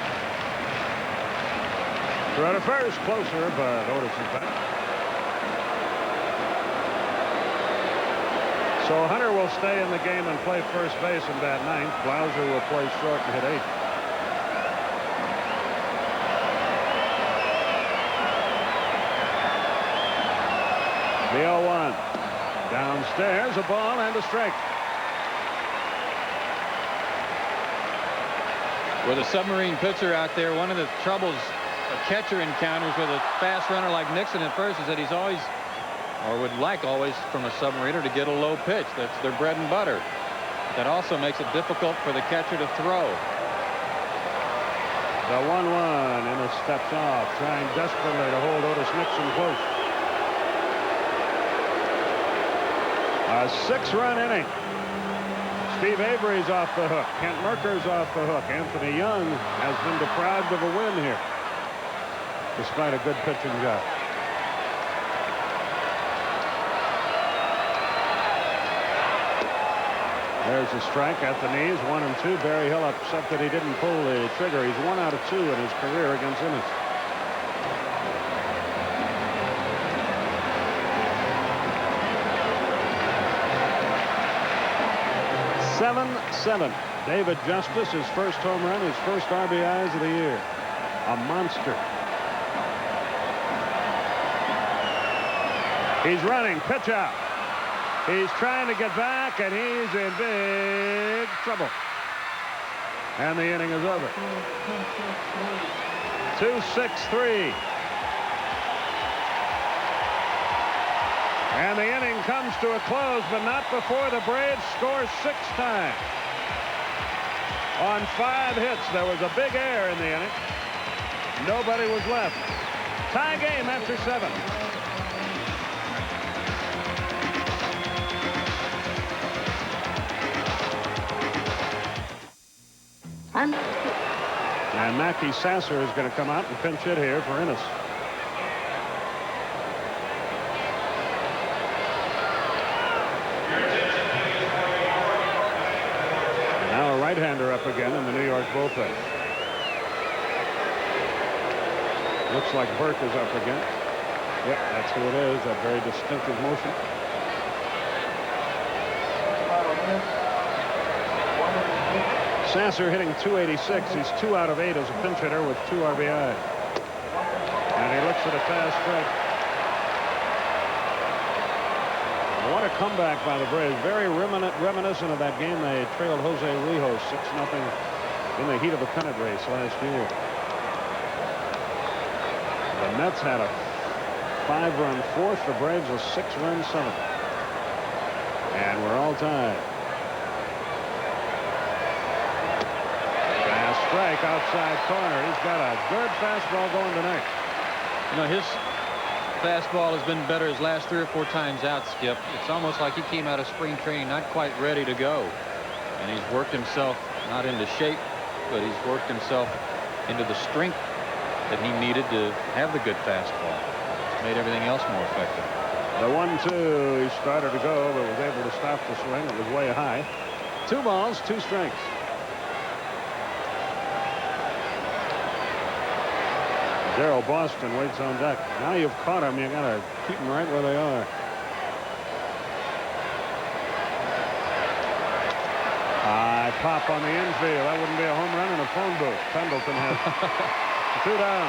Throw to first, closer, but Otis is back. So Hunter will stay in the game and play first base in bat ninth. Blauser will play short and hit eighth. The 0-1. Downstairs, a ball and a strike. With a submarine pitcher out there, one of the troubles a catcher encounters with a fast runner like Nixon at first is that he's always, or would like always from a submariner, to get a low pitch. That's their bread and butter. That also makes it difficult for the catcher to throw. The 1-1, and it steps off, trying desperately to hold Otis Nixon close. A 6-run inning. Steve Avery's off the hook. Kent Merker's off the hook. Anthony Young has been deprived of a win here, despite a good pitching job. There's a strike at the knees, 1 and 2. Barry Hill upset that he didn't pull the trigger. He's 1 out of 2 in his career against Innis. Seven. David Justice, his first home run, his first RBIs of the year. A monster. He's running, pitch out. He's trying to get back, and he's in big trouble. And the inning is over. 2-6-3. And the inning comes to a close, but not before the Braves score 6 times. On 5 hits, there was a big error in the inning. Nobody was left. Tie game after 7. And Mackie Sasser is going to come out and pinch hit here for Innis. Now a right-hander up again in the New York bullpen. Looks like Burke is up again. Yep, that's who it is. That very distinctive motion. Sasser hitting .286. He's 2 out of 8 as a pinch hitter with 2 RBI. And he looks at a fast strike. What a comeback by the Braves. Very reminiscent of that game they trailed Jose Rijos 6-0 in the heat of the pennant race last year. The Mets had a 5-run 4th. The Braves a 6-run 7th. And we're all tied. Fast strike outside corner. He's got a good fastball going tonight. You know, his fastball has been better his last 3 or 4 times out, Skip. It's almost like he came out of spring training not quite ready to go. And he's worked himself not into shape, but he's worked himself into the strength that he needed to have the good fastball. It's made everything else more effective. The 1-2, he started to go, but was able to stop the swing. It was way high. 2 balls, 2 strikes. Darrell Boston waits on deck. Now you've caught him. You got to keep them right where they are. High pop on the infield. That wouldn't be a home run in a phone booth. Pendleton has 2 down.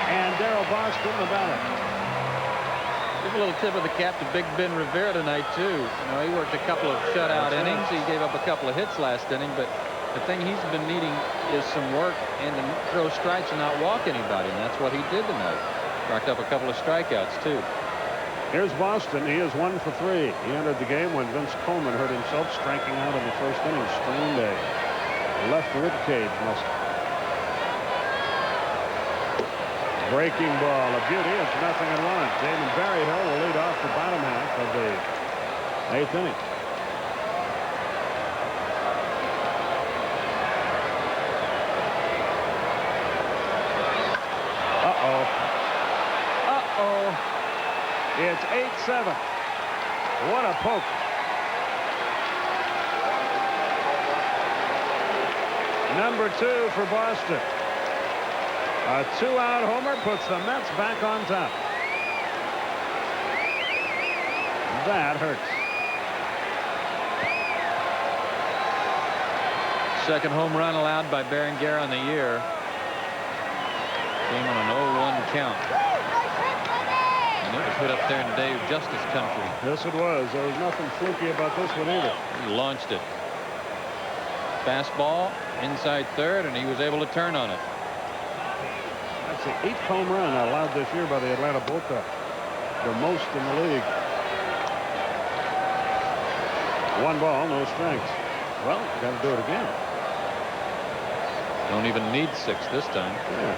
And Darrell Boston, the batter. Give a little tip of the cap to Big Ben Rivera tonight, too. You know, he worked a couple of shutout innings. He gave up a couple of hits last inning, but the thing he's been needing is some work and to throw strikes and not walk anybody, and that's what he did tonight. Racked up a couple of strikeouts, too. Here's Boston. He is 1 for 3. He entered the game when Vince Coleman hurt himself striking out in the first inning. Strained a left rib cage muscle. Breaking ball, a beauty. It's 0-1. Damon Berryhill will lead off the bottom half of the 8th inning. It's 8-7. What a poke. Number 2 for Boston. A 2-out homer puts the Mets back on top. That hurts. Second home run allowed by Berenguer on the year. Came on an 0-1 count. And it was hit up there in Dave Justice country. Yes, it was. There was nothing fluky about this one either. He launched it. Fastball inside third, and he was able to turn on it. That's the 8th home run allowed this year by the Atlanta Bulldogs. The most in the league. 1 ball, no strikes. Well, got to do it again. Don't even need 6 this time. Yeah.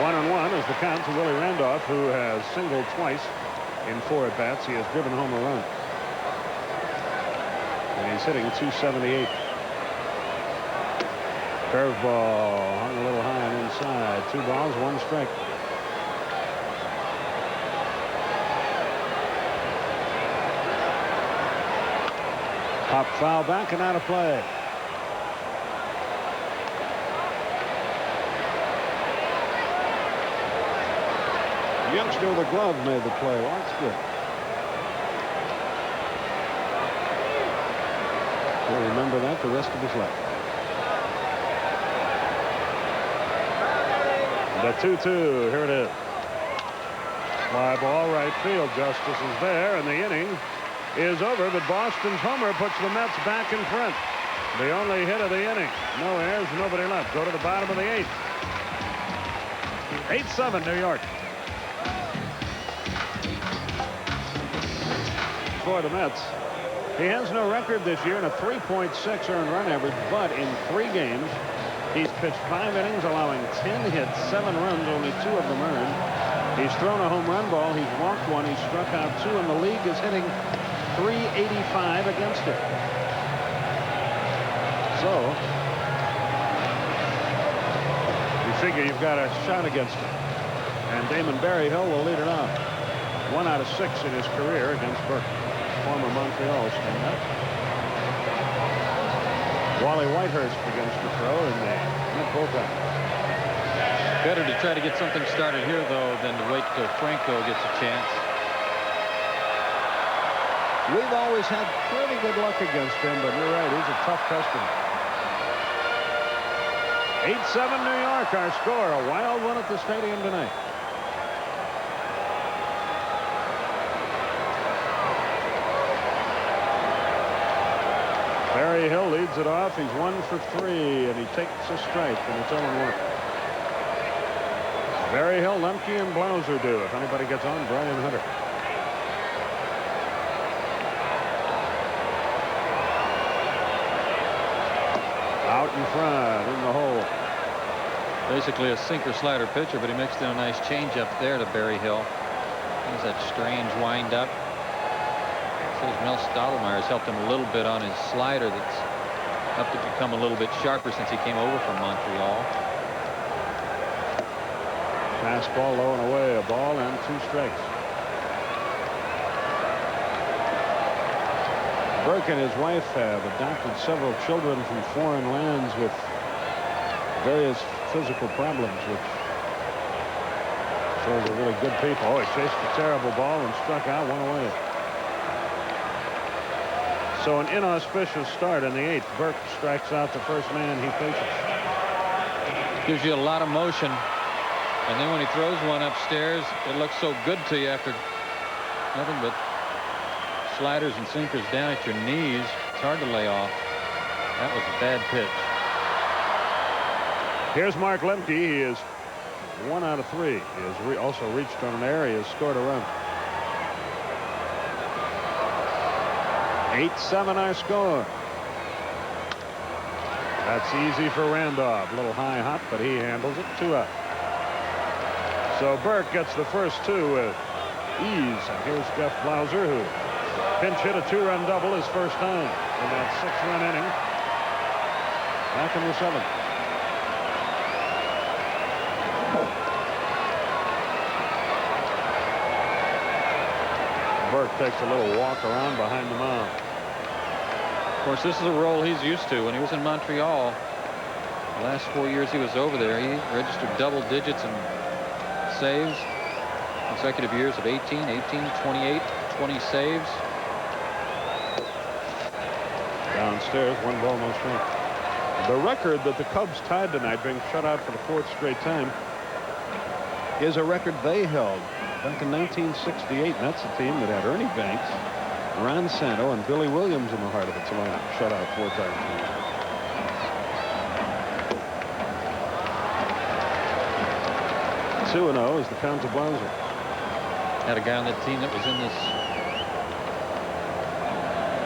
One and one is the count to Willie Randolph, who has singled twice in 4 at-bats. He has driven home a run. And he's hitting .278. Curveball hung a little high and inside. 2 balls, 1 strike. Pop foul back and out of play. The youngster with the glove made the play. Well, that's good. He'll remember that the rest of his life. The 2-2. Here it is. Fly ball right field. Justice is there, and the inning is over, but Boston's homer puts the Mets back in front. The only hit of the inning. No errors, nobody left. Go to the bottom of the 8th. 8-7 New York. For the Mets, he has no record this year in a 3.6 earned run average, but in 3 games, he's pitched 5 innings, allowing 10 hits, 7 runs, only 2 of them earned. He's thrown a home run ball. He's walked 1. He's struck out 2, and the league is hitting .385 against it. So you figure you've got a shot against him. And Damon Berryhill will lead it off. 1 out of 6 in his career against Burke, former Montreal stand-up. Wally Whitehurst begins to throw in the mid-bullpen. Better to try to get something started here, though, than to wait till Franco gets a chance. We've always had pretty good luck against him, but you're right, he's a tough customer. 8-7 New York, our score. A wild one at the stadium tonight. Berryhill leads it off. He's 1 for 3, and he takes a strike, and it's 0-1. Berryhill, Lemke, and Blauser do. If anybody gets on, Brian Hunter. Out in front, in the hole. Basically a sinker slider pitcher, but he mixed in a nice changeup there to Berryhill. There's that strange wind-up. Says Mel Stottlemyre's helped him a little bit on his slider that's up to become a little bit sharper since he came over from Montreal. Fastball low and away, a ball and 2 strikes. Burke and his wife have adopted several children from foreign lands with various physical problems, which shows they're really good people. Oh, he chased a terrible ball and struck out 1 away. So an inauspicious start in the 8th. Burke strikes out the first man he faces. Gives you a lot of motion. And then when he throws one upstairs, it looks so good to you after nothing but sliders and sinkers down at your knees. It's hard to lay off. That was a bad pitch. Here's Mark Lemke. He is 1 out of 3. He has also reached on an error. He has scored a run. 8-7 our score. That's easy for Randolph. A little high hop, but he handles it. 2 out. So Burke gets the first 2 with ease. And here's Jeff Blauser, who pinch hit a 2-run double his first time in that 6-run inning back in the 7th. Burke takes a little walk around behind the mound. Of course, this is a role he's used to. When he was in Montreal, the last 4 years he was over there, he registered double digits in saves. Consecutive years of 18, 28, 20 saves. Downstairs, 1 ball, no strike. The record that the Cubs tied tonight, being shut out for the 4th straight time, is a record they held back in 1968. And that's a team that had Ernie Banks, Ron Santo, and Billy Williams in the heart of its lineup. Shut out 4 times. 2-0 is the count to Blauser. Had a guy on that team that was in this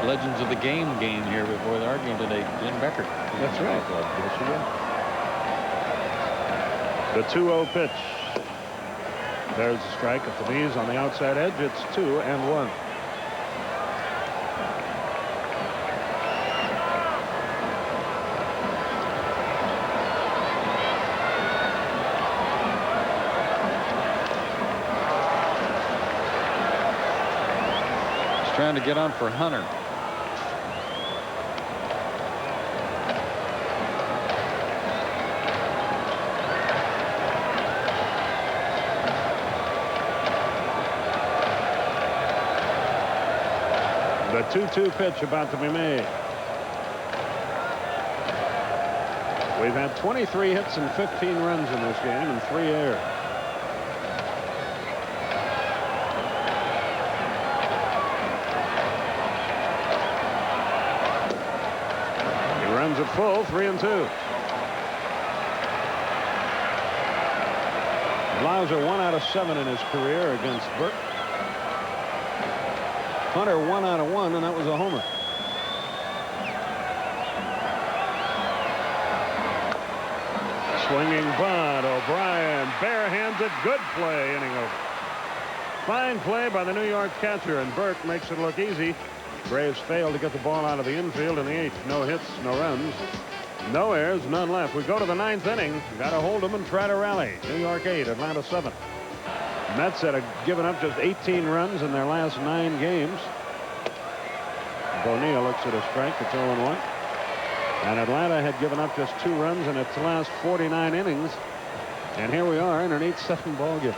Legends of the Game here before our game today, Jim Becker. That's right. Yes, you did. The 2-0 pitch. There's a strike at the knees on the outside edge. It's 2-1. He's trying to get on for Hunter. The 2-2 pitch about to be made. We've had 23 hits and 15 runs in this game and 3 errors. He runs it full, 3-2. Blauser 1 out of 7 in his career against Burke. Hunter 1 out of 1, and that was a homer. Swinging bunt. O'Brien barehanded. Good play. Inning over. Fine play by the New York catcher, and Burke makes it look easy. Braves failed to get the ball out of the infield in the 8th. No hits, no runs, no errors, none left. We go to the 9th inning. Got to hold them and try to rally. New York 8, Atlanta 7. Mets had given up just 18 runs in their last 9 games. Bonilla looks at a strike. It's 0-1. And Atlanta had given up just 2 runs in its last 49 innings. And here we are in an 8-7 ball game.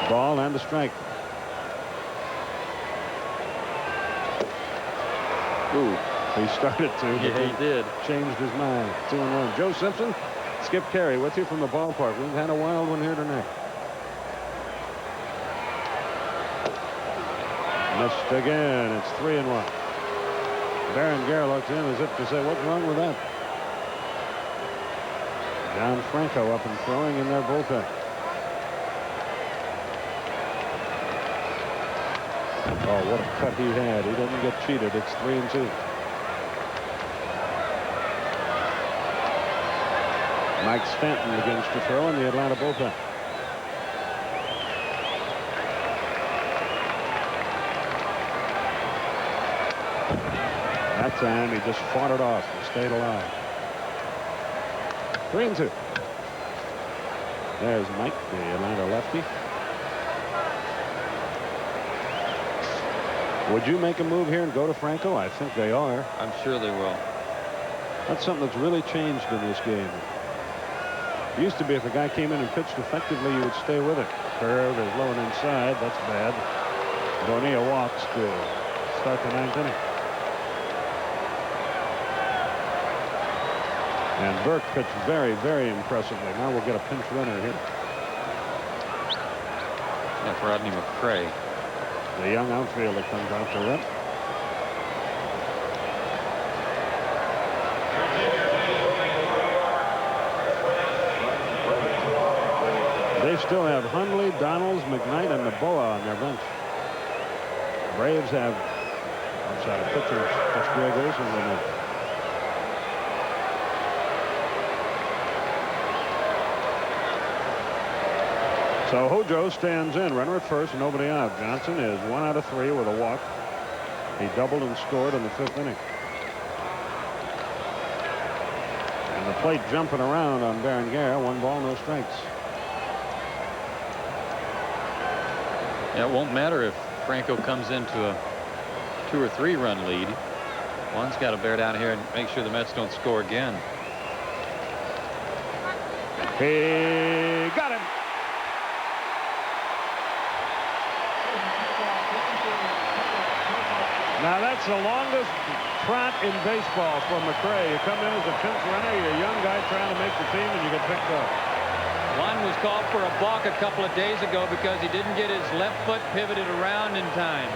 Ball and a strike. Ooh, he started to. Yeah, he did. Changed his mind. 2-1. Joe Simpson, Skip Carey with you from the ballpark. We've had a wild one here tonight. Missed again. It's 3-1. Berenguer looks in as if to say, what's wrong with that? John Franco up and throwing in their bullpen. Oh, what a cut he had. He doesn't get cheated. It's 3-2. Mike Stanton begins to throw in the Atlanta bullpen. That time he just fought it off and stayed alive. 3-2. There's Mike, the Atlanta lefty. Would you make a move here and go to Franco? I think they are. I'm sure they will. That's something that's really changed in this game. It used to be if a guy came in and pitched effectively, you would stay with it. Curve is low and inside. That's bad. Bonilla walks to start the 9th inning. And Burke pitched very, very impressively. Now we'll get a pinch runner here. That's Rodney McCray. The young outfielder comes out to rip. They still have Hundley, Donalds, McKnight, and Noboa on their bench. Braves have outside of pitchers, just Greg Olson in there. So Hojo stands in, runner at first, nobody out. Johnson is 1 out of 3 with a walk. He doubled and scored in the 5th inning. plate jumping around on Berenguer. 1 ball, no strikes. Yeah, it won't matter if Franco comes into a 2 or 3 run lead. One's got to bear down here and make sure the Mets don't score again. He got him. Now that's the longest trot in baseball for McRae. You come in as a pinch runner, you're a young guy trying to make the team, and you get picked up. One was called for a balk a couple of days ago because he didn't get his left foot pivoted around in time.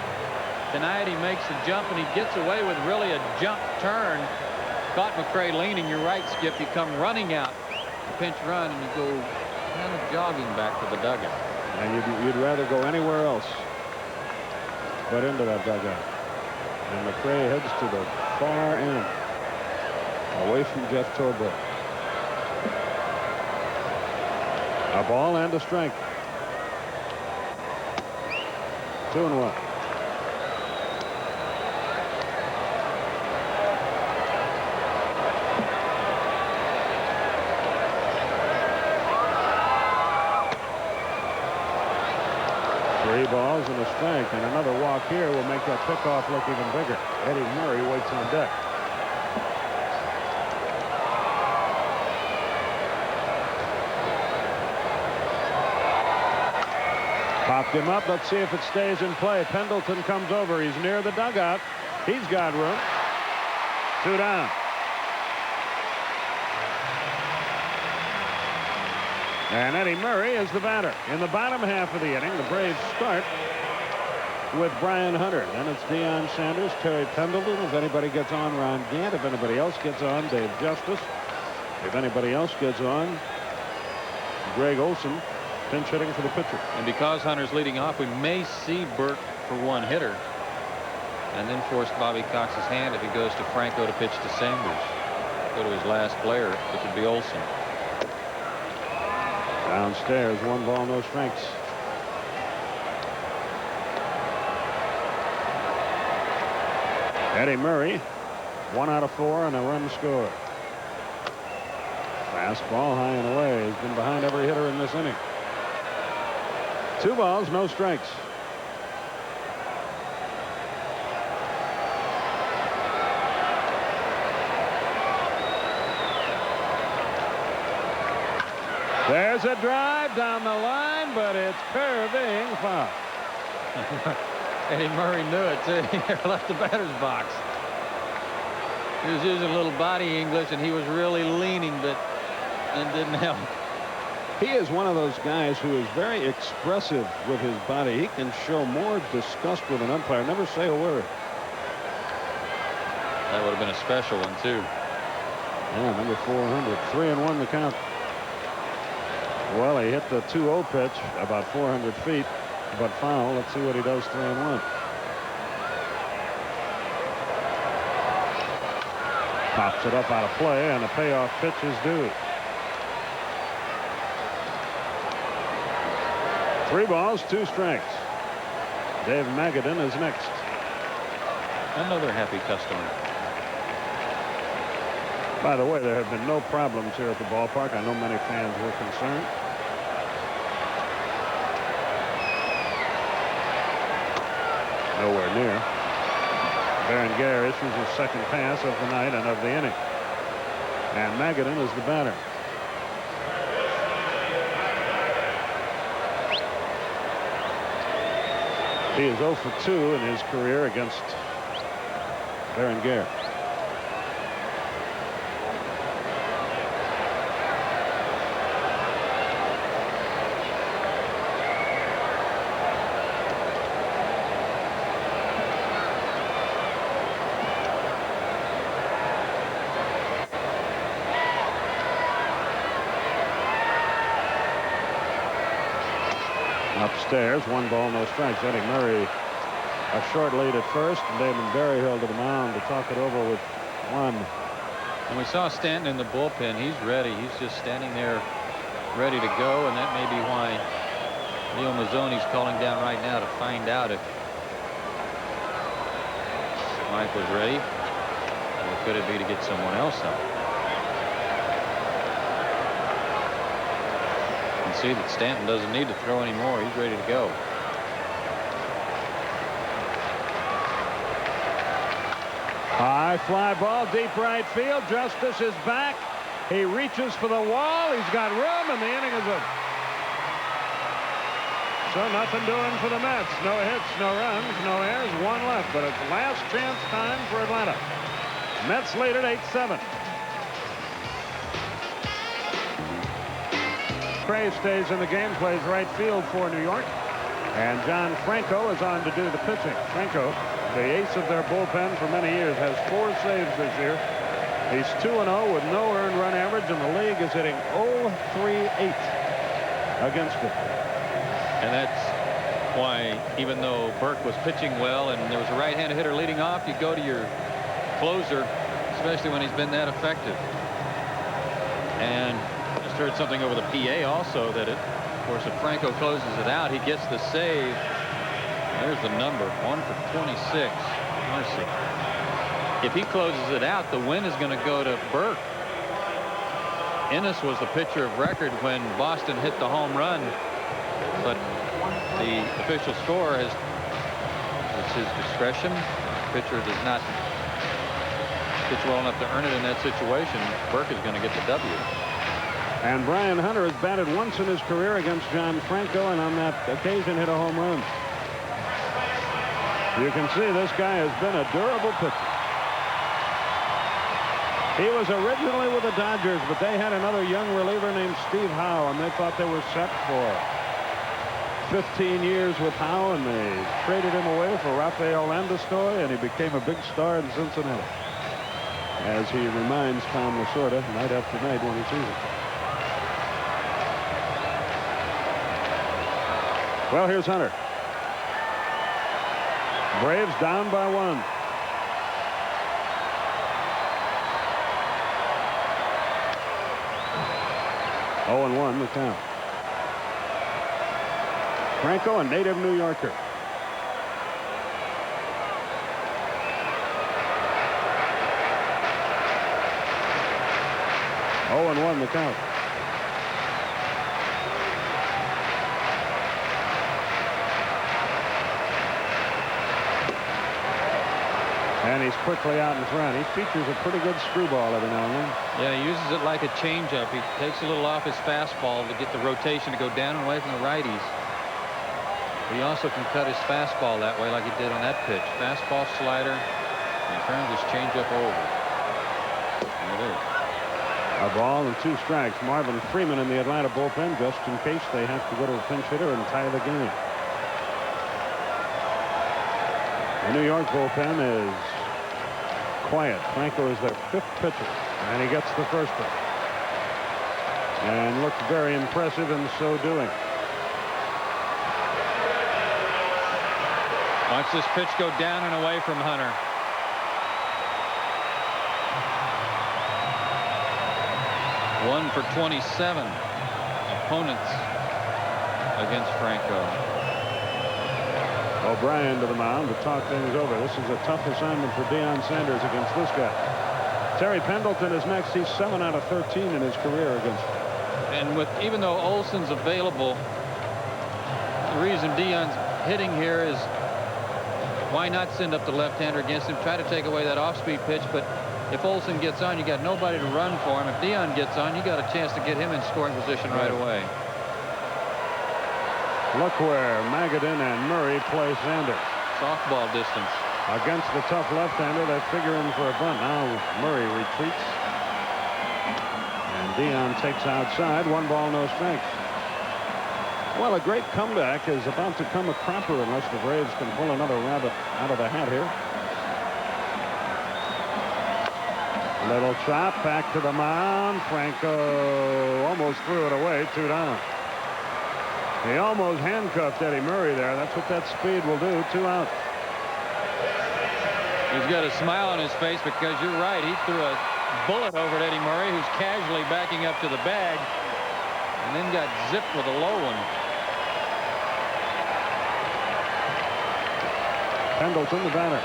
Tonight he makes the jump, and he gets away with really a jump turn. Caught McRae leaning. You're right, Skip. You come running out, pinch run, and you go kind of jogging back to the dugout. And you'd rather go anywhere else but into that dugout. And McRae heads to the far end, away from Jeff Torborg. A ball and a strike. 2-1. Three balls and a strike, and another walk here will make that pickoff look even bigger. Eddie Murray waits on deck. Popped him up. Let's see if it stays in play. Pendleton comes over. He's near the dugout. He's got room. 2 down. And Eddie Murray is the batter. In the bottom half of the inning, the Braves start with Brian Hunter. Then it's Deion Sanders, Terry Pendleton. If anybody gets on, Ron Gant. If anybody else gets on, Dave Justice. If anybody else gets on, Greg Olson, pinch hitting for the pitcher. And because Hunter's leading off, we may see Burt for 1 hitter and then force Bobby Cox's hand if he goes to Franco to pitch to Sanders. Go to his last player, which would be Olson. Downstairs, 1 ball, no strikes. Eddie Murray, 1 out of 4 and a run scored. Fastball high and away. He's been behind every hitter in this inning. 2 balls, no strikes. There's a drive down the line, but it's curving foul. Eddie Murray knew it, too. He left the batter's box. He was using a little body English, and he was really leaning, but it didn't help. He is one of those guys who is very expressive with his body. He can show more disgust with an umpire, never say a word. That would have been a special one, too. Yeah, number 400. 3-1 the count. Well, he hit the 2-0 pitch about 400 feet, but foul. Let's see what he does. 3-1. Pops it up out of play, and the payoff pitch is due. 3 balls, 2 strikes. Dave Magadan is next. Another happy customer. By the way, there have been no problems here at the ballpark. I know many fans were concerned. Nowhere near. Berenguer issues his second pass of the night and of the inning. And Magadan is the batter. He is 0 for 2 in his career against Berenguer. Upstairs, 1 ball, no strikes. Eddie Murray a short lead at first, and Damon Berryhill to the mound to talk it over with 1. And we saw Stanton in the bullpen. He's ready. He's just standing there ready to go, and that may be why Leo Mazzoni's calling down right now to find out if Mike was ready, or could it be to get someone else up? see that Stanton doesn't need to throw anymore. He's ready to go. High fly ball, deep right field. Justice is back. He reaches for the wall. He's got room, and the inning is over. So nothing doing for the Mets. No hits, no runs, no errors, one left. But it's last chance time for Atlanta. Mets lead at 8-7. Cray stays in the game, plays right field for New York. And John Franco is on to do the pitching. Franco, the ace of their bullpen for many years, has 4 saves this year. He's 2-0 with no earned run average, and the league is hitting .038 against it. And that's why, even though Burke was pitching well and there was a right-handed hitter leading off, you go to your closer, especially when he's been that effective. And I just heard something over the PA also that, of course, if Franco closes it out, he gets the save. There's the number, 1 for 26. Mercy. If he closes it out, the win is going to go to Burke. Ennis was the pitcher of record when Boston hit the home run, but the official score has, it's his discretion. The pitcher does not pitch well enough to earn it in that situation. Burke is going to get the W. And Brian Hunter has batted once in his career against John Franco, and on that occasion hit a home run. You can see this guy has been a durable pitcher. He was originally with the Dodgers, but they had another young reliever named Steve Howe, and they thought they were set for 15 years with Howe, and they traded him away for Rafael Landistoi, and he became a big star in Cincinnati, as he reminds Tom Lasorda night after night when he sees it. Well, here's Hunter. Braves down by 1. Oh, and 1 the count. Franco, a native New Yorker. Oh, and 1 the count. And he's quickly out in front. He features a pretty good screwball every now and then. Yeah, he uses it like a changeup. He takes a little off his fastball to get the rotation to go down and away from the righties. But he also can cut his fastball that way like he did on that pitch. Fastball, slider, and he turns his changeup over. There it is. A ball and 2 strikes. Marvin Freeman in the Atlanta bullpen just in case they have to go to a pinch hitter and tie the game. The New York bullpen is quiet. Franco is their 5th pitcher, and he gets the first one. And looked very impressive in so doing. Watch this pitch go down and away from Hunter. One for 27 opponents against Franco. O'Brien to the mound to talk things over. This is a tough assignment for Deion Sanders against this guy. Terry Pendleton is next. He's 7 out of 13 in his career against him. And with, even though Olson's available, the reason Deion's hitting here is why not send up the left-hander against him, try to take away that off-speed pitch. But if Olson gets on, you got nobody to run for him. If Deion gets on, you got a chance to get him in scoring position right away. Look where Magadan and Murray play Sanders. Softball distance. Against the tough left-hander, they figure him for a bunt. Now Murray retreats. And Deion takes outside. 1 ball, no strikes. Well, a great comeback is about to come a cropper unless the Braves can pull another rabbit out of the hat here. Little chop back to the mound. Franco almost threw it away. 2 down. He almost handcuffed Eddie Murray there. That's what that speed will do. 2 out. He's got a smile on his face because you're right. He threw a bullet over at Eddie Murray, who's casually backing up to the bag, and then got zipped with a low one. Pendleton, the batter.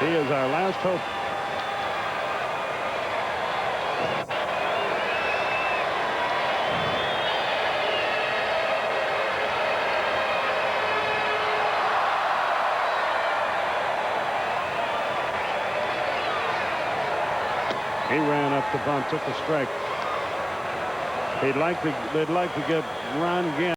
He is our last hope. He ran up to bunt, took a strike. They'd like to get Ron Gant